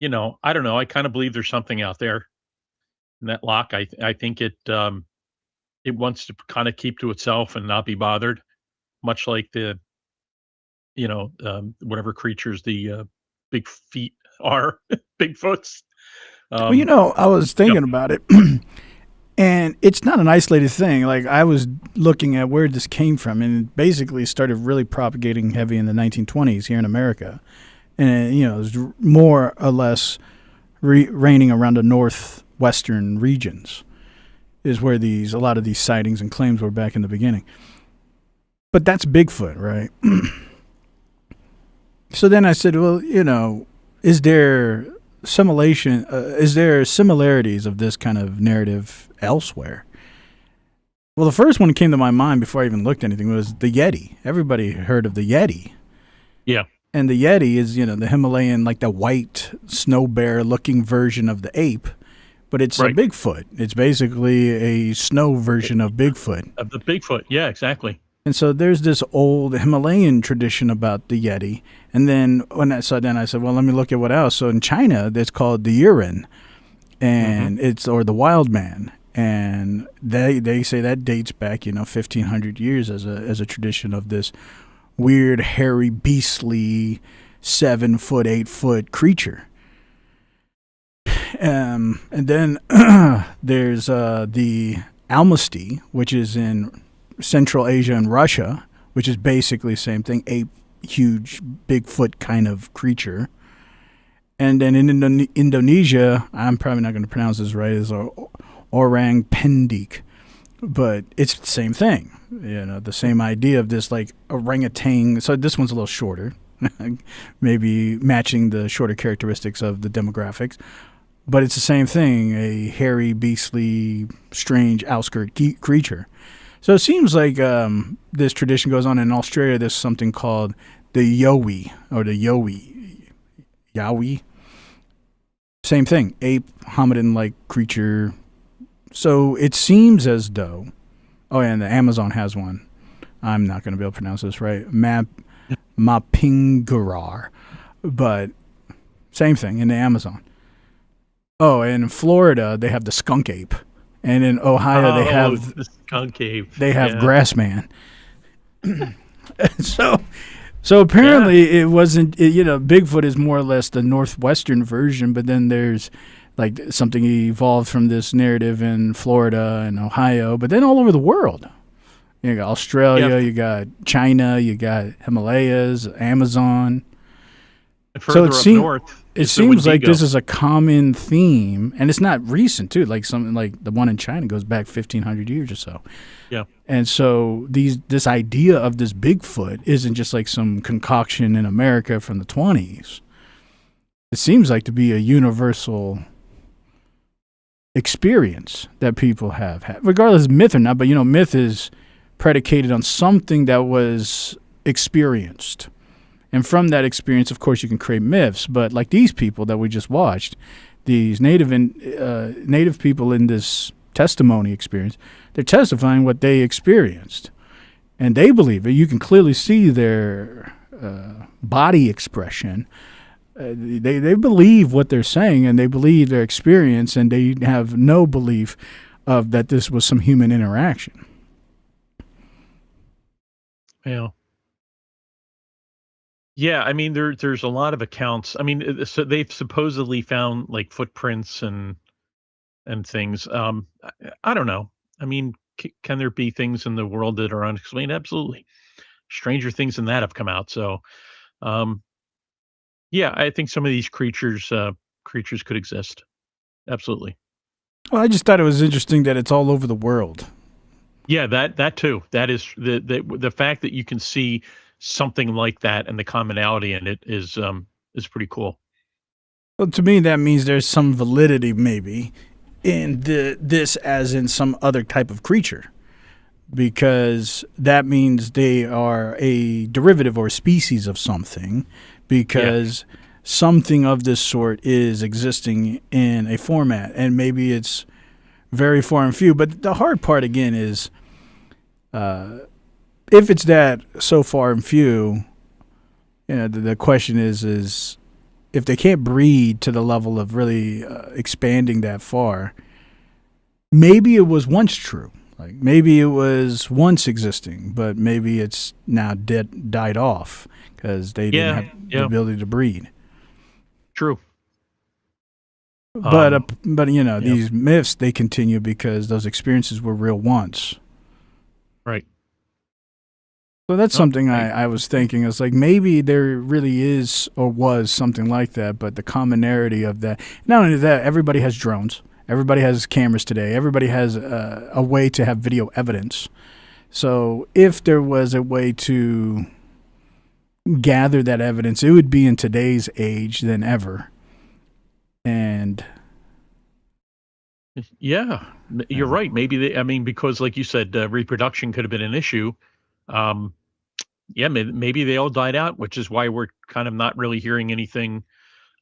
I don't know. I kind of believe there's something out there in that loch. I think it wants to kind of keep to itself and not be bothered, much like the whatever creatures the big feet are, Bigfoots. Well, I was thinking Yep. about it, and it's not an isolated thing. Like, I was looking at where this came from, and it basically started really propagating heavy in the 1920s here in America. And, it was more or less reigning around the northwestern regions is where a lot of these sightings and claims were back in the beginning. But that's Bigfoot, right? So then I said, well, is there similarities of this kind of narrative elsewhere? Well, the first one that came to my mind before I even looked at anything was the Yeti. Everybody heard of the Yeti. Yeah. And the Yeti is, the Himalayan, like the white snow bear looking version of the ape, but it's Right. a Bigfoot. It's basically a snow version of Bigfoot. Of the Bigfoot. Yeah, exactly. And so there's this old Himalayan tradition about the Yeti. And then I said, well, let me look at what else. So in China, it's called the Yurin, and or the wild man. And they say that dates back, 1,500 years as a tradition of this weird, hairy, beastly 7-foot, 8-foot creature. And then there's the Almasty, which is in Central Asia and Russia, which is basically the same thing, a huge Bigfoot kind of creature. And then in Indonesia, I'm probably not going to pronounce this right, is orang pendek, but it's the same thing. The same idea of this like orangutan. So this one's a little shorter, maybe matching the shorter characteristics of the demographics. But it's the same thing, a hairy, beastly, strange outskirt creature. So it seems like this tradition goes on in Australia. There's something called the Yowie, or the Yowie. Same thing, ape, hominid-like creature. So it seems as though, and the Amazon has one. I'm not going to be able to pronounce this right. Mapingurar. But same thing in the Amazon. Oh, and in Florida, they have the skunk ape. And in Ohio, they have the skunk ape. They have Grassman. So apparently it wasn't. Bigfoot is more or less the northwestern version, but then there's like something evolved from this narrative in Florida and Ohio, but then all over the world. You got Australia, you got China, you got Himalayas, Amazon. And further up north, It It's the seems like Wendigo. this is a common theme, and it's not recent too. Like something like the one in China goes back 1,500 years or so. Yeah. And so this idea of this Bigfoot isn't just like some concoction in America from the 20s. It seems like to be a universal experience that people have had, regardless of myth or not. But myth is predicated on something that was experienced. And from that experience, of course, you can create myths. But like these people that we just watched, these native people in this testimony experience, they're testifying what they experienced. And they believe it. You can clearly see their body expression. They believe what they're saying, and they believe their experience, and they have no belief of that this was some human interaction. Yeah. Yeah, I mean, there's a lot of accounts. I mean, so they've supposedly found like footprints and things. I don't know. I mean, can there be things in the world that are unexplained? Absolutely. Stranger things than that have come out. So, um, yeah, I think some of these creatures could exist. Absolutely. Well, I just thought it was interesting that it's all over the world. Yeah, that too. That is the fact that you can see something like that and the commonality in it is pretty cool. Well, to me, that means there's some validity, maybe, in this as in some other type of creature, because that means they are a derivative or a species of something, because something of this sort is existing in a format, and maybe it's very far and few. But the hard part again is, if it's that so far and few, the question is if they can't breed to the level of really expanding that far, maybe it was once true. Like maybe it was once existing, but maybe it's now died off because they didn't have the ability to breed. True. But these myths, they continue because those experiences were real once. Right. So that's something I was thinking. It's like maybe there really is or was something like that, but the commonality of that. Not only that, everybody has drones. Everybody has cameras today. Everybody has a way to have video evidence. So if there was a way to gather that evidence, it would be in today's age than ever. And yeah, you're right. Maybe because like you said, reproduction could have been an issue. Yeah, maybe they all died out, which is why we're kind of not really hearing anything.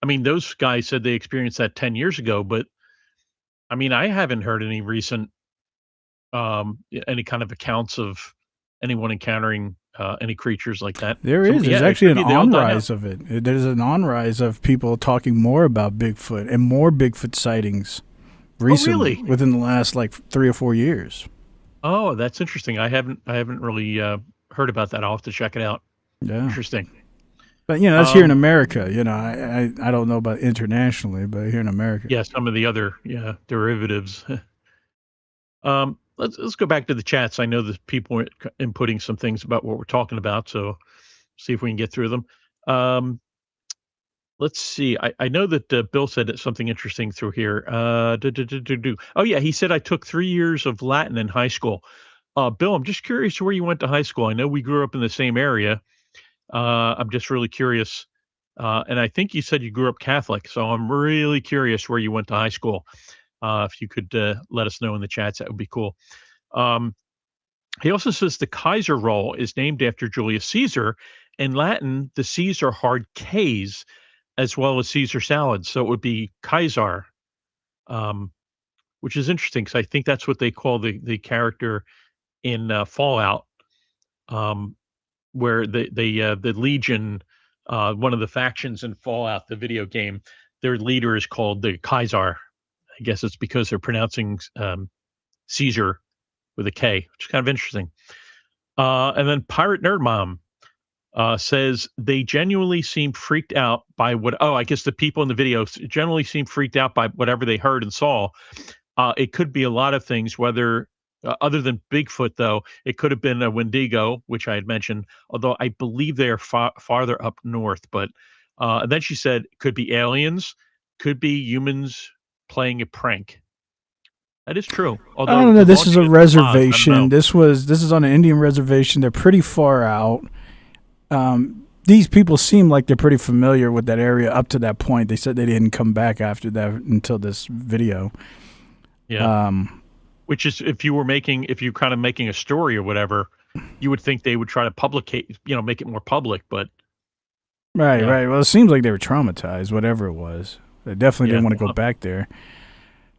I mean, those guys said they experienced that 10 years ago, but I mean, I haven't heard any recent, any kind of accounts of anyone encountering any creatures like that. There's actually an on-rise of it. There's an on-rise of people talking more about Bigfoot and more Bigfoot sightings recently, within the last like 3 or 4 years. Oh, that's interesting. I haven't really heard about that. I'll have to check it out. Yeah. Interesting. But that's here in America. I don't know about internationally, but here in America. Yeah, some of the other derivatives. Let's go back to the chats. I know that people are inputting some things about what we're talking about, so see if we can get through them. Let's see. I know that Bill said something interesting through here. Oh yeah, he said I took 3 years of Latin in high school. Bill, I'm just curious where you went to high school. I know we grew up in the same area. I'm just really curious. And I think you said you grew up Catholic, so I'm really curious where you went to high school. If you could let us know in the chats, that would be cool. He also says the Kaiser roll is named after Julius Caesar. In Latin, the C's are hard K's, as well as Caesar salad. So it would be Kaiser, which is interesting because I think that's what they call the character in Fallout, where the Legion, one of the factions in Fallout, the video game, their leader is called the Kaiser. I guess it's because they're pronouncing Caesar with a K, which is kind of interesting. And then Pirate Nerd Mom says they genuinely seem freaked out by I guess the people in the video generally seem freaked out by whatever they heard and saw. It could be a lot of things, whether other than Bigfoot, though, it could have been a Wendigo, which I had mentioned, although I believe they are farther up north. But And then she said, could be aliens, could be humans playing a prank. That is true. Although I don't know. This is a launching it in Oz, I don't reservation. know. This is on an Indian reservation. They're pretty far out. These people seem like they're pretty familiar with that area up to that point. They said they didn't come back after that until this video. Yeah. Which is if you're kind of making a story or whatever, you would think they would try to make it more public, but Right, yeah. right. Well, it seems like they were traumatized, whatever it was. They definitely didn't want to go back there.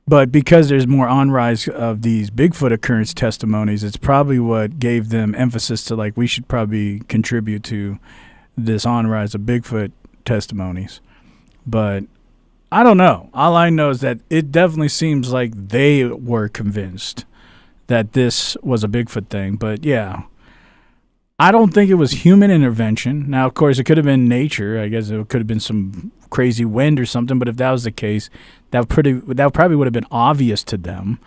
But because there's more on-rise of these Bigfoot occurrence testimonies, it's probably what gave them emphasis to, like, we should probably contribute to this on-rise of Bigfoot testimonies. But I don't know. All I know is that it definitely seems like they were convinced that this was a Bigfoot thing. But, yeah, I don't think it was human intervention. Now, of course, it could have been nature. I guess it could have been some crazy wind or something. But if that was the case, that probably would have been obvious to them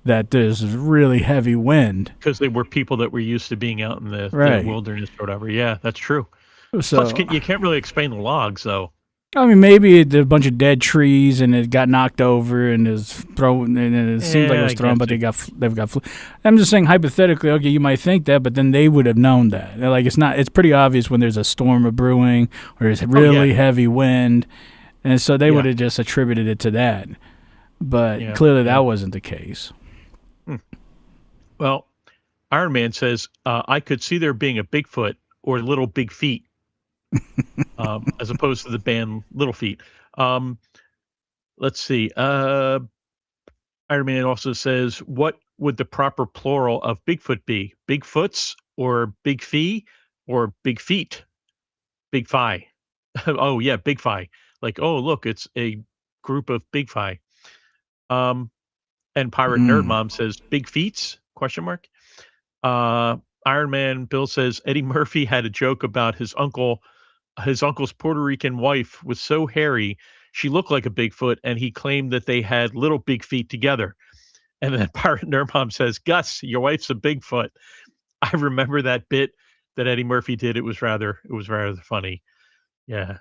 that there's really heavy wind. Because they were people that were used to being out in the wilderness or whatever. Yeah, that's true. So, plus, you can't really explain the logs, though. I mean, maybe there's a bunch of dead trees and it got knocked over and is thrown, and it seems like it was thrown, but they've got. I'm just saying hypothetically. Okay, you might think that, but then they would have known that. Like it's pretty obvious when there's a storm of brewing or there's really heavy wind, and so they would have just attributed it to that. But clearly that wasn't the case. Well, Iron Man says I could see there being a Bigfoot or Little Big Feet. As opposed to the band Little Feet. Let's see. Iron Man also says, what would the proper plural of Bigfoot be? Bigfoots or Big Fee or Big Feet? Big Fi. Oh, yeah, Big Fi. Like, oh, look, it's a group of Big Fi. And Pirate Nerd Mom says, Big Feets? Question mark. Iron Man Bill says, Eddie Murphy had a joke about his uncle's Puerto Rican wife was so hairy, she looked like a Bigfoot, and he claimed that they had little big feet together. And then Pirate Nerd Mom says, Gus, your wife's a Bigfoot. I remember that bit that Eddie Murphy did. It was rather funny. Yeah.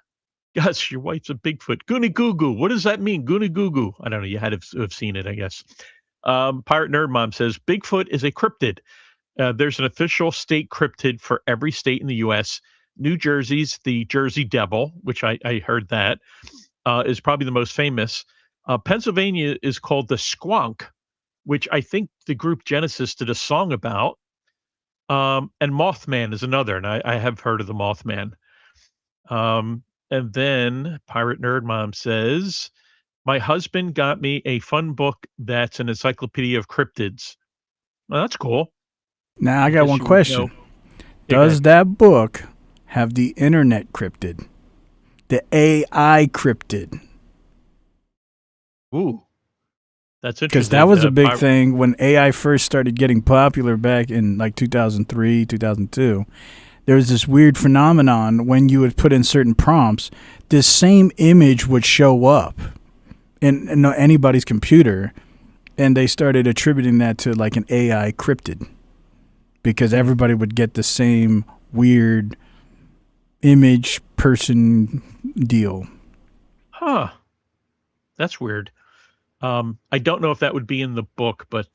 Gus, your wife's a Bigfoot. Goony Goo Goo. What does that mean? Goony Goo Goo. I don't know. You had to have seen it, I guess. Pirate Nerd Mom says, Bigfoot is a cryptid. There's an official state cryptid for every state in the U.S. New Jersey's the Jersey Devil, which I heard that, is probably the most famous. Pennsylvania is called the Squonk, which I think the group Genesis did a song about. And Mothman is another, and I have heard of the Mothman. And then Pirate Nerd Mom says, my husband got me a fun book that's an encyclopedia of cryptids. Well, that's cool. Now, I got one question. Does that book have the internet cryptid? The AI cryptid? Ooh. That's interesting. Because that was a big thing when AI first started getting popular back in like 2003, 2002. There was this weird phenomenon when you would put in certain prompts, this same image would show up in anybody's computer, and they started attributing that to like an AI cryptid because everybody would get the same weird image person deal. Huh. That's weird. I don't know if that would be in the book, but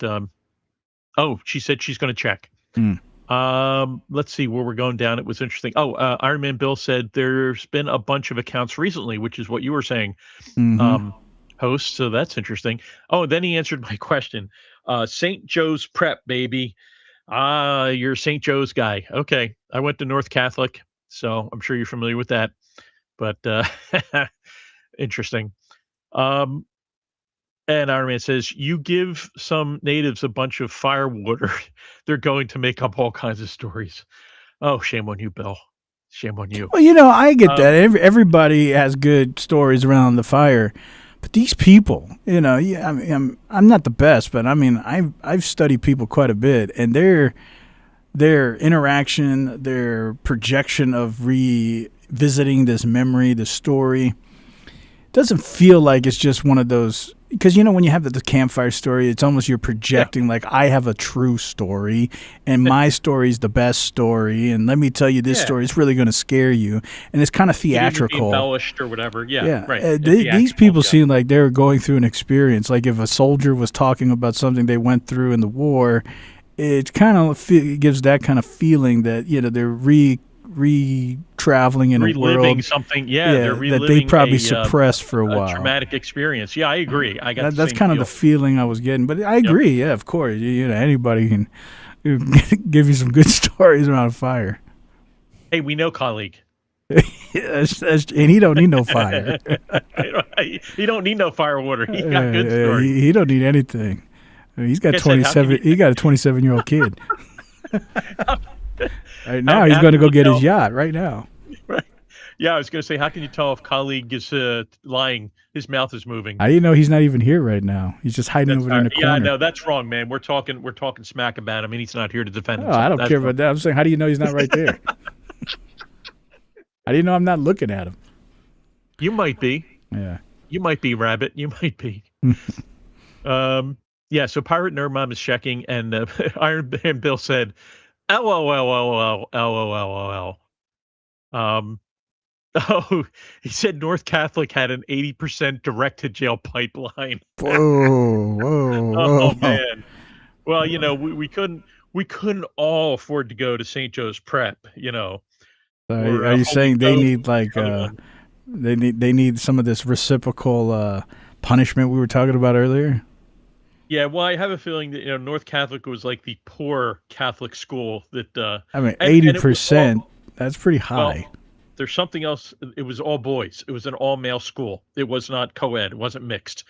she said she's going to check. Let's see where we're going down. It was interesting. Iron Man Bill said there's been a bunch of accounts recently, which is what you were saying, host. So that's interesting. Oh, then he answered my question. St. Joe's Prep, baby. You're a St. Joe's guy. Okay. I went to North Catholic, so I'm sure you're familiar with that. But interesting. And Iron Man says, you give some natives a bunch of firewood, or they're going to make up all kinds of stories. Oh, shame on you, Bill. Shame on you. Well, I get that. Everybody has good stories around the fire. But these people, I mean, I'm not the best, but I mean, I've studied people quite a bit, and their interaction, their projection of revisiting this memory, the story, doesn't feel like it's just one of those, because when you have the campfire story, it's almost you're projecting like I have a true story, and my story is the best story, and let me tell you this story. It's really going to scare you, and it's kind of theatrical, embellished or whatever. Yeah, right. These people seem like they're going through an experience. Like if a soldier was talking about something they went through in the war, it kind of gives that kind of feeling that they're traveling in reliving a world something. They're reliving that they probably suppressed for a while. Traumatic experience. Yeah, I agree. I got that's kind of the feeling I was getting. But I agree. Yeah, of course. Anybody can give you some good stories around a fire. Hey, we know colleague. And he don't need no fire. He don't need no fire water. He got good stories. He don't need anything. He's got 27. He got a 27-year-old kid. Right now, he's going to go get his yacht right now. Right. Yeah, I was going to say, how can you tell if colleague is lying? His mouth is moving. How do you know he's not even here right now? He's just hiding over there in the corner. Yeah, no, that's wrong, man. We're talking smack about him, and he's not here to defend himself. I don't care about that. I'm saying, how do you know he's not right there? How do you know I'm not looking at him? You might be. Yeah. You might be, Rabbit. You might be. Yeah, so Pirate Nerd Mom is checking, and Iron Man Bill said, LOL. Oh, he said North Catholic had an 80% direct-to-jail pipeline. Whoa. Man. Well, we couldn't all afford to go to St. Joe's Prep, So are you saying they need they need some of this reciprocal punishment we were talking about earlier? Yeah, well, I have a feeling that North Catholic was like the poor Catholic school that. 80%. That's pretty high. Well, there's something else. It was all boys. It was an all-male school. It was not co-ed. It wasn't mixed.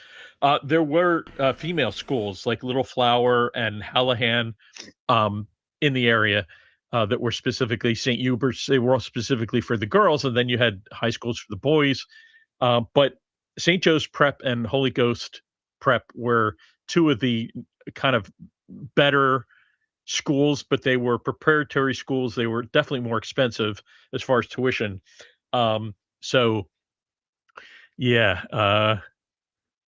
There were female schools like Little Flower and Hallahan in the area that were specifically St. Hubert's. They were all specifically for the girls, and then you had high schools for the boys. But St. Joe's Prep and Holy Ghost Prep were two of the kind of better schools, but they were preparatory schools. They were definitely more expensive as far as tuition. So yeah.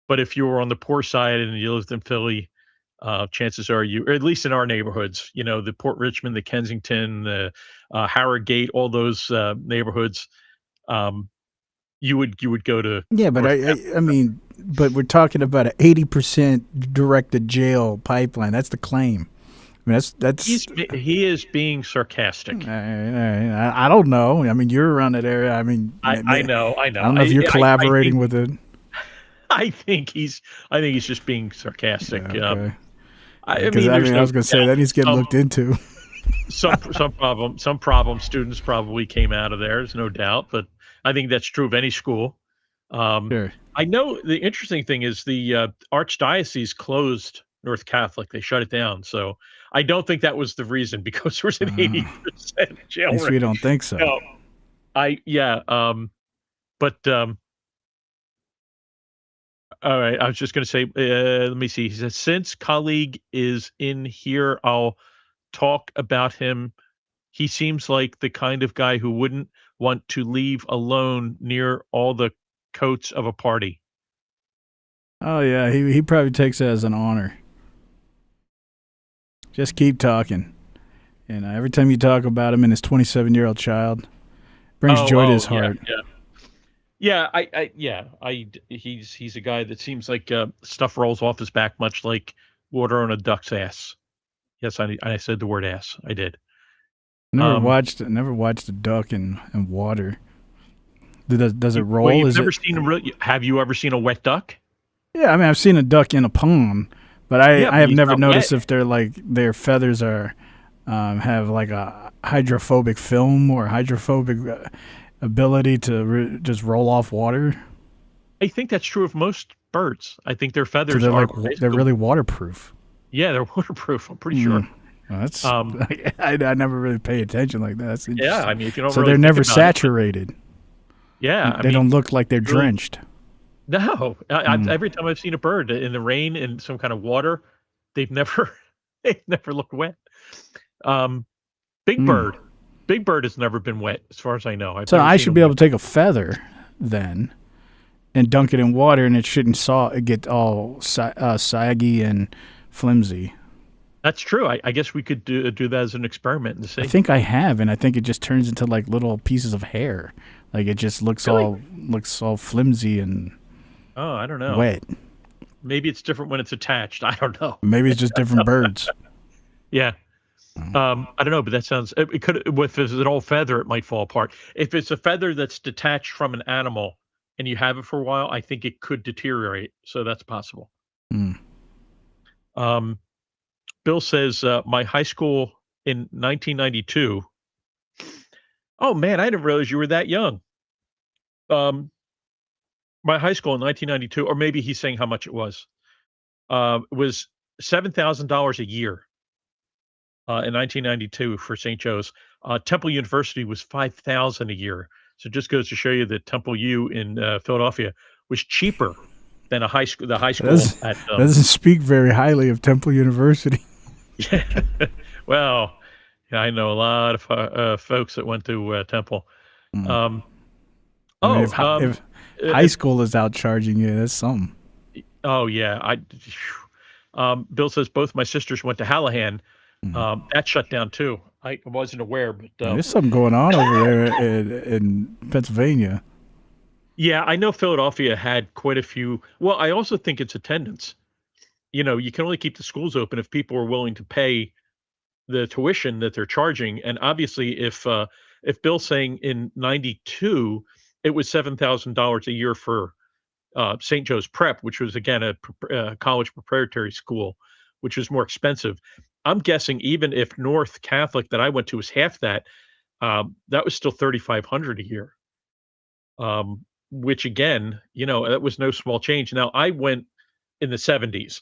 But if you were on the poor side and you lived in Philly, chances are or at least in our neighborhoods, the Port Richmond, the Kensington, the Harrogate, all those neighborhoods, you would go to. Yeah, but I mean, but we're talking about an 80% direct to jail pipeline. That's the claim. I mean, that's he is being sarcastic. I don't know. I mean, you're around that area. I mean, I know. I don't know if you're collaborating with it. I think he's just being sarcastic. Yeah, okay. I was going to say that he's getting looked into. some problem students probably came out of there. There's no doubt, but I think that's true of any school. Sure. I know the interesting thing is the archdiocese closed North Catholic. They shut it down. So I don't think that was the reason, because there was an 80% jail rate. At least we don't think so. No, all right. I was just going to say, let me see. He says, since colleague is in here, I'll talk about him. He seems like the kind of guy who wouldn't want to leave alone near all the coats of a party. Oh, yeah. He probably takes it as an honor. Just keep talking. Every time you talk about him and his 27-year-old child, brings joy to his heart. Yeah. He's a guy that seems like stuff rolls off his back, much like water on a duck's ass. Yes, I said the word ass. I did. Never watched a duck in water. Does it roll? Well, have you ever seen a wet duck? Yeah, I mean, I've seen a duck in a pond, but I have never noticed if their feathers are have like a hydrophobic film or hydrophobic ability to just roll off water. I think that's true of most birds. I think their feathers they're really waterproof. Yeah, they're waterproof. I'm pretty sure. Well, that's I never really pay attention like that. That's interesting. Yeah, I mean, if you don't, so really they're never saturated. Yeah, they don't look like they're drenched. No, every time I've seen a bird in the rain in some kind of water, they've never looked wet. Big Bird has never been wet, as far as I know. So I should be able to take a feather then and dunk it in water, and it shouldn't get all saggy and flimsy. That's true. I guess we could do that as an experiment and see. I think I have, and I think it just turns into like little pieces of hair. Like it just looks Really? all flimsy and Oh, I don't know. wet. Maybe it's different when it's attached. I don't know. Maybe it's just different birds. Yeah. I don't know, but that sounds. It could. If it's an old feather, it might fall apart. If it's a feather that's detached from an animal and you have it for a while, I think it could deteriorate. So that's possible. Mm. Bill says my high school in 1992. Oh man, I didn't realize you were that young. My high school in 1992, or maybe he's saying how much it was $7,000 a year in 1992 for St. Joe's. Temple University was $5,000 a year. So it just goes to show you that Temple U in Philadelphia was cheaper than a high school. The high school doesn't speak very highly of Temple University. Yeah. Well, I know a lot of folks that went to Temple. I mean, if high school is out charging you, that's something. Oh yeah, Bill says both my sisters went to Hallahan. That shut down too. I wasn't aware, but there's something going on over there in Pennsylvania. Yeah, I know Philadelphia had quite a few. Well, I also think it's attendance. You know, you can only keep the schools open if people are willing to pay the tuition that they're charging. And obviously, if Bill's saying in '92 it was $7,000 a year for St. Joe's Prep, which was again a college preparatory school, which was more expensive. I'm guessing even if North Catholic that I went to was half that, that was still $3,500 a year. Which again, you know, that was no small change. Now I went in the '70s.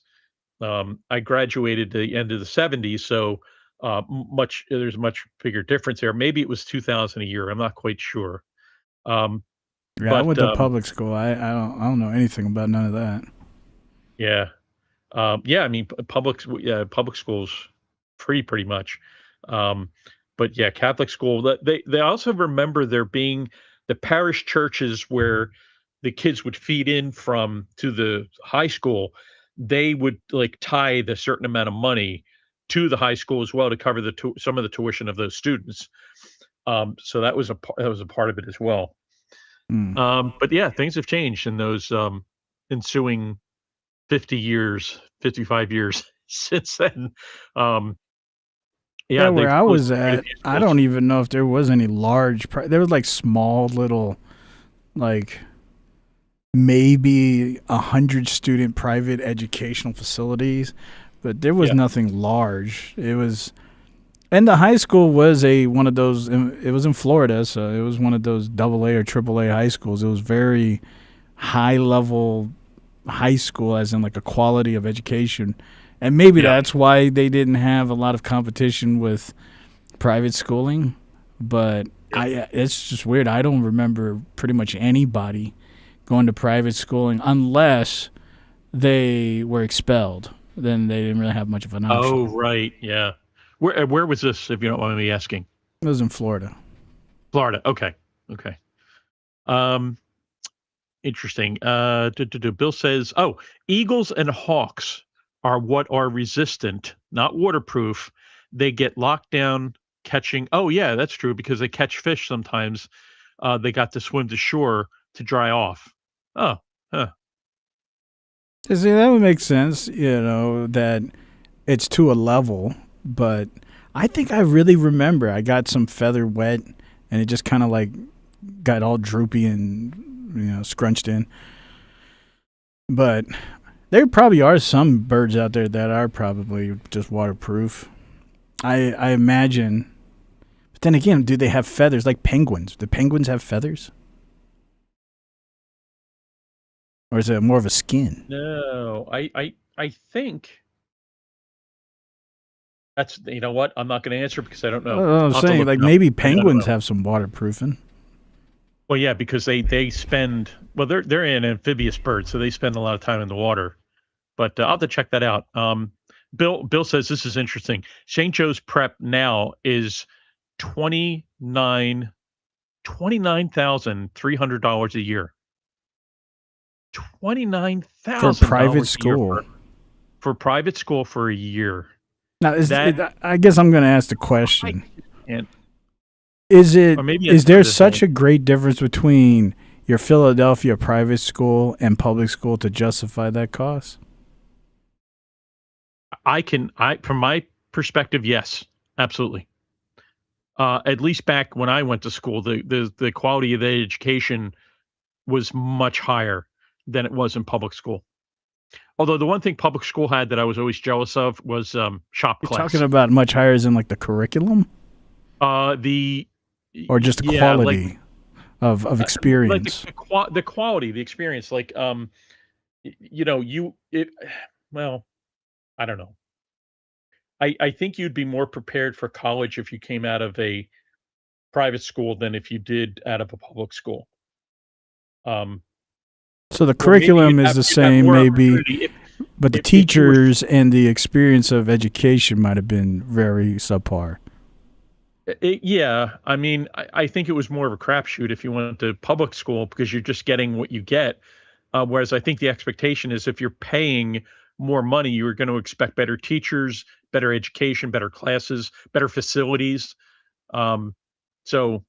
I graduated at the end of the '70s, so there's a much bigger difference there. Maybe it was 2,000 a year. I'm not quite sure. Yeah, I went to public school. I don't know anything about none of that. Yeah. Yeah, I mean, public schools free pretty much. But yeah, Catholic school, they also remember there being the parish churches where the kids would feed in from to the high school. They would like tithe a certain amount of money to the high school as well to cover some of the tuition of those students. So that was a part of it as well. But yeah, things have changed in those ensuing 50 years, 55 years since then. Yeah, where I was at, I don't even know if there was any large. There was like small little, like maybe 100 student private educational facilities, but there was nothing large. It was, and the high school was one of those. It was in Florida, so it was one of those AA or AAA high schools. It was very high level high school, as in like a quality of education. And maybe that's why they didn't have a lot of competition with private schooling. But it's just weird. I don't remember pretty much anybody going to private schooling unless they were expelled. Then they didn't really have much of an option. Oh, right. Yeah. Where was this, if you don't mind me asking? It was in Florida. Florida. Okay. Okay. Interesting. Bill says, eagles and hawks are what are resistant, not waterproof. They get locked down catching. Oh, yeah, that's true because they catch fish sometimes. They got to swim to shore to dry off. Oh, huh. See, that would make sense, you know, that it's to a level. But I think I really remember I got some feather wet and it just kind of like got all droopy and, you know, scrunched in. But there probably are some birds out there that are probably just waterproof. I imagine. But then again, do they have feathers like penguins? Do penguins have feathers? Or is it more of a skin? No, I think that's, you know what? I'm not going to answer because I don't know. I'm saying like maybe penguins have some waterproofing. Well, yeah, because they spend, well, they're an amphibious bird, so they spend a lot of time in the water. But I'll have to check that out. Bill says this is interesting. St. Joe's Prep now is $29,300 a year. $29,000 For private a year school. for private school for a year. Now, That- I guess I'm going to ask the question. And Is or maybe it's there not this such old. a great difference between your Philadelphia private school and public school to justify that cost? From my perspective, yes, absolutely. At least back when I went to school, the quality of the education was much higher than it was in public school. Although the one thing public school had that I was always jealous of was shop You're class. talking about much higher as in like the curriculum The or just the yeah, quality of experience? like the quality, the experience. Like well, I don't know. I think you'd be more prepared for college if you came out of a private school than if you did out of a public school. Um, So the or maybe curriculum is the you'd have same, more maybe, opportunity but the if you were- teachers and the experience of education might have been very subpar. Yeah, I mean, I think it was more of a crapshoot if you went to public school because you're just getting what you get. Whereas I think the expectation is if you're paying more money, you're going to expect better teachers, better education, better classes, better facilities. So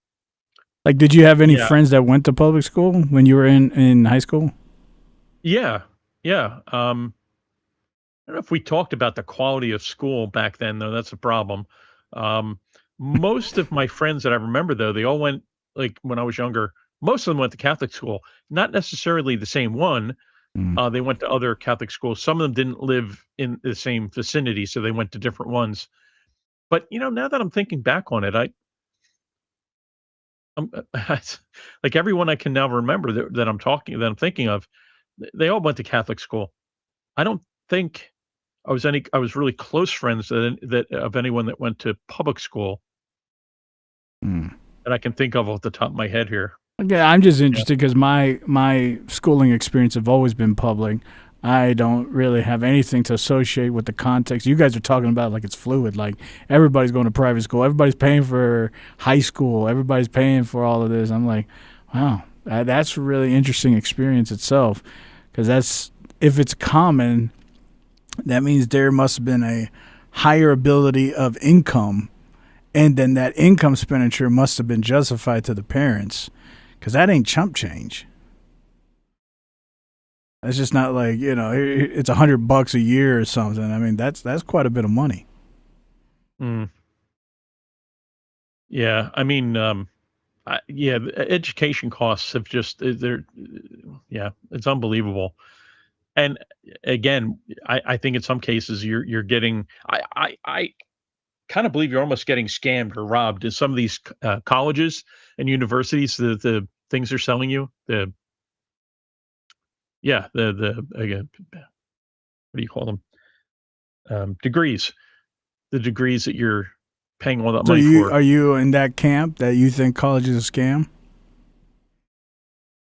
Like, did you have any Yeah. friends that went to public school when you were in high school? yeah, yeah. I don't know if we talked about the quality of school back then, though. That's a problem. Um, most of my friends that I remember, though, they all went like when I was younger. Most of them went to Catholic school, not necessarily the same one. Mm. They went to other Catholic schools. Some of them didn't live in the same vicinity, so they went to different ones. But now that I'm thinking back on it, I'm like everyone I can now remember that I'm thinking of, they all went to Catholic school. I don't think I was really close friends that of anyone that went to public school Mm. that I can think of off the top of my head here. Okay, I'm just interested because my schooling experience have always been public. I don't really have anything to associate with the context. You guys are talking about like it's fluid. Like everybody's going to private school. Everybody's paying for high school. Everybody's paying for all of this. I'm like, wow, that's a really interesting experience itself. Because if it's common, that means there must have been a higher ability of income. And then that income expenditure must have been justified to the parents. Because that ain't chump change. It's just not like, it's $100 a year or something. I mean, that's quite a bit of money. Mm. Yeah, I mean, the education costs have just yeah, it's unbelievable. And again, I think in some cases you're getting I kind of believe you're almost getting scammed or robbed in some of these colleges and universities. The things they're selling you, what do you call them? Degrees. The degrees that you're paying all that So money for. are you in that camp that you think college is a scam?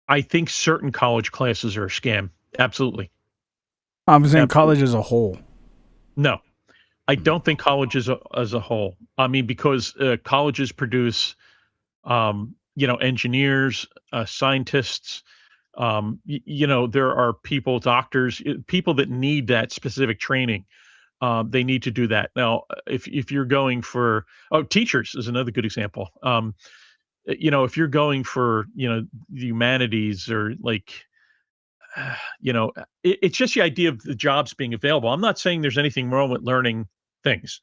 I think certain college classes are a scam. Absolutely. I'm saying Absolutely. college as a whole. No, I don't think college as a whole. I mean, because colleges produce, engineers, scientists. There are doctors, people that need that specific training. They need to do that. Now, if you're going for teachers is another good example. If you're going for the humanities or like it's just the idea of the jobs being available. I'm not saying there's anything wrong with learning things.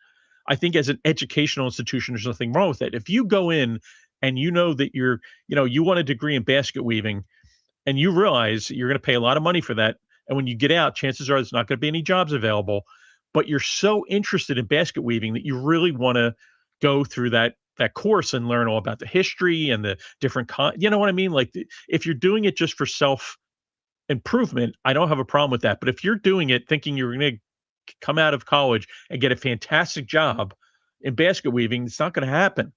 I think as an educational institution, there's nothing wrong with it. If you go in and you know that you want a degree in basket weaving and you realize you're going to pay a lot of money for that. And when you get out, chances are there's not going to be any jobs available, but you're so interested in basket weaving that you really want to go through that course and learn all about the history and the different you know what I mean? Like if you're doing it just for self improvement, I don't have a problem with that. But if you're doing it thinking you're going to come out of college and get a fantastic job in basket weaving, it's not going to happen.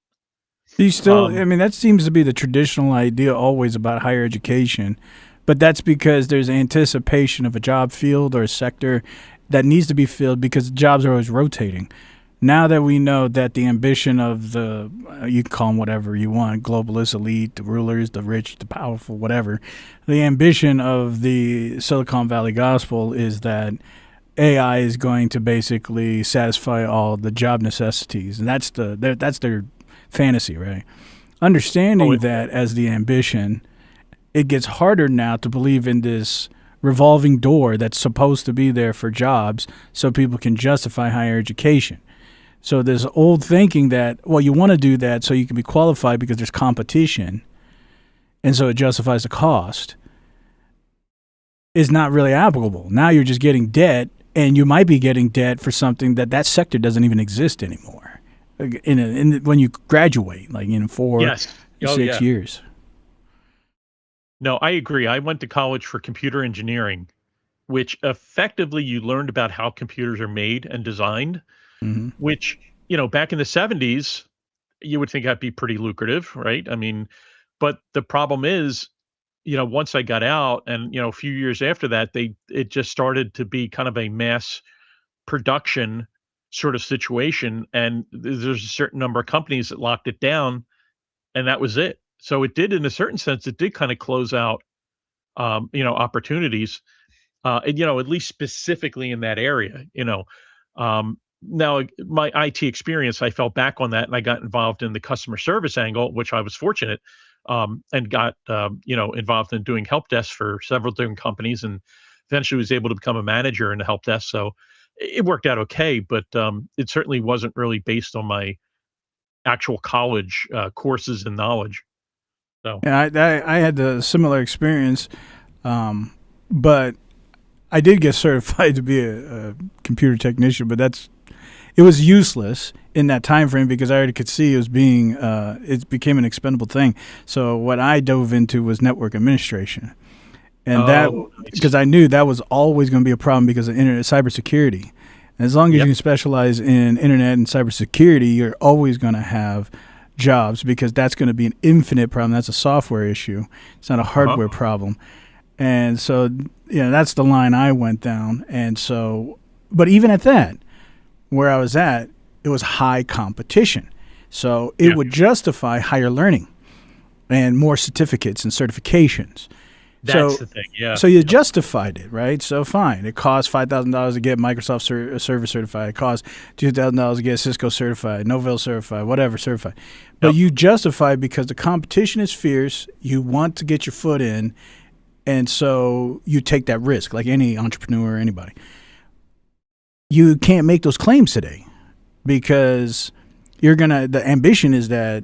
Do you still, I mean, that seems to be the traditional idea always about higher education, but that's because there's anticipation of a job field or a sector that needs to be filled because jobs are always rotating. Now that we know that the ambition of the, you can call them whatever you want, globalist elite, the rulers, the rich, the powerful, whatever, the ambition of the Silicon Valley gospel is that AI is going to basically satisfy all the job necessities. And that's their fantasy, right? Understanding that as the ambition, it gets harder now to believe in this revolving door that's supposed to be there for jobs so people can justify higher education. So there's old thinking that, well, you want to do that so you can be qualified because there's competition, and so it justifies the cost, is not really applicable. Now you're just getting debt, and you might be getting debt for something that sector doesn't even exist anymore when you graduate, like in 6 years. No, I agree. I went to college for computer engineering, which effectively you learned about how computers are made and designed. Which, back in the 70s, you would think that'd be pretty lucrative, right? I mean, but the problem is, once I got out and, a few years after that, it just started to be kind of a mass production sort of situation. And there's a certain number of companies that locked it down, and that was it. So it did, in a certain sense, it did kind of close out, opportunities, and, at least specifically in that area, now, my IT experience, I fell back on that and I got involved in the customer service angle, which I was fortunate, and got, involved in doing help desk for several different companies, and eventually was able to become a manager in the help desk. So it worked out okay, but it certainly wasn't really based on my actual college courses and knowledge. So yeah, I had a similar experience, but I did get certified to be a computer technician, but it was useless in that time frame because I already could see it became an expendable thing. So what I dove into was network administration, and because I knew that was always going to be a problem because of internet cybersecurity. And as long as you can specialize in internet and cybersecurity, you're always going to have jobs because that's going to be an infinite problem. That's a software issue. It's not a hardware problem. And so, that's the line I went down. And so, but even at that, where I was at, it was high competition. So it would justify higher learning and more certificates and certifications. That's the thing, yeah. So you justified it, right? So fine. It costs $5,000 to get Microsoft Server certified. It costs $2,000 to get Cisco certified, Novell certified, whatever certified. But you justify because the competition is fierce. You want to get your foot in, and so you take that risk, like any entrepreneur or anybody. You can't make those claims today because the ambition is that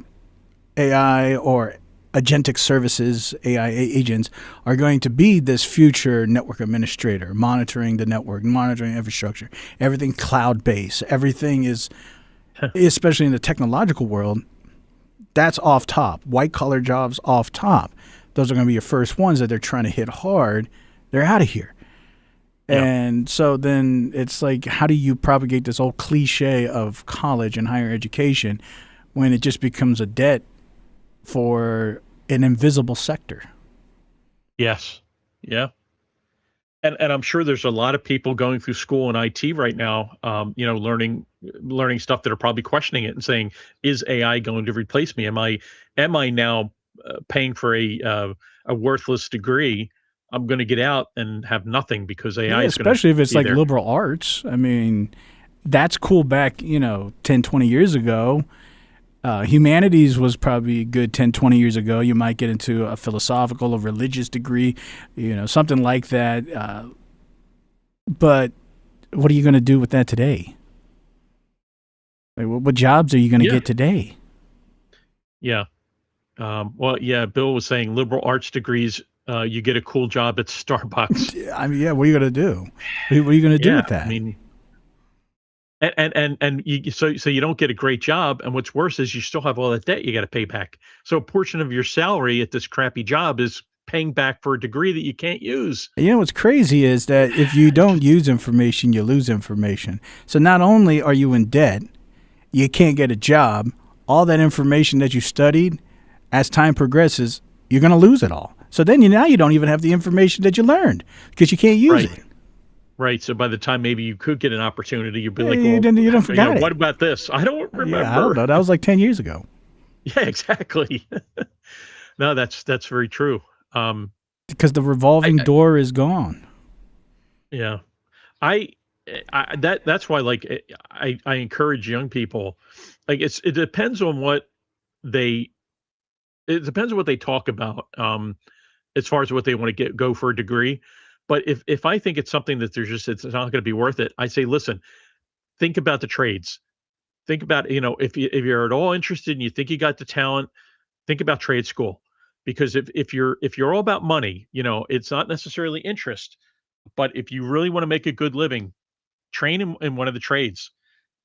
AI or agentic services, AI agents, are going to be this future network administrator, monitoring the network, monitoring infrastructure, everything cloud-based. Everything is, especially in the technological world, that's off top. White-collar jobs off top. Those are going to be your first ones that they're trying to hit hard. They're out of here. And so then it's like, how do you propagate this old cliche of college and higher education when it just becomes a debt for an invisible sector? Yes. Yeah. And I'm sure there's a lot of people going through school in IT right now, learning stuff that are probably questioning it and saying, is AI going to replace me? Am I now paying for a worthless degree? I'm going to get out and have nothing because AI is going to especially if it's like there. liberal arts. I mean, that's cool back, 10, 20 years ago. Humanities was probably good 10, 20 years ago. You might get into a philosophical or religious degree, something like that. But what are you going to do with that today? Like, what jobs are you going to get today? Yeah. Bill was saying liberal arts degrees, you get a cool job at Starbucks. I mean, what are you going to do? What are you going to do with that? I mean, and so you don't get a great job, and what's worse is you still have all that debt you got to pay back. So a portion of your salary at this crappy job is paying back for a degree that you can't use. What's crazy is that if you don't use information, you lose information. So not only are you in debt, you can't get a job. All that information that you studied, as time progresses, you're going to lose it all. So then now you don't even have the information that you learned because you can't use it. Right. So by the time maybe you could get an opportunity, you'd be Yeah, like, you well, didn't. You don't forgot what it. about this? I don't Yeah, I don't remember. know. That was like 10 years ago. Yeah, exactly. No, that's very true. Um, Because the I, revolving I door is gone. yeah, I, that's why like I encourage young people, like it depends on what they it depends on what they talk about. As far as what they want to go for a degree. But if I think it's something that it's not going to be worth it, I say, listen, think about the trades. Think about, if you're at all interested and you think you got the talent, think about trade school. Because if you're all about money, it's not necessarily interest. But if you really want to make a good living, train in one of the trades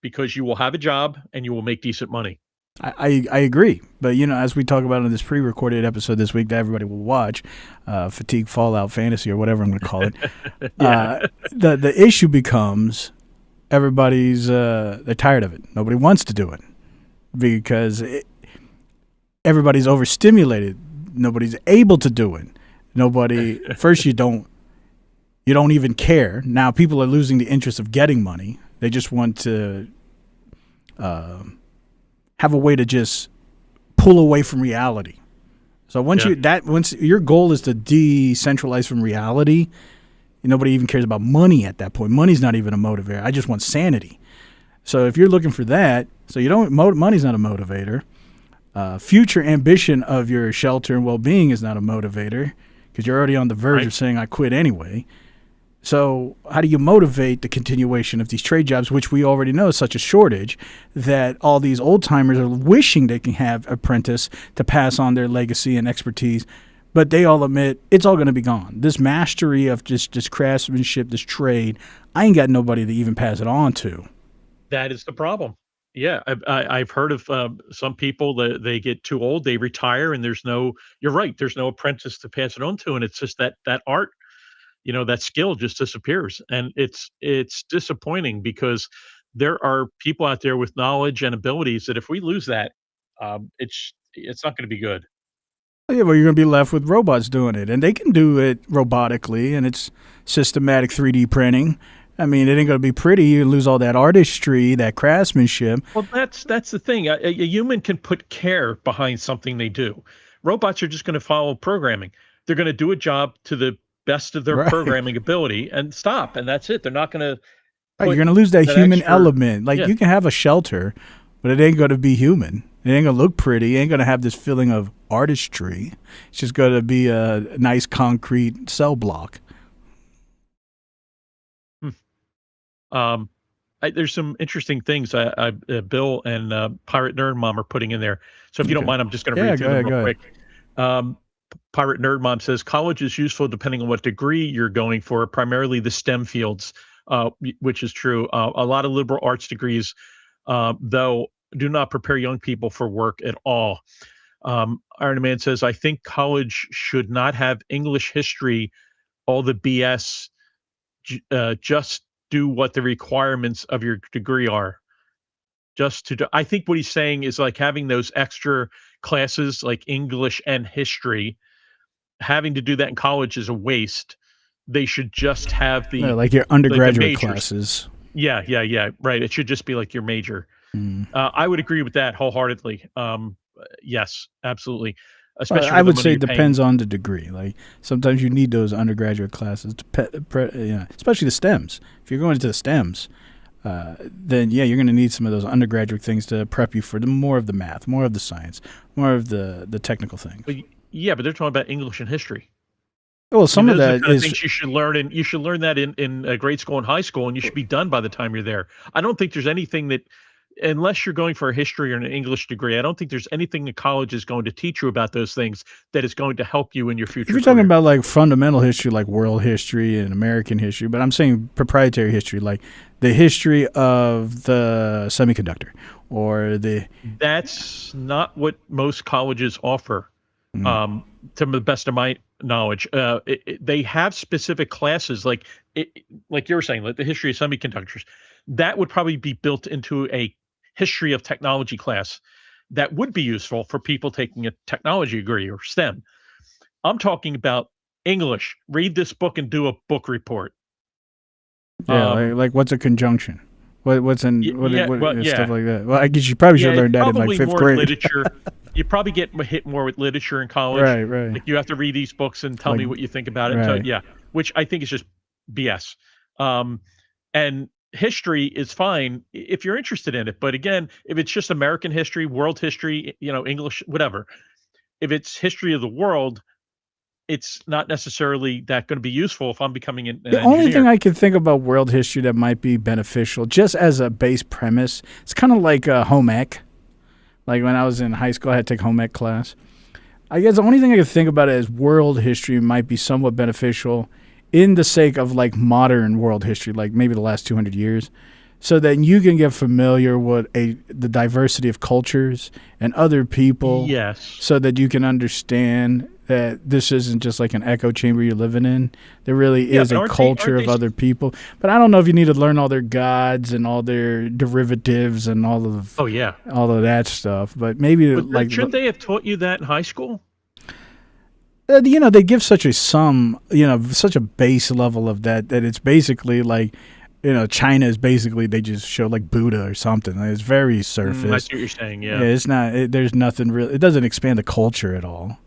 because you will have a job and you will make decent money. I agree, but as we talk about in this pre-recorded episode this week that everybody will watch, Fatigue Fallout Fantasy or whatever I'm going to call it, Yeah. the issue becomes everybody's they're tired of it. Nobody wants to do it because everybody's overstimulated. Nobody's able to do it. Nobody. First, you don't even care. Now people are losing the interest of getting money. They just want to have a way to just pull away from reality. So once your goal is to decentralize from reality, nobody even cares about money at that point. Money's not even a motivator. I just want sanity. So if you're looking for that, so money's not a motivator. Future ambition of your shelter and well-being is not a motivator because you're already on the verge of saying I quit anyway. So how do you motivate the continuation of these trade jobs, which we already know is such a shortage that all these old timers are wishing they can have apprentice to pass on their legacy and expertise, but they all admit it's all going to be gone. This mastery of this craftsmanship, this trade, I ain't got nobody to even pass it on to. That is the problem. Yeah, I've heard of some people that they get too old, they retire, and you're right, there's no apprentice to pass it on to, and it's just that art, that skill just disappears, and it's disappointing because there are people out there with knowledge and abilities that if we lose that, it's not going to be good. Yeah, well, you're going to be left with robots doing it, and they can do it robotically, and it's systematic 3D printing. I mean, it ain't going to be pretty. You lose all that artistry, that craftsmanship. Well, that's the thing. A human can put care behind something they do. Robots are just going to follow programming. They're going to do a job to the best of their Right. programming ability and stop, and that's it. They're not going to Right, you're put going to lose that that human extra. element. Like, Yeah, you can have a shelter, but it ain't going to be human. It ain't going to look pretty. It ain't going to have this feeling of artistry. It's just going to be a nice concrete cell block. Um, there's some interesting things Bill and Pirate Nerd Mom are putting in there. So if you don't Okay. mind, I'm just going to Yeah, read go through them ahead, real go ahead. quick. Pirate Nerd Mom says college is useful depending on what degree you're going for, primarily the STEM fields, which is true. A lot of liberal arts degrees, though, do not prepare young people for work at all. Iron Man says, I think college should not have English history, all the BS, just do what the requirements of your degree are. I think what he's saying is like having those extra classes like English and history, having to do that in college is a waste. They should just have No, the like your the undergraduate majors. classes. Yeah, yeah, yeah. Right. It should just be like your major. Mm. I would agree with that wholeheartedly. Yes, absolutely. Especially I with the would money say you're it paying. depends on the degree. Like sometimes you need those undergraduate classes, especially the STEMs. If you're going into the STEMs, then yeah, you're going to need some of those undergraduate things to prep you for more of the math, more of the science, more of the technical things. Yeah, but they're talking about English and history. Well, I mean, some of those are the that kind of is things you should learn, and you should learn that in grade school and high school, and you should be done by the time you're there. I don't think there's anything that, unless you're going for a history or an English degree, I don't think there's anything that college is going to teach you about those things that is going to help you in your if future you're talking career. about like fundamental history, like world history and American history, but I'm saying proprietary history, like the history of the semiconductor or the. That's not what most colleges offer. Mm. To the best of my knowledge, they have specific classes like you were saying, like the history of semiconductors. That would probably be built into a history of technology class that would be useful for people taking a technology degree or STEM. I'm talking about English. Read this book and do a book report. Yeah, like what's a conjunction? What's in Yeah, well, stuff yeah. like that? Well, I guess you probably should Yeah, learn it's that in like probably fifth more in grade. literature. You probably get hit more with literature in college. Right. Like you have to read these books and tell Like me what you think about it. right. Yeah, which I think is just BS. Um, and history is fine if you're interested in it. But again, if it's just American history, world history, English, whatever. If it's history of the world, it's not necessarily that going to be useful if I'm becoming an The only thing engineer. I can think about world history that might be beneficial, just as a base premise, it's kind of like home ec. Like when I was in high school, I had to take home ec class. I guess the only thing I could think about is world history might be somewhat beneficial in the sake of like modern world history, like maybe the last 200 years, so that you can get familiar with the diversity of cultures and other people, Yes. so that you can understand that this isn't just like an echo chamber you're living in. There really Yeah, is but a aren't they- culture aren't of they- other people. But I don't know if you need to learn all their gods and all their derivatives and all of Oh yeah. that stuff. But maybe But like shouldn't they have taught you that in high school? they give such such a base level of that it's basically like, China is basically they just show like Buddha or something. Like, it's very I surface. see what you're saying. Yeah, Yeah. it's not. There's nothing real. It doesn't expand the culture at all.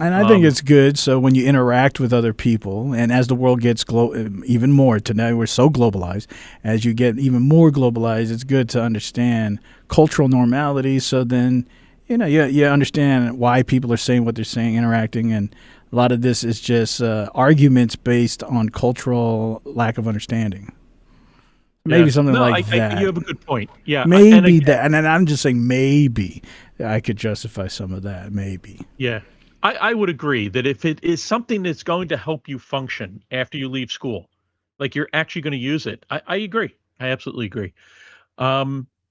And I think it's good. So when you interact with other people, and as the world gets even more, today we're so globalized. As you get even more globalized, it's good to understand cultural normality. So then, you understand why people are saying what they're saying, interacting, and a lot of this is just arguments based on cultural lack of understanding. Maybe Yes. something No, like that. you have a good point. Yeah. Maybe that, and then I'm just saying maybe I could justify some of that. Maybe. Yeah. I would agree that if it is something that's going to help you function after you leave school, like you're actually going to use it, I agree. I absolutely agree.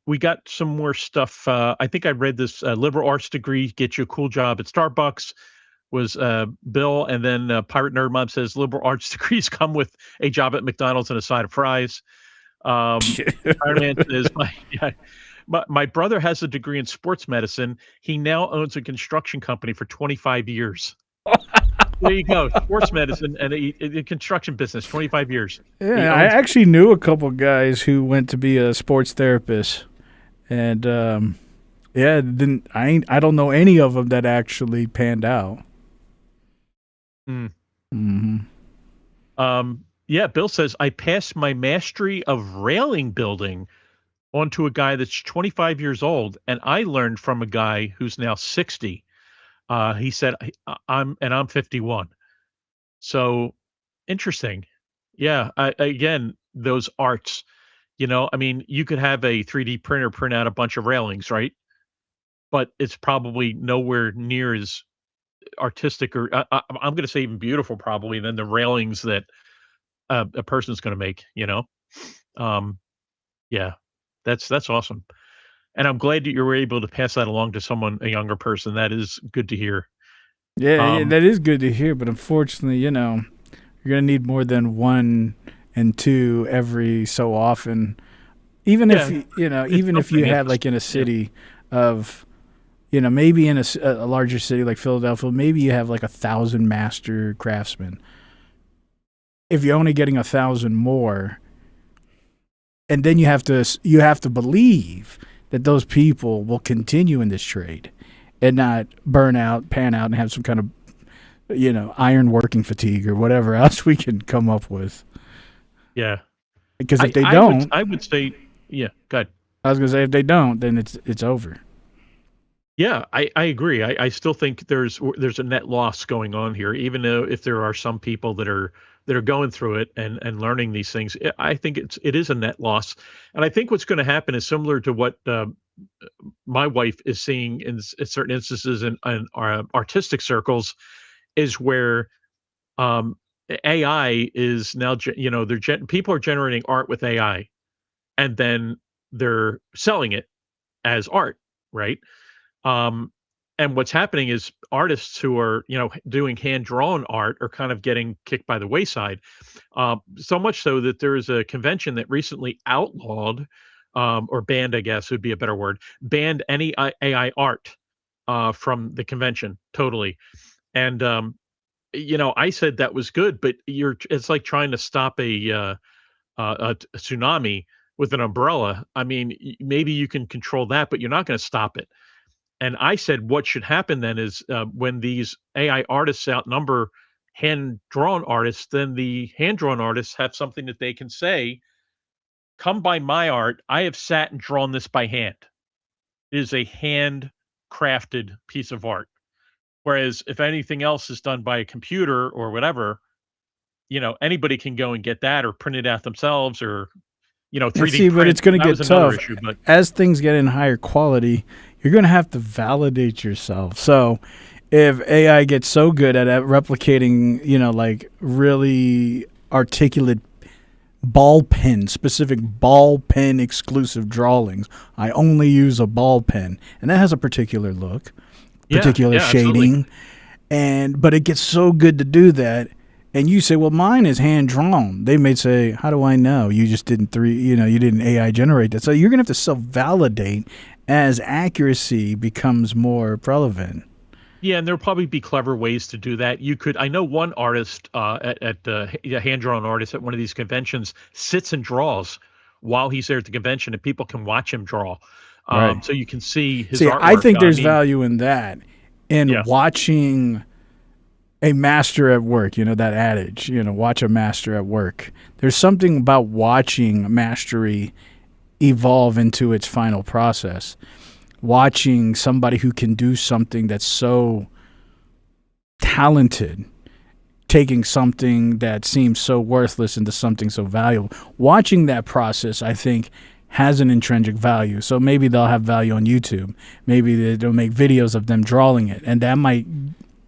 We got some more stuff. I think I read this liberal arts degree gets you a cool job at Starbucks was Bill, and then Pirate Nerd Mom says liberal arts degrees come with a job at McDonald's and a side of fries. Iron Man says my brother has a degree in sports medicine. He now owns a construction company for 25 years. There you go, sports medicine and a construction business, 25 years. Yeah, I actually knew a couple guys who went to be a sports therapist, and then I don't know any of them that actually panned out. Yeah, Bill says I passed my mastery of railing building onto a guy that's 25 years old, and I learned from a guy who's now 60. He said I'm 51. So interesting. Yeah, again, those arts, I mean, you could have a 3D printer print out a bunch of railings, right? But it's probably nowhere near as artistic or I'm going to say even beautiful probably than the railings that a person's going to make, Um, yeah, that's awesome. And I'm glad that you were able to pass that along to someone, a younger person. That is good to hear. Yeah, that is good to hear, but unfortunately, you're gonna need more than 1 and 2 every so often. Even if even if you had like in a city of, maybe in a larger city like Philadelphia, maybe you have like 1,000 master craftsmen. If you're only getting 1,000 more, and then you have to believe that those people will continue in this trade and not pan out, and have some kind of, iron working fatigue or whatever else we can come up with. Yeah. Because if they don't, I would say, yeah, go ahead. I was going to say, if they don't, then it's over. Yeah, I agree. I still think there's a net loss going on here, even though if there are some people that are going through it and learning these things. I think it is a net loss, and I think what's going to happen is similar to what my wife is seeing in certain instances in artistic circles, is where um, AI is now people are generating art with AI, and then they're selling it as art, right? Um, and what's happening is artists who are, doing hand drawn art are kind of getting kicked by the wayside. So much so that there is a convention that recently outlawed, or banned, I guess would be a better word, banned any AI art from the convention totally. And I said that was good, but it's like trying to stop a tsunami with an umbrella. I mean, maybe you can control that, but you're not going to stop it. And I said, what should happen then is when these AI artists outnumber hand drawn artists, then the hand drawn artists have something that they can say, come by my art. I have sat and drawn this by hand. It is a hand crafted piece of art. Whereas if anything else is done by a computer or whatever, anybody can go and get that or print it out themselves or, And 3D see, but print. it's going to That get was another tough. issue, but As things get in higher quality, you're going to have to validate yourself. So if AI gets so good at replicating, like really articulate specific ball pen exclusive drawings, I only use a ball pen, and that has a particular look, particular shading, absolutely. but it gets so good to do that. And you say, well, mine is hand drawn. They may say, how do I know? You just didn't you didn't AI generate that. So you're going to have to self validate as accuracy becomes more relevant. Yeah, and there'll probably be clever ways to do that. I know one artist a hand-drawn artist at one of these conventions sits and draws while he's there at the convention, and people can watch him draw. Right. So you can see his See, artwork. I think there's mean, value in that, in Yeah. watching a master at work. That adage, watch a master at work. There's something about watching mastery evolve into its final process. Watching somebody who can do something that's so talented, taking something that seems so worthless into something so valuable. Watching that process, I think, has an intrinsic value. So maybe they'll have value on YouTube. Maybe they'll make videos of them drawing it, and that might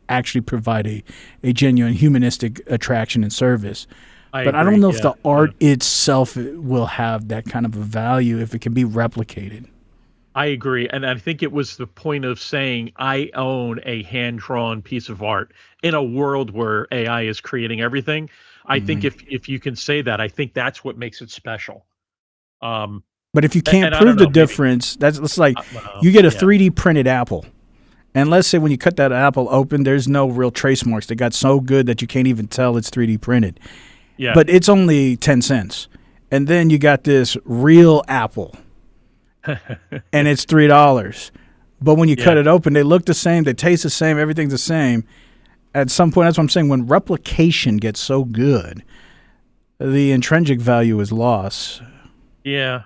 actually provide a genuine humanistic attraction and service. But I don't know if the art itself will have that kind of a value if it can be replicated. I agree, and I think it was the point of saying I own a hand-drawn piece of art in a world where AI is creating everything. I think if you can say that, I think that's what makes it special. But if you can't and I prove don't the know, maybe. difference, that's like Well, you get a yeah. 3D printed apple. And let's say when you cut that apple open, there's no real trace marks. They got so good that you can't even tell it's 3D printed. Yeah. But it's only 10 cents. And then you got this real apple, and it's $3. But when you cut it open, they look the same, they taste the same, everything's the same. At some point, that's what I'm saying, when replication gets so good, the intrinsic value is lost. Yeah.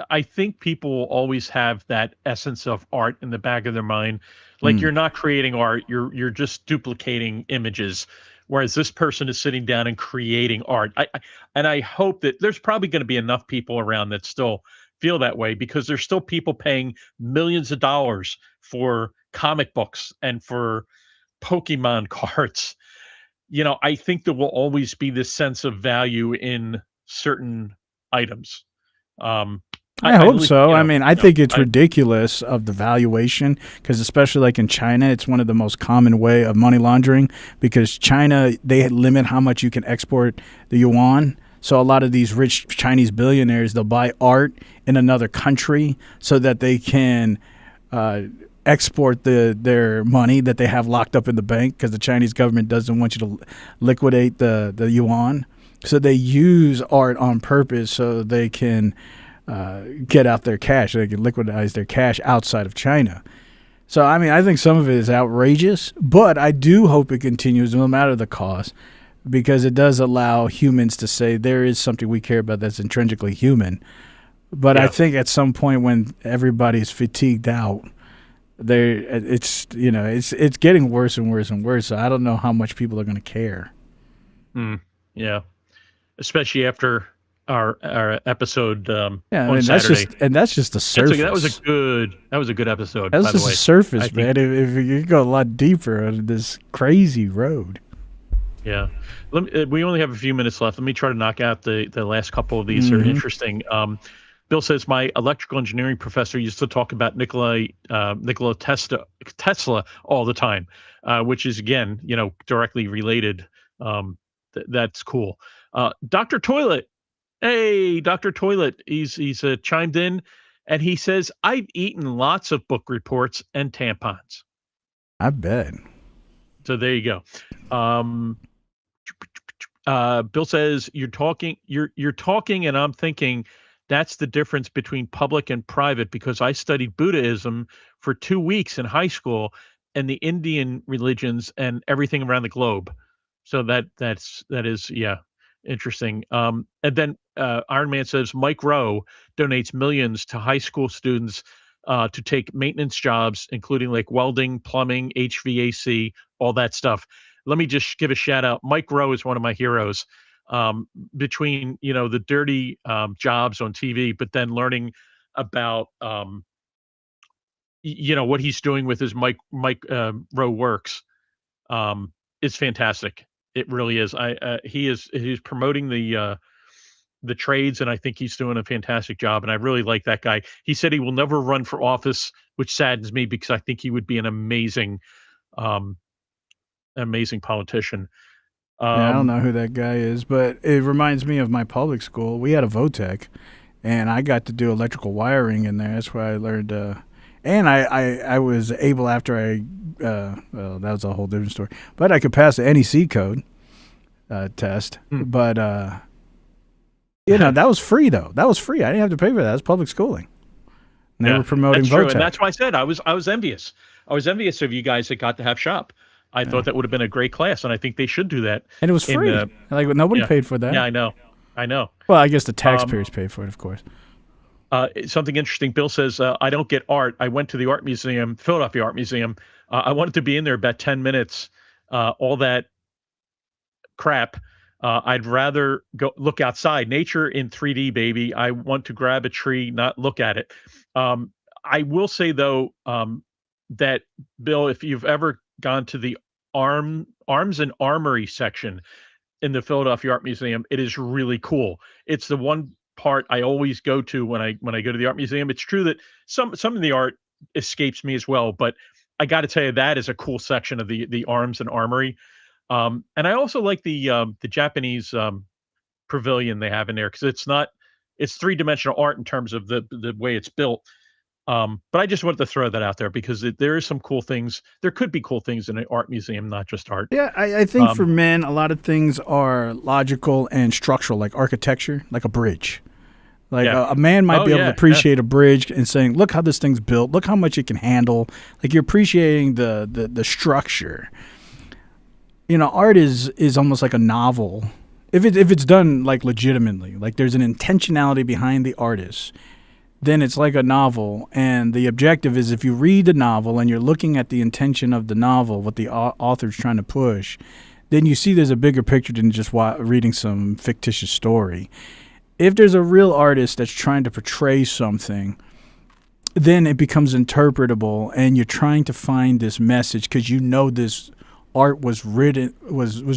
I think people will always have that essence of art in the back of their mind. Like you're not creating art, you're just duplicating images. Whereas this person is sitting down and creating art. And I hope that there's probably going to be enough people around that still feel that way because there's still people paying millions of dollars for comic books and for Pokemon cards. I think there will always be this sense of value in certain items. I hope so. I mean, I think it's I ridiculous of the valuation because especially like in China, it's one of the most common way of money laundering because China, they limit how much you can export the yuan. So a lot of these rich Chinese billionaires, they'll buy art in another country so that they can export their money that they have locked up in the bank because the Chinese government doesn't want you to liquidate the yuan. So they use art on purpose so they can get out their cash. They can liquidize their cash outside of China. So, I mean, I think some of it is outrageous, but I do hope it continues no matter the cost because it does allow humans to say there is something we care about that's intrinsically human. But I think at some point when everybody's fatigued out, it's getting worse and worse and worse. So I don't know how much people are going to care. Yeah, especially after our episode on Saturday. That's just the surface. That was a good episode. That was by just the way. the surface, man. If you go a lot deeper on this crazy road. Yeah, we only have a few minutes left. Let me try to knock out the last couple of these. Are interesting. Bill says my electrical engineering professor used to talk about Nikola Tesla all the time, which is again, directly related. That's cool. Dr. Toilet. Hey, Dr. Toilet. He's chimed in, and he says I've eaten lots of book reports and tampons. I bet. So there you go. Bill says you're talking, and I'm thinking that's the difference between public and private, because I studied Buddhism for 2 weeks in high school and the Indian religions and everything around the globe. So that is interesting. And then Iron Man says Mike Rowe donates millions to high school students to take maintenance jobs, including like welding, plumbing, HVAC, all that stuff. Let me just give a shout out. Mike Rowe is one of my heroes. Between the dirty jobs on TV, but then learning about what he's doing with his Mike Rowe Works is fantastic. It really is. He's promoting the trades, and I think he's doing a fantastic job. And I really like that guy. He said he will never run for office, which saddens me because I think he would be an amazing politician. Yeah, I don't know who that guy is, but it reminds me of my public school. We had a VOTEC, and I got to do electrical wiring in there. That's where I learned. And I was able, after well, that was a whole different story. But I could pass the NEC code test. But, that was free, though. That was free. I didn't have to pay for that. That was public schooling. And they were promoting that's VOTEC. True. And that's why I said I was envious. I was envious of you guys that got to have shop. I thought that would have been a great class, and I think they should do that. And it was free. Nobody paid for that. Yeah, I know. Well, I guess the taxpayers paid for it, of course. Something interesting. Bill says, I don't get art. I went to the art museum, Philadelphia Art Museum. I wanted to be in there about 10 minutes. All that crap. I'd rather go look outside. Nature in 3D, baby. I want to grab a tree, not look at it. I will say, though, that, Bill, if you've ever gone to the arms and armory section in the Philadelphia Art Museum, it is really cool. It's the one part I always go to when I go to the art museum. It's true that some of the art escapes me as well, but I got to tell you, that is a cool section of the arms and armory. And I also like the Japanese pavilion they have in there, because it's 3-dimensional art in terms of the way it's built. But I just wanted to throw that out there because there is some cool things. There could be cool things in an art museum, not just art. Yeah, I think for men, a lot of things are logical and structural, like architecture, like a bridge. Like a man might be able to appreciate a bridge and saying, look how this thing's built. Look how much it can handle. Like, you're appreciating the structure. Art is almost like a novel. If it's done like legitimately, like there's an intentionality behind the artist, then it's like a novel. And the objective is, if you read the novel and you're looking at the intention of the novel, what the author's trying to push, then you see there's a bigger picture than just reading some fictitious story. If there's a real artist that's trying to portray something, then it becomes interpretable, and you're trying to find this message because this art was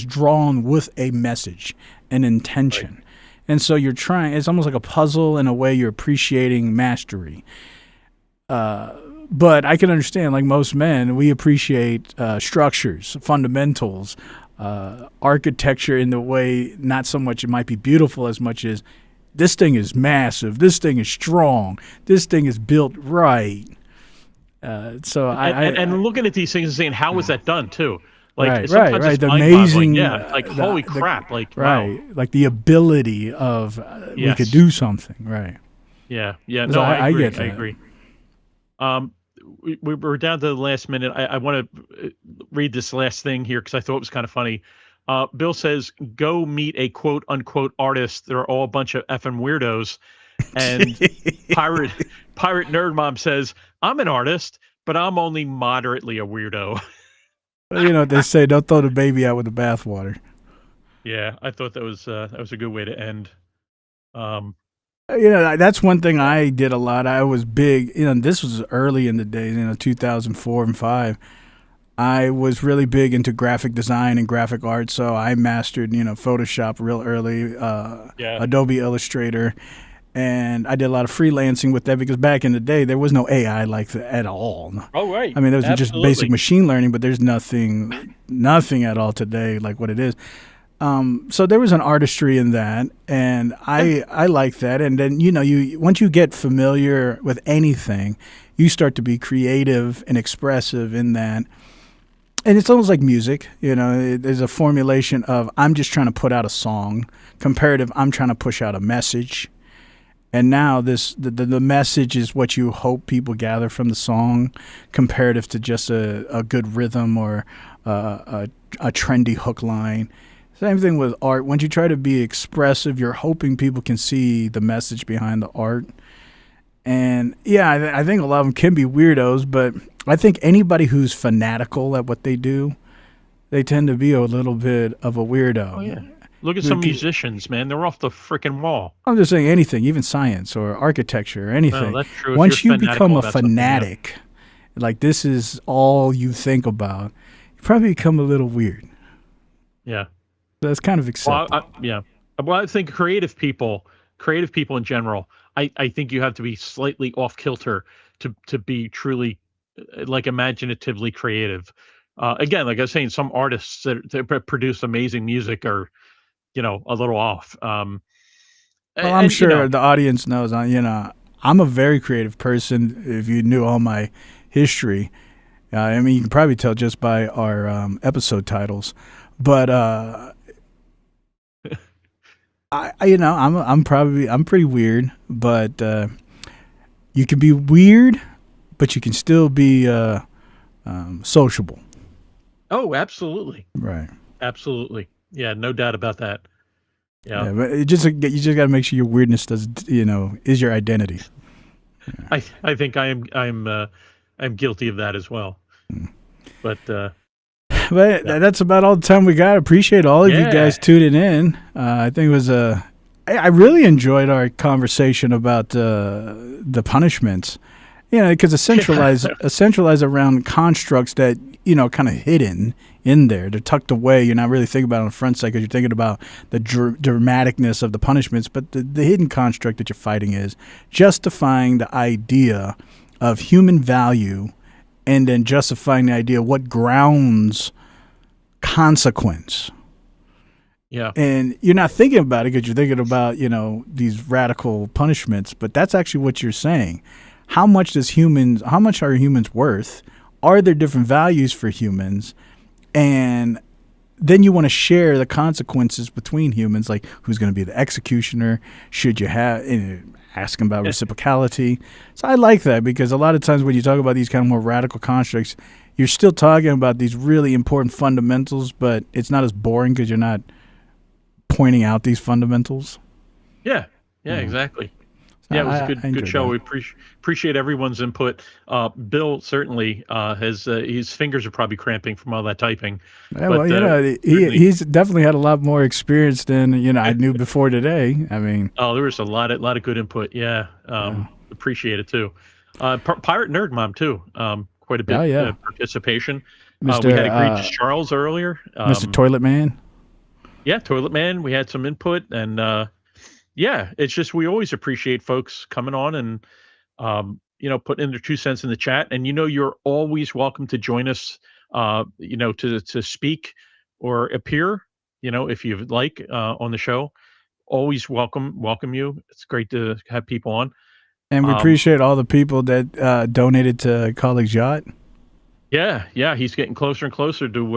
drawn with a message, an intention. Right. And so you're trying, it's almost like a puzzle in a way. You're appreciating mastery. But I can understand, like most men, we appreciate structures, fundamentals, architecture in the way, not so much it might be beautiful as much as this thing is massive, this thing is strong, this thing is built right. And looking at these things and saying, how was that done too? Like, right. The amazing, holy crap! Wow. Like the ability of we could do something, right? Yeah. So No, I agree. get that. I agree. We're down to the last minute. I want to read this last thing here because I thought it was kind of funny. Bill says, "Go meet a quote unquote artist. They're all a bunch of effing weirdos." And Pirate Nerd Mom says, "I'm an artist, but I'm only moderately a weirdo." You know what they say, don't throw the baby out with the bathwater. Yeah, I thought that was a good way to end. That's one thing I did a lot. I was big, this was early in the days, 2004 and 5. I was really big into graphic design and graphic art, so I mastered, Photoshop real early, Adobe Illustrator. And I did a lot of freelancing with that because back in the day, there was no AI like that at all. Oh, right. I mean, there was just basic machine learning, but there's nothing at all today like what it is. So there was an artistry in that, and I like that. And then, once you get familiar with anything, you start to be creative and expressive in that. and it's almost like music, there's a formulation of I'm just trying to put out a song, comparative I'm trying to push out a message. And now the message is what you hope people gather from the song, comparative to just a good rhythm or a trendy hook line. Same thing with art. Once you try to be expressive, you're hoping people can see the message behind the art. And yeah, I think a lot of them can be weirdos, but I think anybody who's fanatical at what they do, they tend to be a little bit of a weirdo. Oh yeah. Look at some musicians, man. They're off the freaking wall. I'm just saying anything, even science or architecture or anything. No, that's true. Once you become a fanatic, like this is all you think about, you probably become a little weird. Yeah. That's kind of acceptable. Well, I think creative people in general, I think you have to be slightly off kilter to be truly like imaginatively creative. Again, like I was saying, some artists that produce amazing music are, a little off. Well, I'm sure the audience knows. I'm a very creative person. If you knew all my history, I mean, you can probably tell just by our episode titles. But I'm pretty weird. But you can be weird, but you can still be sociable. Oh, absolutely. Right. Absolutely. Yeah, no doubt about that. Yeah, but you just got to make sure your weirdness is your identity. Yeah. I think I'm guilty of that as well. But that's about all the time we got. Appreciate all of you guys tuning in. I think it was I really enjoyed our conversation about the punishments. Because centralize around constructs that kind of hidden in there. They're tucked away. You're not really thinking about it on the front side because you're thinking about the dramaticness of the punishments. But the hidden construct that you're fighting is justifying the idea of human value, and then justifying the idea of what grounds consequence. Yeah. And you're not thinking about it because you're thinking about these radical punishments. But that's actually what you're saying. How much are humans worth? Are there different values for humans? And then you want to share the consequences between humans, like who's going to be the executioner? Should you ask them about reciprocality? So I like that because a lot of times when you talk about these kind of more radical constructs, you're still talking about these really important fundamentals, but it's not as boring because you're not pointing out these fundamentals. Yeah, exactly. Yeah, it was a good show. That. We appreciate everyone's input. Bill certainly has his fingers are probably cramping from all that typing. Yeah, but, he's definitely had a lot more experience than I knew before today. I mean, there was a lot of good input. Yeah, appreciate it too. Pirate Nerd Mom too. Quite a bit participation. Mr. We had Egregious Charles earlier. Mr. Toilet Man. Yeah, Toilet Man. We had some input and. Yeah, it's just we always appreciate folks coming on and putting in their 2 cents in the chat. And you're always welcome to join us. To speak or appear. If you'd like on the show, always welcome you. It's great to have people on. And we appreciate all the people that donated to Colleague's Yacht. Yeah, he's getting closer and closer to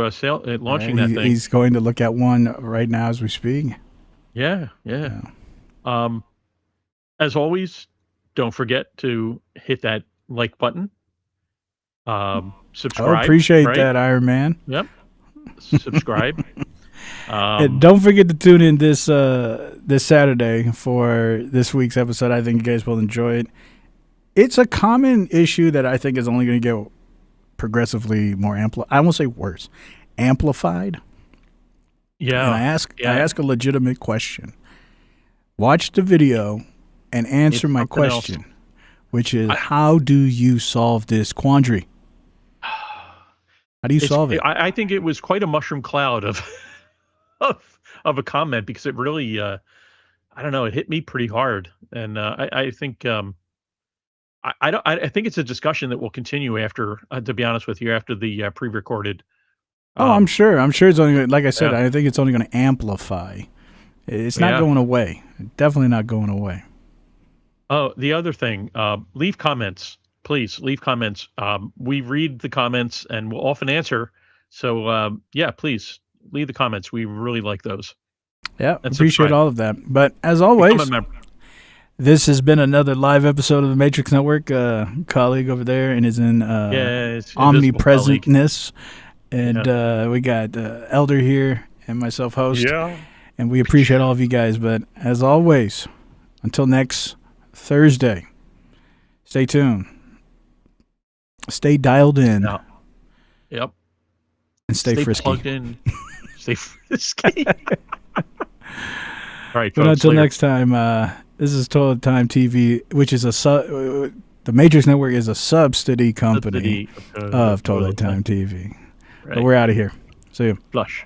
launching that thing. He's going to look at one right now as we speak. Yeah. As always, don't forget to hit that like button. Subscribe. Appreciate that, Iron Man. Yep. Subscribe. And don't forget to tune in this Saturday for this week's episode. I think you guys will enjoy it. It's a common issue that I think is only going to get progressively more amplified. I won't say worse. Amplified. Yeah. And I ask a legitimate question. Watch the video and answer my question, which is how do you solve this quandary? How do you solve it? I think it was quite a mushroom cloud of a comment because it really, I don't know, it hit me pretty hard, and I think I think it's a discussion that will continue after, to be honest with you, after the pre-recorded. I'm sure. It's only like I said. I think it's only going to amplify. It's not going away. Definitely not going away. Oh, the other thing, leave comments. Please leave comments. We read the comments and we'll often answer So yeah, please leave the comments. We really like those. Yeah, And appreciate subscribe. all of that. But as Become always, a member. this has been another live episode of the Matrix Network. Colleague over there and is in Yes, invisible colleague. omnipresentness. And we got Elder here and myself, host. Yeah. And we appreciate all of you guys. But as always, until next Thursday, stay tuned. Stay dialed in. Yeah. Yep. And stay frisky. Plugged in. Stay frisky. All right, But folks, until later. next time, this is Total Time TV, which is the Matrix Network is a subsidy company Subsidy of Total Time TV. Right. But we're out of here. See you. Flush.